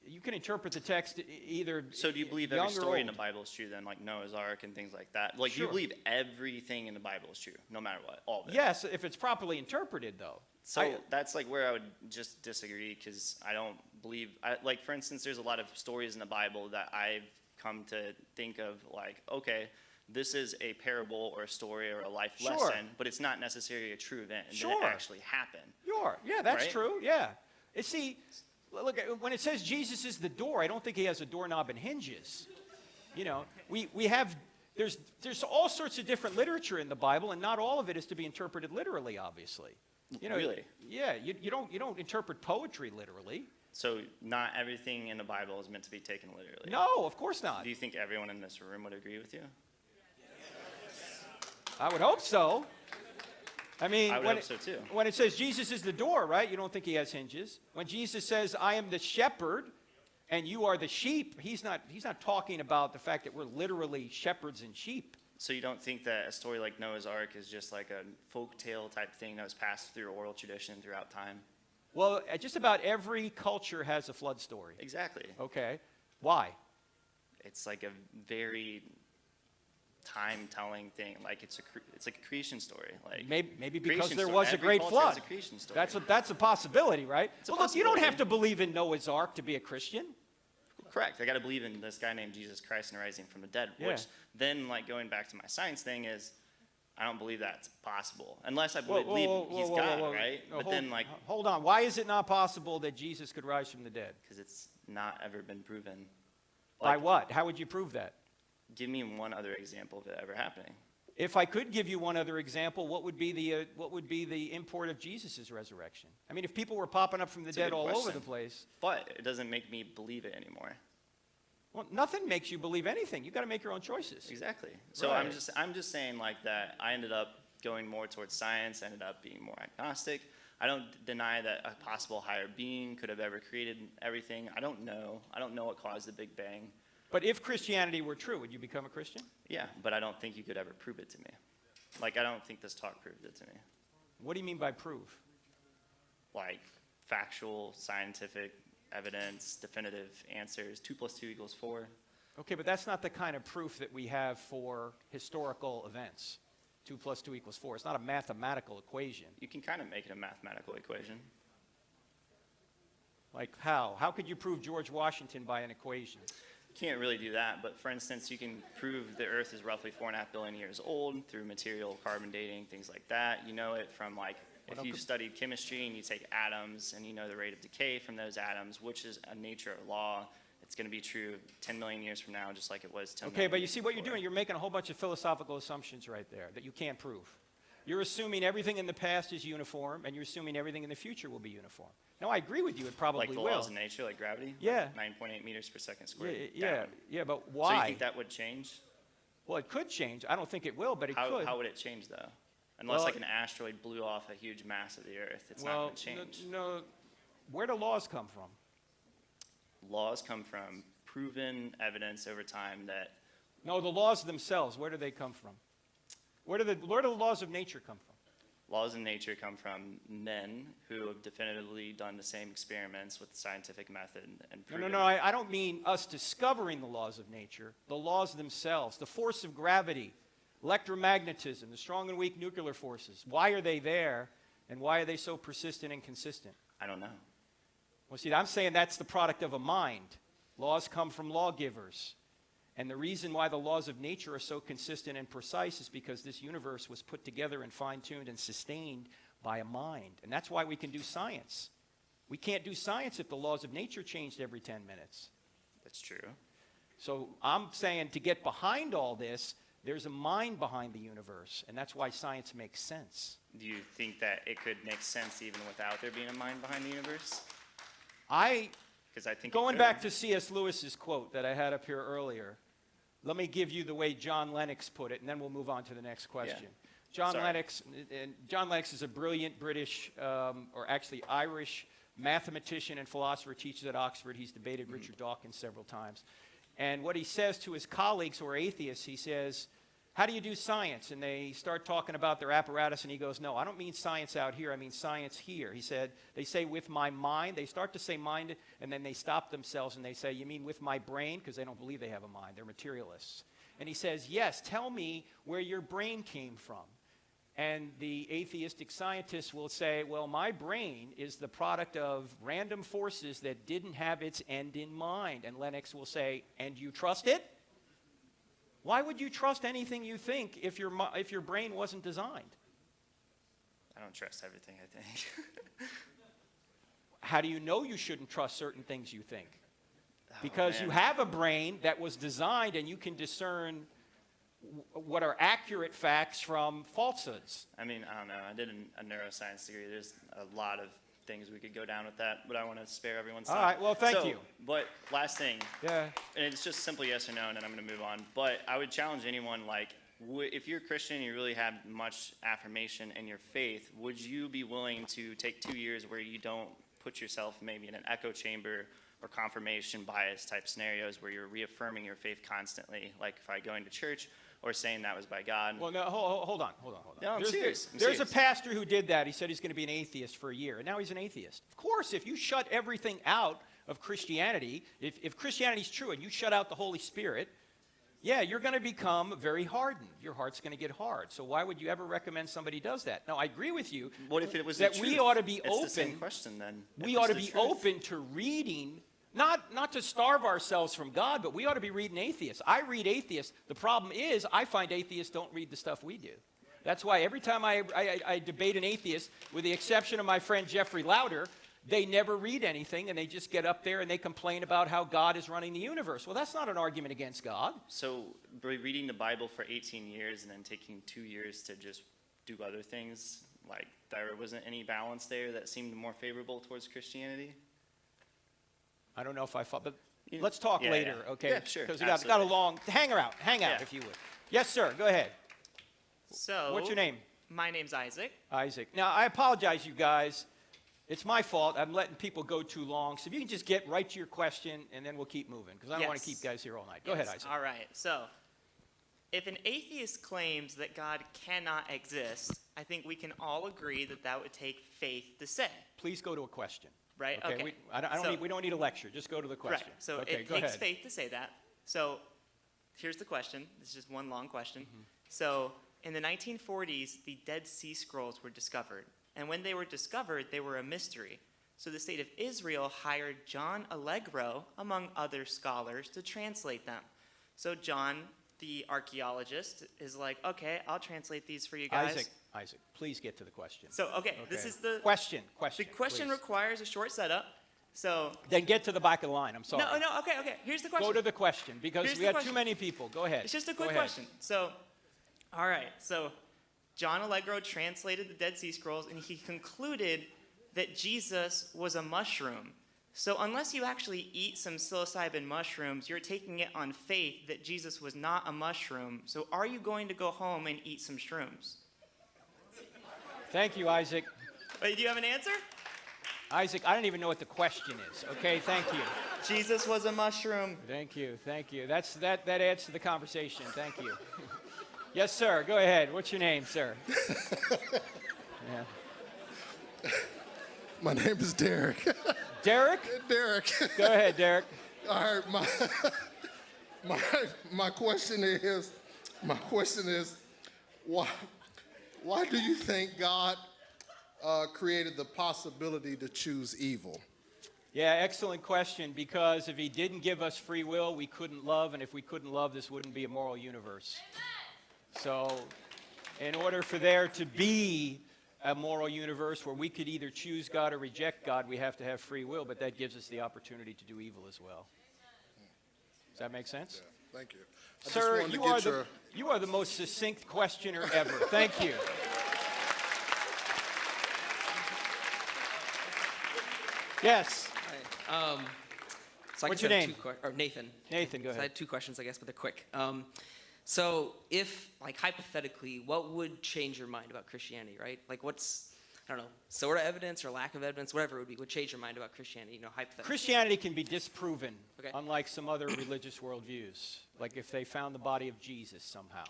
you can interpret the text either. So do you believe every story in the Bible is true then, like Noah's Ark and things like that? Like, do you believe everything in the Bible is true, no matter what, all of it? Yes, if it's properly interpreted, though. So that's like where I would just disagree, because I don't believe, like, for instance, there's a lot of stories in the Bible that I've come to think of like, okay, this is a parable or a story or a life lesson, but it's not necessarily a true event. It didn't actually happen. Yeah, that's true, yeah. See, look, when it says Jesus is the door, I don't think he has a doorknob and hinges. You know, we have, there's all sorts of different literature in the Bible, and not all of it is to be interpreted literally, obviously. You know, really? Yeah, you don't interpret poetry literally. So not everything in the Bible is meant to be taken literally? No, of course not. Do you think everyone in this room would agree with you? I would hope so. I mean, I would hope so too. When it says Jesus is the door, right, you don't think he has hinges. When Jesus says, I am the shepherd and you are the sheep, he's not talking about the fact that we're literally shepherds and sheep. So you don't think that a story like Noah's Ark is just like a folk tale type thing that was passed through oral tradition throughout time? Well, just about every culture has a flood story. Exactly. Okay. Why? It's like a very time-telling thing. Like it's like a creation story. Like maybe because there was a great flood. A creation story. That's a possibility, right? Well, look, you don't have to believe in Noah's Ark to be a Christian. Correct. I got to believe in this guy named Jesus Christ and rising from the dead. Yeah. Which then, like going back to my science thing, is I don't believe that's possible unless I believe he's God, right? But then, like, hold on. Why is it not possible that Jesus could rise from the dead? Because it's not ever been proven. By what? How would you prove that? Give me one other example of it ever happening. If I could give you one other example, what would be the import of Jesus' resurrection? I mean, if people were popping up from the dead all over the place. But it doesn't make me believe it anymore. Well, nothing makes you believe anything. You got to make your own choices. Exactly. So right. I'm just saying like that. I ended up going more towards science. Ended up being more agnostic. I don't deny that a possible higher being could have ever created everything. I don't know. I don't know what caused the Big Bang. But if Christianity were true, would you become a Christian? Yeah, but I don't think you could ever prove it to me. Like, I don't think this talk proved it to me. What do you mean by prove? Like, factual, scientific evidence, definitive answers. 2 + 2 = 4. Okay, but that's not the kind of proof that we have for historical events. 2 + 2 = 4. It's not a mathematical equation. You can kind of make it a mathematical equation. Like how? How could you prove George Washington by an equation? Can't really do that, but for instance, you can prove the Earth is roughly 4.5 billion years old through material carbon dating, things like that. You know it from like, if you've studied chemistry and you take atoms and you know the rate of decay from those atoms, which is a nature of law, it's going to be true 10 million years from now, just like it was 10 million. Okay, but you see what you're before. doing? You're making a whole bunch of philosophical assumptions right there that you can't prove. You're assuming everything in the past is uniform, and you're assuming everything in the future will be uniform. Now, I agree with you, it probably Like the will. laws of nature, like gravity? Yeah. 9.8 meters per second squared. Yeah, down. but why? So you think that would change? Well, it could change. I don't think it will, but it could. How would it change, though? Unless Well, like an asteroid blew off a huge mass of the Earth, it's not well, going to change. no. Where do laws come from? Laws come from proven evidence over time that No, the laws themselves, where do they come from? Where do the laws of nature come from? laws in nature come from men who have definitively done the same experiments with the scientific method and proven. No, I don't mean us discovering the laws of nature. The laws themselves, the force of gravity, electromagnetism, the strong and weak nuclear forces. Why are they there, and why are they so persistent and consistent? I don't know. Well, see, I'm saying that's the product of a mind. Laws come from lawgivers. And the reason why the laws of nature are so consistent and precise is because this universe was put together and fine-tuned and sustained by a mind. And that's why we can do science. We can't do science if the laws of nature changed every 10 minutes. That's true. So I'm saying to get behind all this, there's a mind behind the universe, and that's why science makes sense. Do you think that it could make sense even without there being a mind behind the universe? Because I think going back to C.S. Lewis's quote that I had up here earlier, let me give you the way John Lennox put it, and then we'll move on to the next question. Yeah. John Lennox is a brilliant British, or actually Irish, mathematician and philosopher, teaches at Oxford. He's debated Richard Dawkins several times. And what he says to his colleagues who are atheists, he says, how do you do science? And they start talking about their apparatus, and he goes, no, I don't mean science out here, I mean science here. He said, they say with my mind, they start to say mind, and then they stop themselves and they say, you mean with my brain? Because they don't believe they have a mind, they're materialists. And he says, yes, tell me where your brain came from. And the atheistic scientists will say, well, my brain is the product of random forces that didn't have its end in mind. And Lennox will say, and you trust it? Why would you trust anything you think if your brain wasn't designed? I don't trust everything I think. How do you know you shouldn't trust certain things you think? Because you have a brain that was designed and you can discern what are accurate facts from falsehoods. I mean, I don't know. I did a neuroscience degree. There's a lot of things we could go down with that, but I want to spare everyone's time. All right, well, thank you. But last thing, Yeah. and it's just simple yes or no, and then I'm going to move on. But I would challenge anyone, like, if you're a Christian and you really have much affirmation in your faith, would you be willing to take 2 years where you don't put yourself maybe in an echo chamber or confirmation bias type scenarios where you're reaffirming your faith constantly, like if I going to church or saying that was by God? Well, no, hold on. No, I'm serious. There's a pastor who did that. He said he's going to be an atheist for a year, and now he's an atheist. Of course, if you shut everything out of Christianity, if Christianity's true and you shut out the Holy Spirit, yeah, you're going to become very hardened. Your heart's going to get hard. So why would you ever recommend somebody does that? Now, I agree with you. What if it was that the we truth? ought to be It's open. the same question then. We If ought it's to the be truth. open to reading, not to starve ourselves from God, but we ought to be reading atheists. I read atheists. The problem is I find atheists don't read the stuff we do. That's why every time I debate an atheist, with the exception of my friend Jeffrey Lauder, they never read anything, and they just get up there and they complain about how God is running the universe. Well, that's not an argument against God. So reading the Bible for 18 years and then taking 2 years to just do other things, like there wasn't any balance there that seemed more favorable towards Christianity? I don't know if I thought, but let's talk Yeah, later, yeah. okay? Yeah, sure, Because we got a absolutely. long, hang out Yeah. if you would. Yes, sir, go ahead. So, What's your name? My name's Isaac. Isaac. Now, I apologize, you guys. It's my fault. I'm letting people go too long. So if you can just get right to your question, and then we'll keep moving, because I don't want to keep guys here all night. Go ahead, Isaac. All right. So, if an atheist claims that God cannot exist, I think we can all agree that that would take faith to say. Please go to a question. Right? Okay. Okay. We don't need a lecture. Just go to the question. Right. So okay, it go takes ahead. faith to say that. So here's the question. It's just one long question. Mm-hmm. So in the 1940s, the Dead Sea Scrolls were discovered. And when they were discovered, they were a mystery. So the state of Israel hired John Allegro, among other scholars, to translate them. So John, the archaeologist, is like, okay, I'll translate these for you guys. Isaac, please get to the question. So, okay, this is the question. The question please. requires a short setup. So Then get to the back of the line. I'm sorry. no, okay. Here's the question. Go to the question because Here's we the got too question. many people. Go ahead. It's just a Go quick ahead. question. So, all right. So, John Allegro translated the Dead Sea Scrolls, and he concluded that Jesus was a mushroom. So, unless you actually eat some psilocybin mushrooms, you're taking it on faith that Jesus was not a mushroom. So, are you going to go home and eat some shrooms? Thank you, Isaac. Wait, do you have an answer? Isaac, I don't even know what the question is. Okay, thank you. Jesus was a mushroom. Thank you. That adds to the conversation. Thank you. Yes, sir. Go ahead. What's your name, sir? Yeah. My name is Derek. Derek? Derek. Go ahead, Derek. All right, my question is why do you think God created the possibility to choose evil? Yeah, excellent question, because if he didn't give us free will, we couldn't love, and if we couldn't love, this wouldn't be a moral universe. So, in order for there to be a moral universe where we could either choose God or reject God, we have to have free will, but that gives us the opportunity to do evil as well. Does that make sense? Yeah, thank you. Sir, you are the most succinct questioner ever. Thank you. Yes. Hi. So I What's guess your I have name? Nathan. Nathan, go So I ahead. had 2 questions, I guess, but they're quick. So if, like, hypothetically, what would change your mind about Christianity, right? Like, what's, I don't know, sort of evidence or lack of evidence, whatever it would be, would change your mind about Christianity, you know, hypothetically? Christianity can be disproven, Okay. unlike some other religious worldviews. Like if they found the body of Jesus somehow.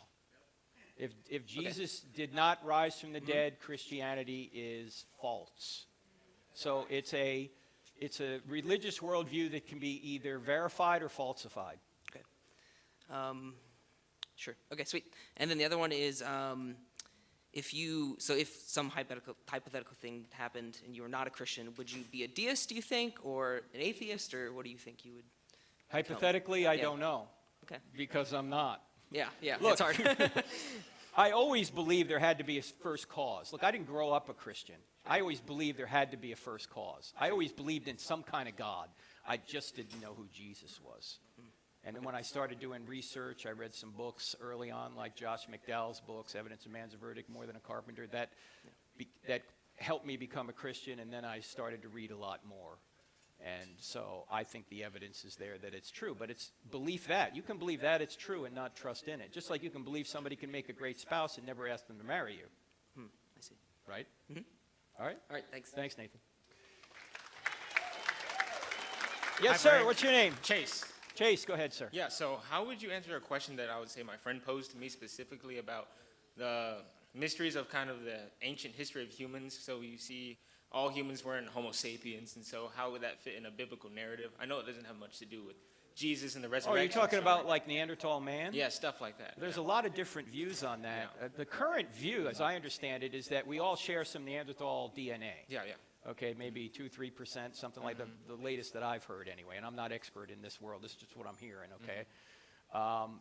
If Jesus did not rise from the dead, Christianity is false. So it's a religious worldview that can be either verified or falsified. Okay. Sure. Okay, sweet. And then the other one is, if some hypothetical thing happened and you were not a Christian, would you be a deist, do you think, or an atheist, or what do you think you would become? Hypothetically, I don't know. Okay. Because I'm not. Yeah, Look, it's hard. I always believed there had to be a first cause. Look, I didn't grow up a Christian. I always believed there had to be a first cause. I always believed in some kind of God. I just didn't know who Jesus was. And then when I started doing research, I read some books early on, like Josh McDowell's books, Evidence of Man's Verdict, More Than a Carpenter, that helped me become a Christian, and then I started to read a lot more. And so I think the evidence is there that it's true, but it's belief that. You can believe that it's true and not trust in it. Just like you can believe somebody can make a great spouse and never ask them to marry you. I see. Right? Mm-hmm. All right? All right, thanks. Thanks, Nathan. Yes, sir. What's your name? Chase. Chase, go ahead, sir. Yeah, so how would you answer a question that I would say my friend posed to me specifically about the mysteries of kind of the ancient history of humans? So you see all humans weren't Homo sapiens, and so how would that fit in a biblical narrative? I know it doesn't have much to do with Jesus and the resurrection. Oh, you're talking about like Neanderthal man? Yeah, stuff like that. There's a lot of different views on that. Yeah. The current view, as I understand it, is that we all share some Neanderthal DNA. Yeah, yeah. Okay, maybe 2-3%, something like the latest that I've heard anyway. And I'm not expert in this world. This is just what I'm hearing, okay?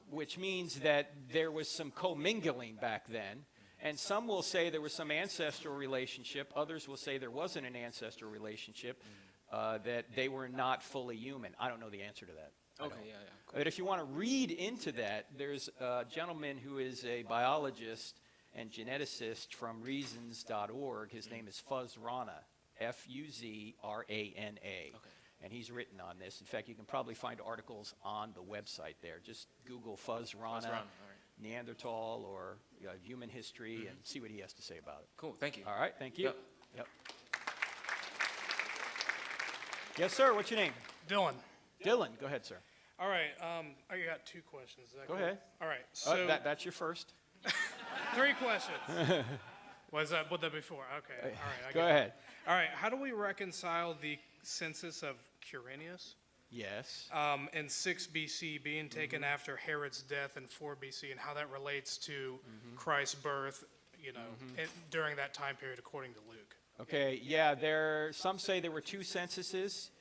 Which means that there was some commingling back then. And some will say there was some ancestral relationship. Others will say there wasn't an ancestral relationship, that they were not fully human. I don't know the answer to that. Okay, yeah, yeah. Cool. But if you want to read into that, there's a gentleman who is a biologist and geneticist from reasons.org. His name is Fuzz Rana, Fuzrana. Okay. And he's written on this. In fact, you can probably find articles on the website there. Just Google Fuzz Rana, All right. Neanderthal, or human history, and see what he has to say about it. Cool, thank you. All right, thank you. Yep. Yes, sir. What's your name? Dylan. Dylan. Go ahead, sir. All right. I got 2 questions. Is that Go cool? ahead. All right. So that's your first. 3 questions. Was that before? Okay. All right. Go ahead. All right. How do we reconcile the census of Quirinius? Yes. In 6 BC being taken after Herod's death in 4 BC, and how that relates to Christ's birth, during that time period according to Luke? Okay, yeah, some say there were 2 censuses.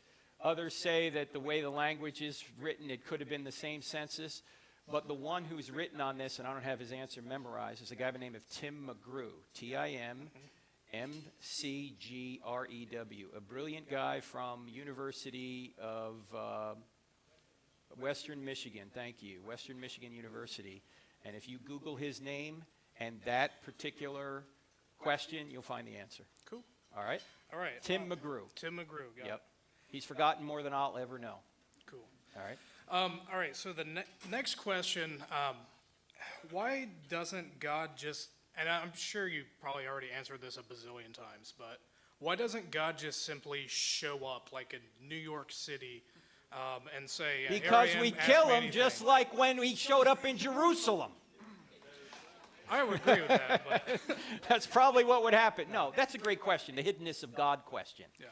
Others say that the way the language is written, it could have been the same census. But the one who's written on this, and I don't have his answer memorized, is a guy by the name of Tim McGrew, T-I-M-M-C-G-R-E-W, a brilliant guy from University of Western Michigan. Thank you, Western Michigan University. And if you Google his name and that particular question, you'll find the answer. Cool. All right? All right. Tim McGrew. Tim McGrew, got Yep. it. He's forgotten more than I'll ever know. Cool. All right? All right, so the next question, why doesn't God just, and I'm sure you probably already answered this a bazillion times, but why doesn't God just simply show up like in New York City and say, "Here I Because am, we ask kill me him anything"? just like when he showed up in Jerusalem. I would agree with that, but That's probably what would happen. No, that's a great question, the hiddenness of God question. yeah.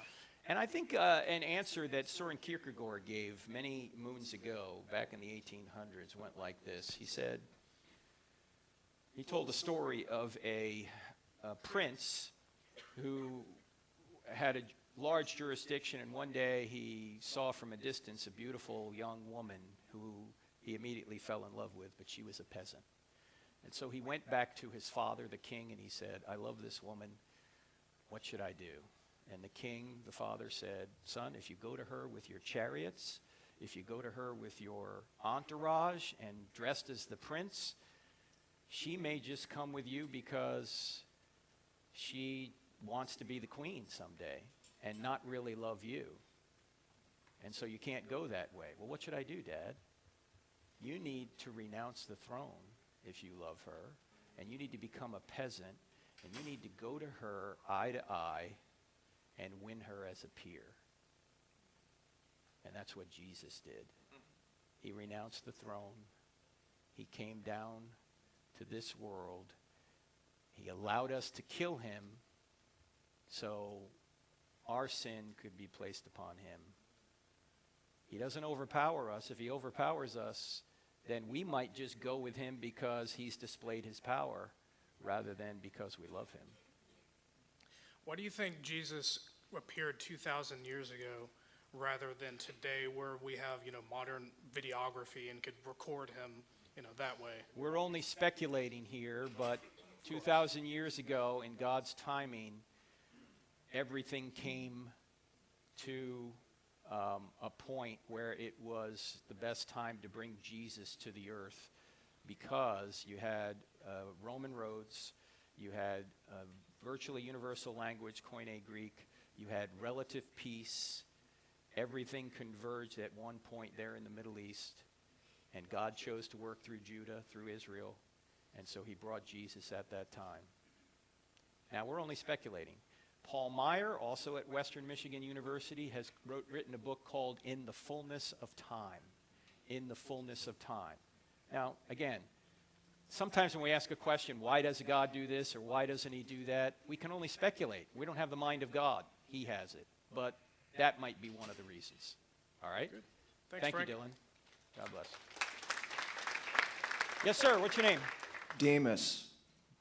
And I think an answer that Soren Kierkegaard gave many moons ago, back in the 1800s, went like this. He told a story of a prince who had a large jurisdiction, and one day he saw from a distance a beautiful young woman who he immediately fell in love with, but she was a peasant. And so he went back to his father, the king, and he said, "I love this woman. What should I do?" And the king, the father, said, "Son, if you go to her with your chariots, if you go to her with your entourage and dressed as the prince, she may just come with you because she wants to be the queen someday and not really love you. And so you can't go that way." "Well, what should I do, Dad?" "You need to renounce the throne if you love her, and you need to become a peasant, and you need to go to her eye to eye and win her as a peer." And that's what Jesus did. He renounced the throne. He came down to this world. He allowed us to kill him so our sin could be placed upon him. He doesn't overpower us. If he overpowers us, then we might just go with him because he's displayed his power rather than because we love him. Why do you think Jesus appeared 2,000 years ago rather than today where we have, modern videography and could record him, that way? We're only speculating here, but 2,000 years ago, in God's timing, everything came to a point where it was the best time to bring Jesus to the earth, because you had Roman roads, you had virtually universal language, Koine Greek, you had relative peace, everything converged at one point there in the Middle East, and God chose to work through Judah, through Israel, and so he brought Jesus at that time. Now, we're only speculating. Paul Meyer, also at Western Michigan University, has written a book called In the Fullness of Time. In the Fullness of Time. Now, again, sometimes when we ask a question, why does God do this or why doesn't he do that, we can only speculate. We don't have the mind of God. He has it. But that might be one of the reasons. All right? Good. Thanks, Thank Frank. you, Dylan. God bless. Yes, sir. What's your name? Demas.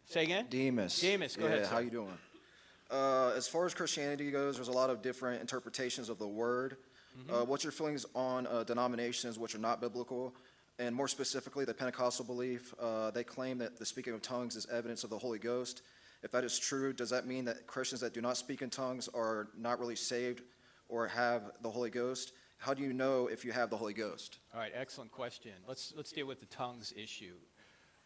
Say again? Demas. Demas. Go ahead, sir. How you doing? As far as Christianity goes, there's a lot of different interpretations of the word. What's your feelings on denominations which are not biblical? And more specifically, the Pentecostal belief, they claim that the speaking of tongues is evidence of the Holy Ghost. If that is true, does that mean that Christians that do not speak in tongues are not really saved or have the Holy Ghost? How do you know if you have the Holy Ghost? All right, excellent question. Let's deal with the tongues issue.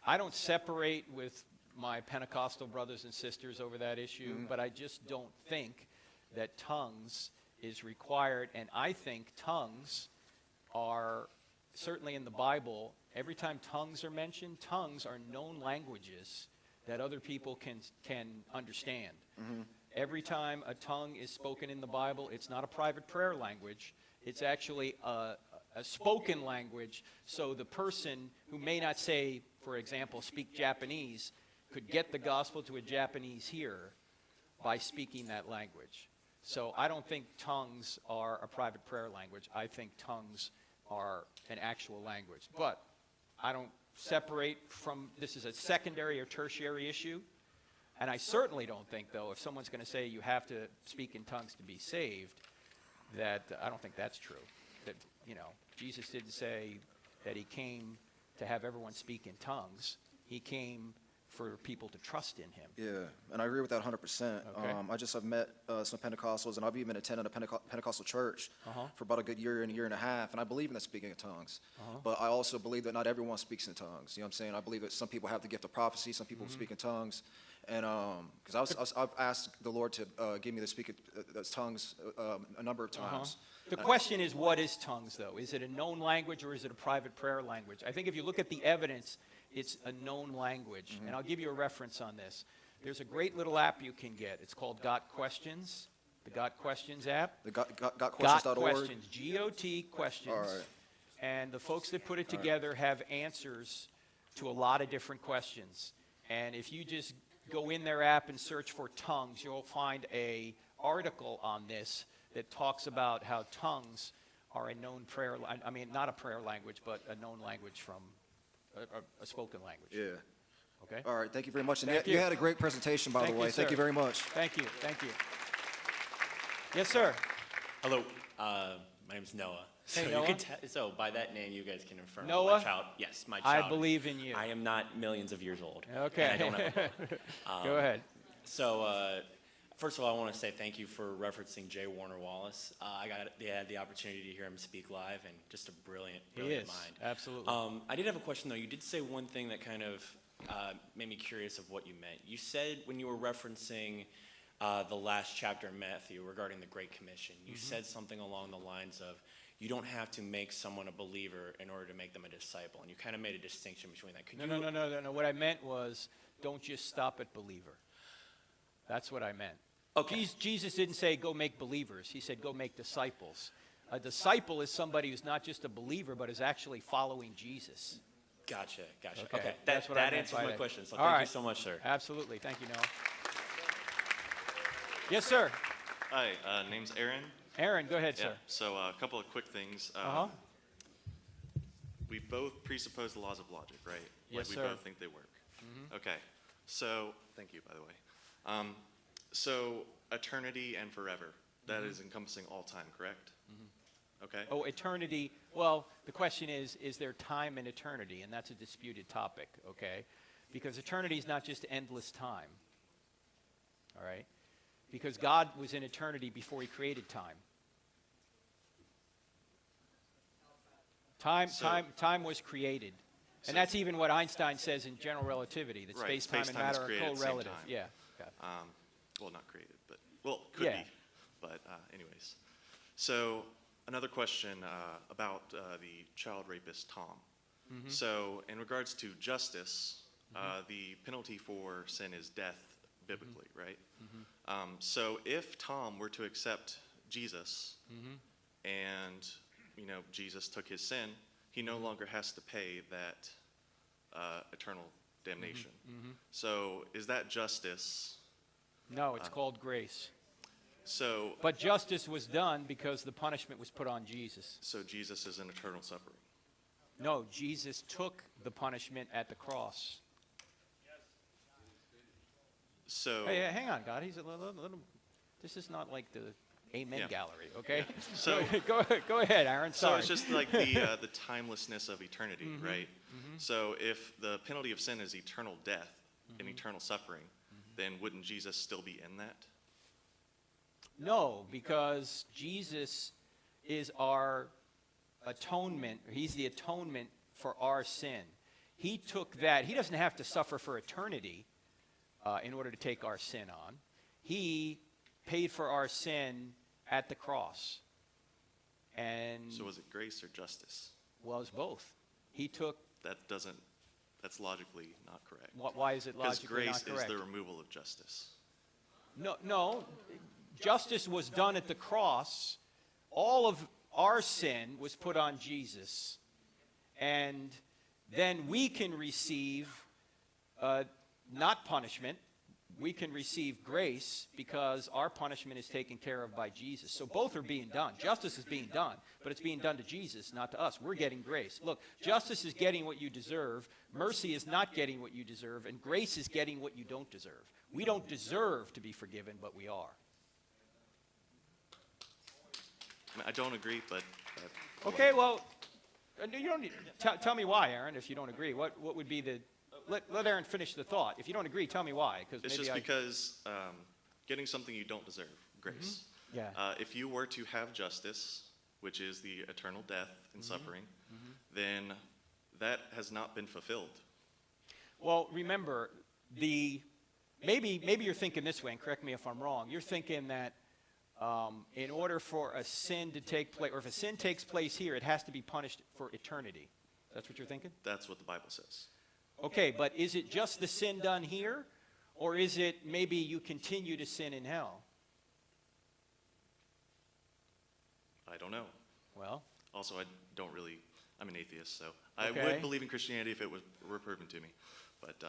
I don't separate with my Pentecostal brothers and sisters over that issue, but I just don't think that tongues is required, and I think tongues are, certainly in the Bible, every time tongues are mentioned, tongues are known languages that other people can understand. Every time a tongue is spoken in the Bible, it's not a private prayer language. It's actually a spoken language, so the person who may not say, for example, speak Japanese, could get the gospel to a Japanese hearer by speaking that language. So I don't think tongues are a private prayer language. I think tongues are an actual language. But I don't separate from, this is a secondary or tertiary issue. And I certainly don't think, though, if someone's going to say you have to speak in tongues to be saved, that I don't think that's true. That, Jesus didn't say that he came to have everyone speak in tongues. He came for people to trust in him. Yeah, and I agree with that 100%. Okay. I've met some Pentecostals, and I've even attended a Pentecostal church for about a good year and a half, and I believe in the speaking in tongues. But I also believe that not everyone speaks in tongues. You know what I'm saying? I believe that some people have the gift of prophecy, some people speak in tongues. And because I've asked the Lord to give me the speak tongues a number of times. The question is, what is tongues, though? Is it a known language or is it a private prayer language? I think if you look at the evidence, it's a known language. And I'll give you a reference on this. There's a great little app you can get. It's called Got Questions, the Got Questions app. The gotquestions.org? Got Questions, G-O-T Questions. All right. And the folks that put it together have answers to a lot of different questions. And if you just go in their app and search for tongues, you'll find an article on this that talks about how tongues are a known prayer, I mean, not a prayer language, but a known language from a spoken language. Yeah. Okay? All right, thank you very much. And Thank you you. had a great presentation, by the way. Thank you very much. Thank you, thank you. Yes, sir. Hello, my name's Noah. Hey, So, Noah. So by that name, you guys can affirm Noah? my child. Yes, my child. I believe in you. I am not millions of years old. Okay. And I don't have a book. Go ahead. So, first of all, I want to say thank you for referencing J. Warner Wallace. I had the opportunity to hear him speak live, and just a brilliant mind. Absolutely. I did have a question, though. You did say one thing that kind of made me curious of what you meant. You said when you were referencing the last chapter in Matthew regarding the Great Commission, you said something along the lines of, you don't have to make someone a believer in order to make them a disciple. And you kind of made a distinction between that. Could No. What I meant was, don't just stop at believer. That's what I meant. Okay. Jesus didn't say go make believers. He said go make disciples. A disciple is somebody who's not just a believer, but is actually following Jesus. Gotcha. Okay. That answers my question. So thank you so much, sir. Absolutely. Thank you, Noah. Yes, sir. Hi, name's Aaron. Aaron, go ahead, sir. So a couple of quick things. We both presuppose the laws of logic, right? Yes, we sir. both think they work. Okay. So, thank you, by the way. So, eternity and forever, that is encompassing all time, correct? Okay. Oh, eternity. Well, the question is there time in eternity? And that's a disputed topic, okay? Because eternity is not just endless time, all right? Because God was in eternity before he created time. Time was created. And that's even what Einstein says in general relativity, that space-time and matter are co-relative. Yeah. Okay. Well, not created, but, well, could be. But anyways. So another question about the child rapist, Tom. So in regards to justice, the penalty for sin is death biblically, right? So if Tom were to accept Jesus and Jesus took his sin, he no longer has to pay that eternal damnation. So is that justice? No, it's called grace. So, but justice was done because the punishment was put on Jesus. So Jesus is in eternal suffering? No, Jesus took the punishment at the cross. So hey, hang on, God. He's a little. This is not like the Amen gallery, okay? Yeah. So go ahead, Aaron. Sorry. So it's just like the timelessness of eternity, right? So if the penalty of sin is eternal death and eternal suffering, then wouldn't Jesus still be in that? No, because Jesus is our atonement. He's the atonement for our sin. He took that. He doesn't have to suffer for eternity in order to take our sin on. He paid for our sin at the cross. And so was it grace or justice? Well, it's both. He took. That's logically not correct. Why is it logically not correct? Because grace is the removal of justice. No. Justice was done at the cross. All of our sin was put on Jesus. And then we can receive not punishment, we can receive grace because our punishment is taken care of by Jesus. So both are being done. Justice is being done, but it's being done to Jesus, not to us. We're getting grace. Look, justice is getting what you deserve. Mercy is not getting what you deserve. And grace is getting what you don't deserve. We don't deserve to be forgiven, but we are. I don't agree, but... Okay, well, you don't need, tell me why, Aaron, if you don't agree. What would be the... Let Aaron finish the thought. If you don't agree, tell me why. It's just because getting something you don't deserve, grace. Mm-hmm. Yeah. If you were to have justice, which is the eternal death and suffering, then that has not been fulfilled. Well, remember, maybe you're thinking this way, and correct me if I'm wrong. You're thinking that in order for a sin to take place, or if a sin takes place here, it has to be punished for eternity. That's what you're thinking? That's what the Bible says. Okay, but is it just the sin done here, or is it maybe you continue to sin in hell? I don't know. Well? Also, I'm an atheist, so Okay. I would believe in Christianity if it were proven to me. But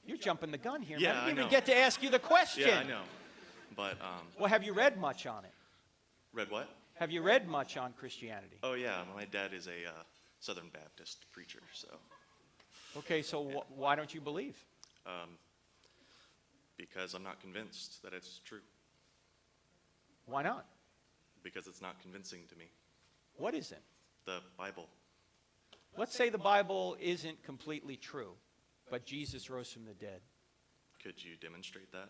You're jumping the gun here. Yeah, man. I I didn't even know. get to ask you the question. Yeah, I know. But Well, have you read much on it? read what? Have you read much on Christianity? Oh yeah, my dad is a Southern Baptist preacher, so. Okay, so why don't you believe? Because I'm not convinced that it's true. Why not? Because it's not convincing to me. What isn't? The Bible. Let's say the Bible isn't completely true, but Jesus rose from the dead. Could you demonstrate that?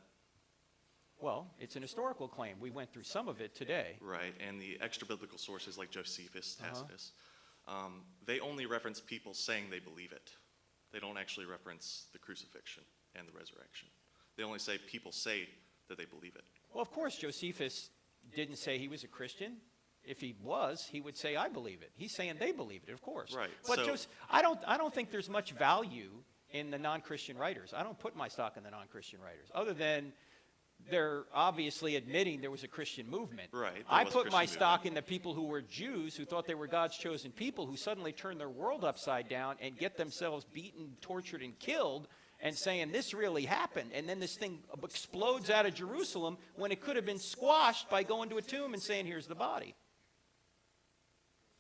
Well, it's an historical claim. We went through some of it today. Right, and the extra biblical sources like Josephus, Tacitus, they only reference people saying they believe it. They don't actually reference the crucifixion and the resurrection. They only say people say that they believe it. Well, of course, Josephus didn't say he was a Christian. If he was, he would say, I believe it. He's saying they believe it, of course. Right. But So- I don't think there's much value in the non-Christian writers. I don't put my stock in the non-Christian writers, other than they're obviously admitting there was a Christian movement. Right. I put my stock in the people who were Jews, who thought they were God's chosen people, who suddenly turn their world upside down and get themselves beaten, tortured, and killed, and saying this really happened. And then this thing explodes out of Jerusalem when it could have been squashed by going to a tomb and saying, here's the body.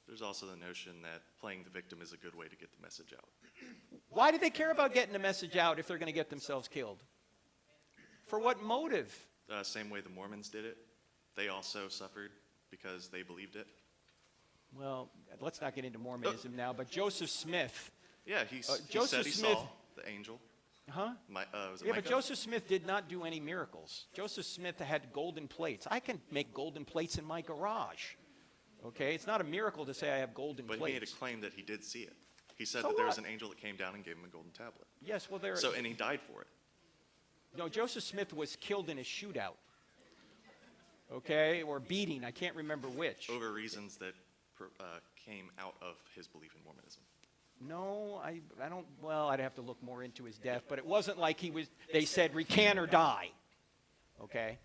There's also the notion that playing the victim is a good way to get the message out. Why do they care about getting the message out if they're going to get themselves killed? For what motive? Same way the Mormons did it. They also suffered because they believed it. Well, let's not get into Mormonism now, but Joseph Smith. Yeah, he Joseph said he Smith, saw the angel. Huh? Was it Yeah, but Micah? Joseph Smith did not do any miracles. Joseph Smith had golden plates. I can make golden plates in my garage. Okay? It's not a miracle to say I have golden But plates. he made a claim that he did see it. He said So that there was what? an angel that came down and gave him a golden tablet. Yes, well, there. So, and he died for it. No, Joseph Smith was killed in a shootout. Okay? Or beating. I can't remember which. Over reasons that came out of his belief in Mormonism. No, I don't. Well, I'd have to look more into his death, but it wasn't like they said recant or die. Okay?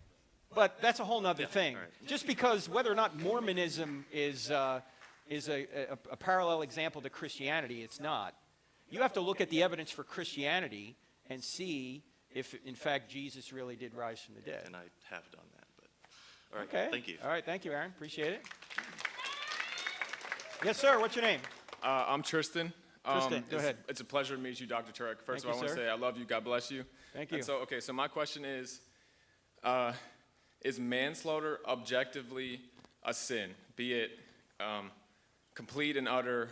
But that's a whole nother thing. all right. Just because whether or not Mormonism is a parallel example to Christianity, it's not. You have to look at the evidence for Christianity and see if, in fact, Jesus really did rise from the dead. And I have done that. But all right, Okay. thank you. All right, thank you, Aaron. Appreciate it. Yes, sir. What's your name? I'm Tristan. Tristan, go ahead. It's a pleasure to meet you, Dr. Turek. First Thank of all, you, I want to sir. say I love you. God bless you. Thank you. And so my question is manslaughter objectively a sin, be it complete and utter,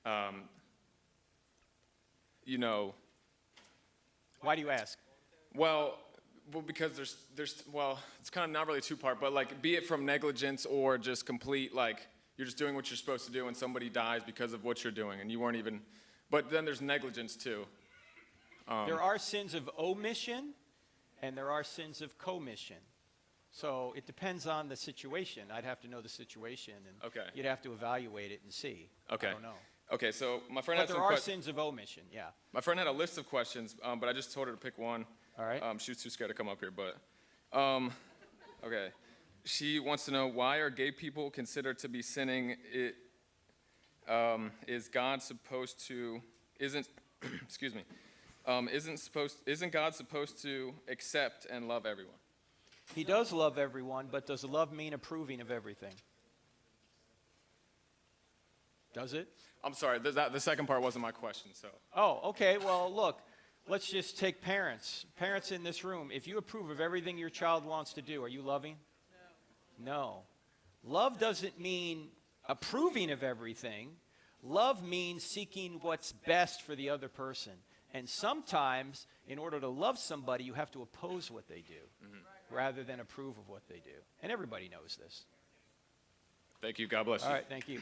Why do you ask? Well, because there's it's kind of not really two-part, but like be it from negligence or just complete, like you're just doing what you're supposed to do and somebody dies because of what you're doing and you weren't even, but then there's negligence too. There are sins of omission and there are sins of commission. So it depends on the situation. I'd have to know the situation and you'd have to evaluate it and see. Okay. I don't know. Okay, so my friend But had there some are questions. sins of omission, yeah. My friend had a list of questions, but I just told her to pick one. All right. She was too scared to come up here, but okay. She wants to know, why are gay people considered to be sinning? Is God supposed to? Isn't excuse me? isn't God supposed to accept and love everyone? He does love everyone, but does love mean approving of everything? Does it? I'm sorry, the second part wasn't my question, so. Oh, okay. Well, look, let's just take parents. Parents in this room, if you approve of everything your child wants to do, are you loving? No. Love doesn't mean approving of everything. Love means seeking what's best for the other person. And sometimes, in order to love somebody, you have to oppose what they do rather than approve of what they do. And everybody knows this. Thank you. God bless you. All right, thank you.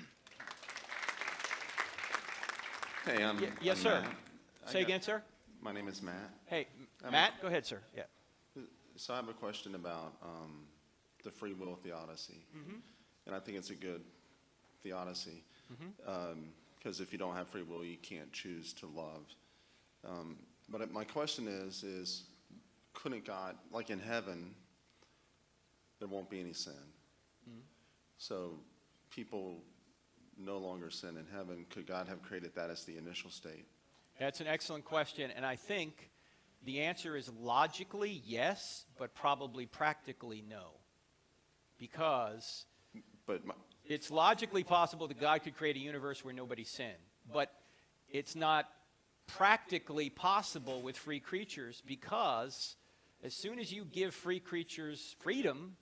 Hey, yes, I'm sir. Matt. Say again, sir. My name is Matt. Hey, Matt, go ahead, sir. Yeah. So I have a question about the free will theodicy, and I think it's a good theodicy because if you don't have free will, you can't choose to love. But my question is couldn't God, like in heaven, there won't be any sin? So people no longer sin in heaven. Could God have created that as the initial state? That's an excellent question, and I think the answer is logically yes, but probably practically no. Because it's logically possible that God could create a universe where nobody sinned, but it's not practically possible with free creatures because as soon as you give free creatures freedom,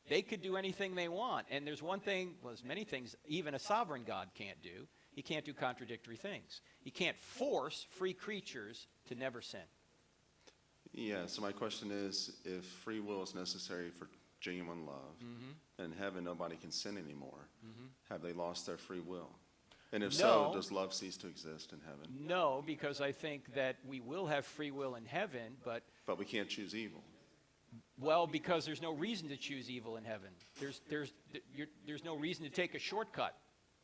they could do anything they want. And there's one thing, well, there's many things even a sovereign God can't do. He can't do contradictory things. He can't force free creatures to never sin. Yeah, so my question is, if free will is necessary for genuine love, and in heaven nobody can sin anymore, have they lost their free will? And if so, does love cease to exist in heaven? No, because I think that we will have free will in heaven, but we can't choose evil. Well, because there's no reason to choose evil in heaven. There's no reason to take a shortcut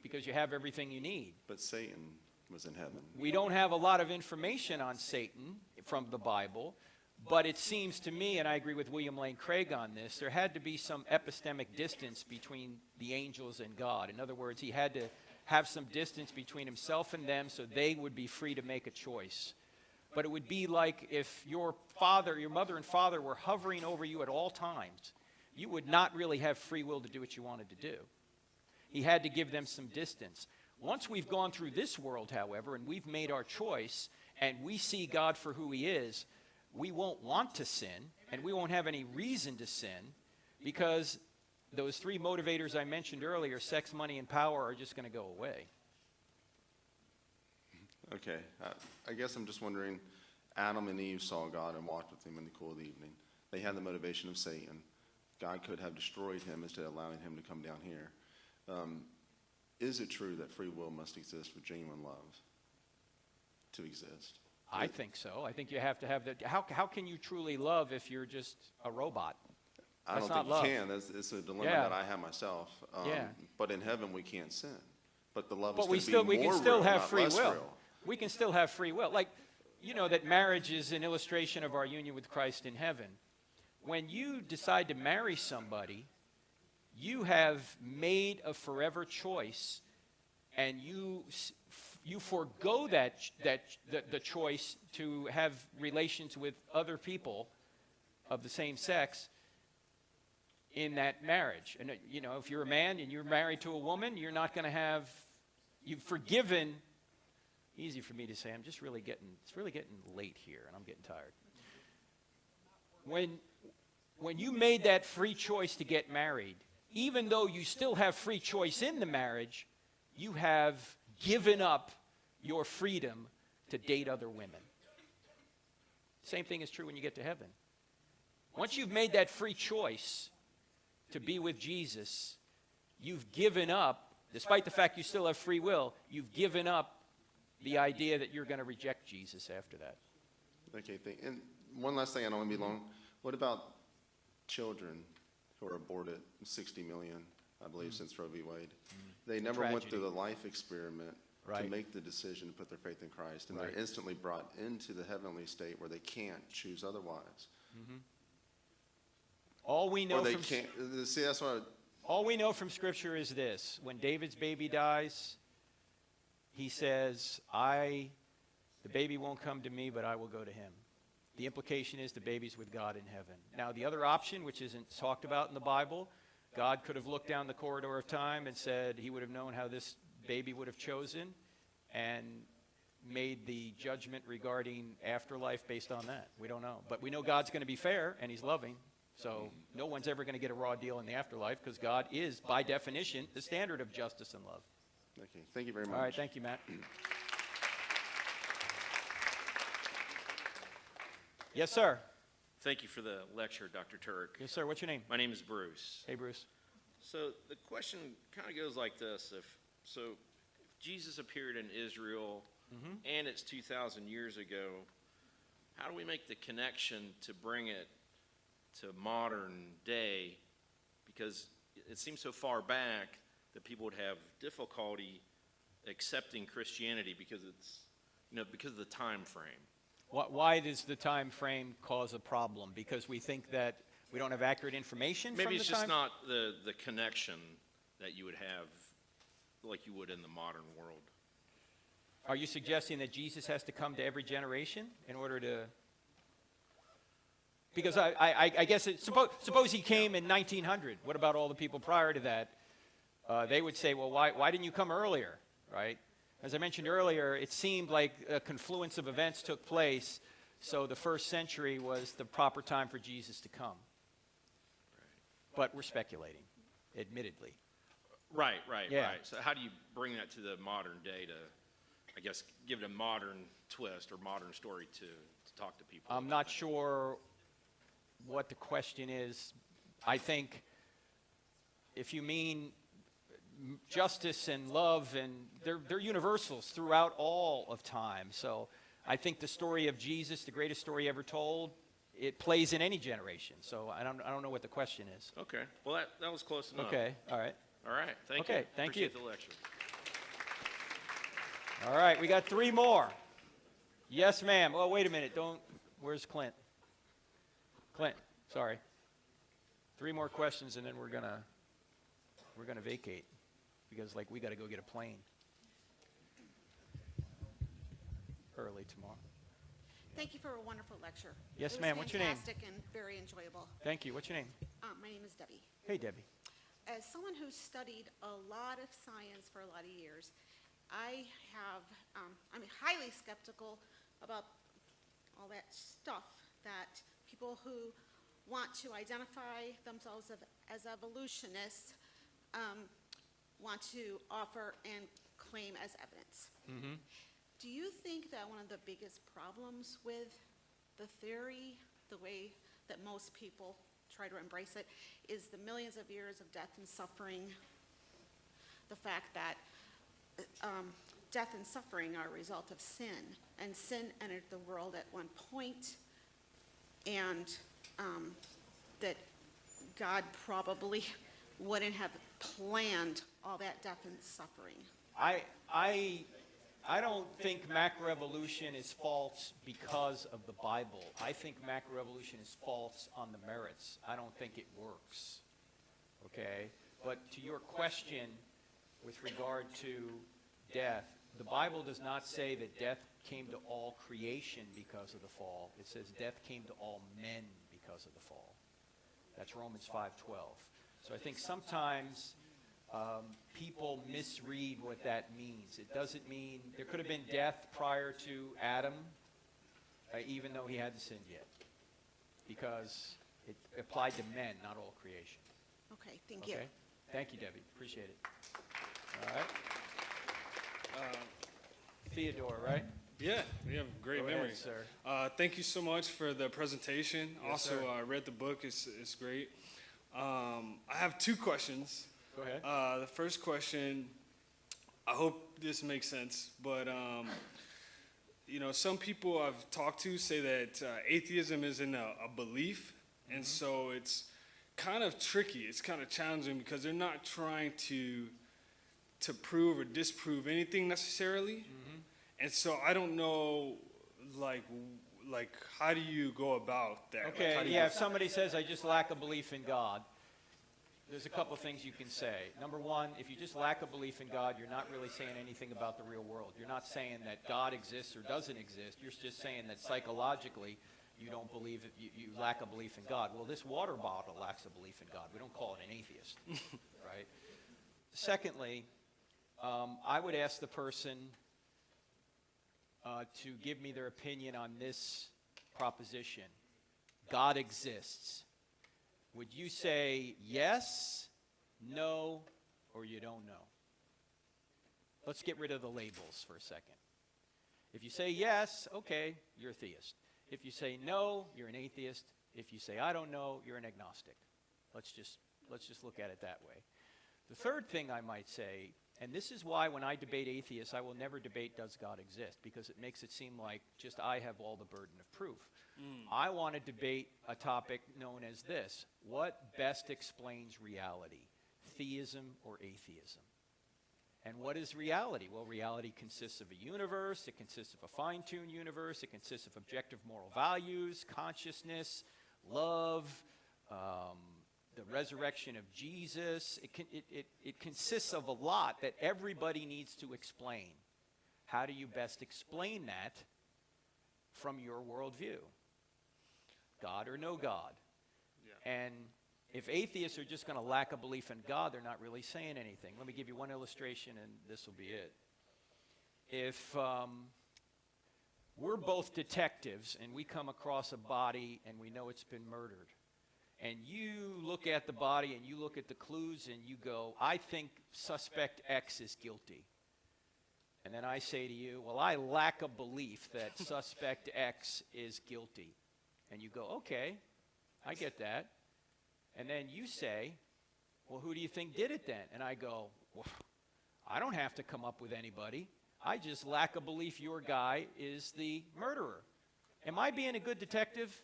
because you have everything you need. But Satan was in heaven. We don't have a lot of information on Satan from the Bible, but it seems to me, and I agree with William Lane Craig on this, there had to be some epistemic distance between the angels and God. In other words, he had to have some distance between himself and them so they would be free to make a choice. But it would be like if your mother and father were hovering over you at all times, you would not really have free will to do what you wanted to do. He had to give them some distance. Once we've gone through this world, however, and we've made our choice, and we see God for who he is, we won't want to sin, and we won't have any reason to sin, because those three motivators I mentioned earlier, sex, money, and power, are just going to go away. Okay, I guess I'm just wondering, Adam and Eve saw God and walked with him in the cool of the evening. They had the motivation of Satan. God could have destroyed him instead of allowing him to come down here. Is it true that free will must exist for genuine love to exist? I think so. I think you have to have that. How can you truly love if you're just a robot? I don't think you can. It's a dilemma that I have myself. But in heaven we can't sin. But the love is going to be more real, we can still have not free less will. real. We can still have free will. Like, you know that marriage is an illustration of our union with Christ in heaven. When you decide to marry somebody, you have made a forever choice, and you forego the choice to have relations with other people of the same sex in that marriage. And you know, if you're a man and you're married to a woman, you're not going to have. You've forgiven. Easy for me to say. It's really getting late here, and I'm getting tired. When you made that free choice to get married, even though you still have free choice in the marriage, you have given up your freedom to date other women. Same thing is true when you get to heaven. Once you've made that free choice to be with Jesus, you've given up, despite the fact you still have free will, you've given up the idea that you're going to reject Jesus after that. Okay, and one last thing, I don't want to be long. What about children who are aborted? 60 million, I believe, since Roe v. Wade. They never went through the life experiment to make the decision to put their faith in Christ, and they're instantly brought into the heavenly state where they can't choose otherwise. All we know all we know from Scripture is this: when David's baby dies, he says, the The baby won't come to me, but I will go to him. The implication is the baby's with God in heaven. Now, the other option, which isn't talked about in the Bible, God could have looked down the corridor of time and said he would have known how this baby would have chosen and made the judgment regarding afterlife based on that. We don't know. But we know God's going to be fair and he's loving. So no one's ever going to get a raw deal in the afterlife because God is, by definition, the standard of justice and love. Okay, thank you very much. All right, thank you, Matt. Yes, sir. Thank you for the lecture, Dr. Turek. Yes, sir. What's your name? My name is Bruce. Hey, Bruce. So the question kind of goes like this. If Jesus appeared in Israel and it's 2,000 years ago, how do we make the connection to bring it to modern day? Because it seems so far back that people would have difficulty accepting Christianity because it's, because of the time frame. Why does the time frame cause a problem? Because we think that we don't have accurate information from the time? Maybe it's just not the connection that you would have like you would in the modern world. Are you suggesting that Jesus has to come to every generation in order to... Because I guess, suppose he came in 1900. What about all the people prior to that? They would say, well, why didn't you come earlier, right? As I mentioned earlier, it seemed like a confluence of events took place, so the first century was the proper time for Jesus to come. But we're speculating, admittedly. Right. Yeah. So how do you bring that to the modern day to, I guess, give it a modern twist or modern story to talk to people? I'm not sure what the question is. I think if you mean justice and love, and they're universals throughout all of time. So I think the story of Jesus, the greatest story ever told, it plays in any generation. So I don't know what the question is. Okay. Well, that was close enough. Okay. All right. All right. Thank you. Okay. Thank you. Appreciate the lecture. All right. We got 3 more. Yes, ma'am. Oh, wait a minute. Where's Clint? Clint. Sorry. 3 more questions, and then we're gonna vacate because we got to go get a plane early tomorrow. Thank you for a wonderful lecture. Yes, ma'am. What's your name? Fantastic and very enjoyable. Thank you. What's your name? My name is Debbie. Hey, Debbie. As someone who's studied a lot of science for a lot of years, I'm highly skeptical about all that stuff that people who want to identify themselves as evolutionists want to offer and claim as evidence. Mm-hmm. Do you think that one of the biggest problems with the theory, the way that most people try to embrace it, is the millions of years of death and suffering, the fact that death and suffering are a result of sin, and sin entered the world at one point, and that God probably wouldn't have planned all that death and suffering? I don't think macroevolution is false because of the Bible. I think macroevolution is false on the merits. I don't think it works. Okay? But to your question with regard to death, the Bible does not say that death came to all creation because of the fall. It says death came to all men because of the fall. That's Romans 5:12. So I think sometimes people misread what that means. It doesn't mean there could have been death prior to Adam, even though he hadn't sinned yet, because it applied to men, not all creation. Okay, thank you. Okay? Thank you, Debbie. Appreciate it. All right. Theodore, right? Yeah, you have great Go memory. ahead, sir. Thank you so much for the presentation. Yes, also, sir. I read the book. It's great. I have 2 questions. Go ahead. The first question, I hope this makes sense, but some people I've talked to say that atheism isn't a belief, and so it's kind of tricky. It's kind of challenging because they're not trying to prove or disprove anything necessarily, and so I don't know, like how do you go about that? Okay, Like, yeah, if somebody says, I just lack a belief in God, there's a couple of things you can say. Number one, if you just lack a belief in God, you're not really saying anything about the real world. You're not saying that God exists or doesn't exist. You're just saying that psychologically you don't believe, you lack a belief in God. Well, this water bottle lacks a belief in God. We don't call it an atheist, right? Secondly, I would ask the person to give me their opinion on this proposition. God exists. Would you say yes, no, or you don't know? Let's get rid of the labels for a second. If you say yes, okay, you're a theist. If you say no, you're an atheist. If you say I don't know, you're an agnostic. Let's just look at it that way. The third thing I might say, and this is why when I debate atheists, I will never debate does God exist, because it makes it seem like just I have all the burden of proof. I want to debate a topic known as this: what best explains reality, theism or atheism? And what is reality? Well, reality consists of a universe, it consists of a fine-tuned universe, it consists of objective moral values, consciousness, love, the resurrection of Jesus. It consists of a lot that everybody needs to explain. How do you best explain that from your worldview? God or no God? Yeah. And if atheists are just going to lack a belief in God, they're not really saying anything. Let me give you one illustration, and this will be it. If we're both detectives and we come across a body and we know it's been murdered, and you look at the body and you look at the clues and you go, I think suspect X is guilty. And then I say to you, well, I lack a belief that suspect X is guilty. And you go, okay, I get that. And then you say, well, who do you think did it then? And I go, well, I don't have to come up with anybody. I just lack a belief your guy is the murderer. Am I being a good detective?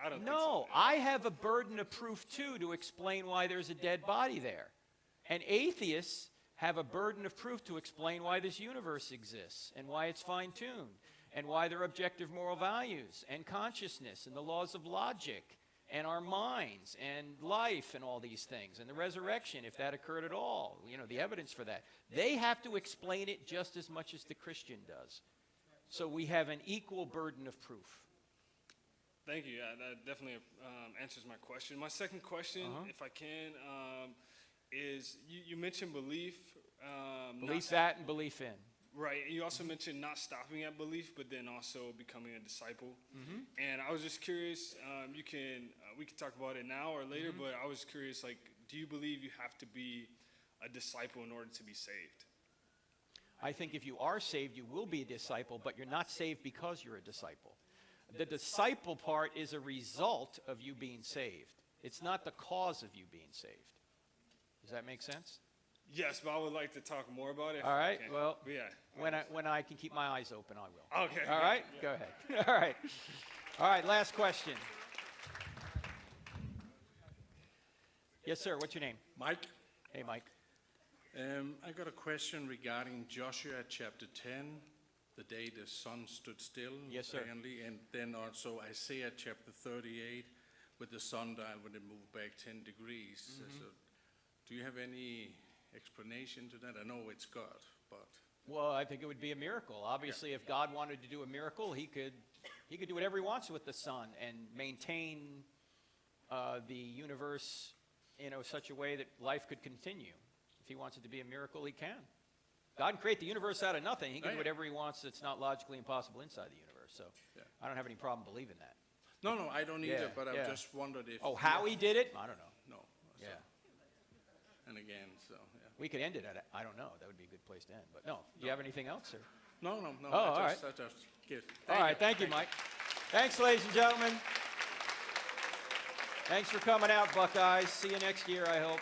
I don't think No, so. I have a burden of proof too to explain why there's a dead body there. And atheists have a burden of proof to explain why this universe exists and why it's fine-tuned and why there are objective moral values and consciousness and the laws of logic and our minds and life and all these things and the resurrection, if that occurred at all, the evidence for that. They have to explain it just as much as the Christian does. So we have an equal burden of proof. Thank you. Yeah, that definitely answers my question. My second question, if I can, is you mentioned belief. Belief that and belief in. Right. And you also mentioned not stopping at belief, but then also becoming a disciple. And I was just curious, we can talk about it now or later, but I was curious, do you believe you have to be a disciple in order to be saved? I think if you are saved, you will be a disciple, but you're not saved because you're a disciple. The disciple part is a result of you being saved. It's not the cause of you being saved. Does that make sense? Yes, but I would like to talk more about it. All right. Okay. Well, yeah. when I can keep my eyes open, I will. Okay. All right. Go ahead. All right. All right. Last question. Yes, sir. What's your name? Mike. Hey, Mike. I got a question regarding Joshua chapter 10, the day the sun stood still. Yes, sir. Apparently, and then also Isaiah chapter 38 with the sundial when it moved back 10 degrees. So do you have any explanation to that? I know it's God, but... Well, I think it would be a miracle. Obviously, if God wanted to do a miracle, he could do whatever he wants with the sun and maintain the universe in such a way that life could continue. If he wants it to be a miracle, he can. God can create the universe out of nothing. He can do whatever he wants that's not logically impossible inside the universe. So I don't have any problem believing that. No, I don't either, but I just wondered if... Oh, how he did it? I don't know. No. Yeah. And again, so, yeah. We could end it at, I don't know. That would be a good place to end. But no. Do you have anything else? Or? No. Oh, all right. I just get... All right. Thank you, Mike. Thanks, ladies and gentlemen. Thanks for coming out, Buckeyes. See you next year, I hope.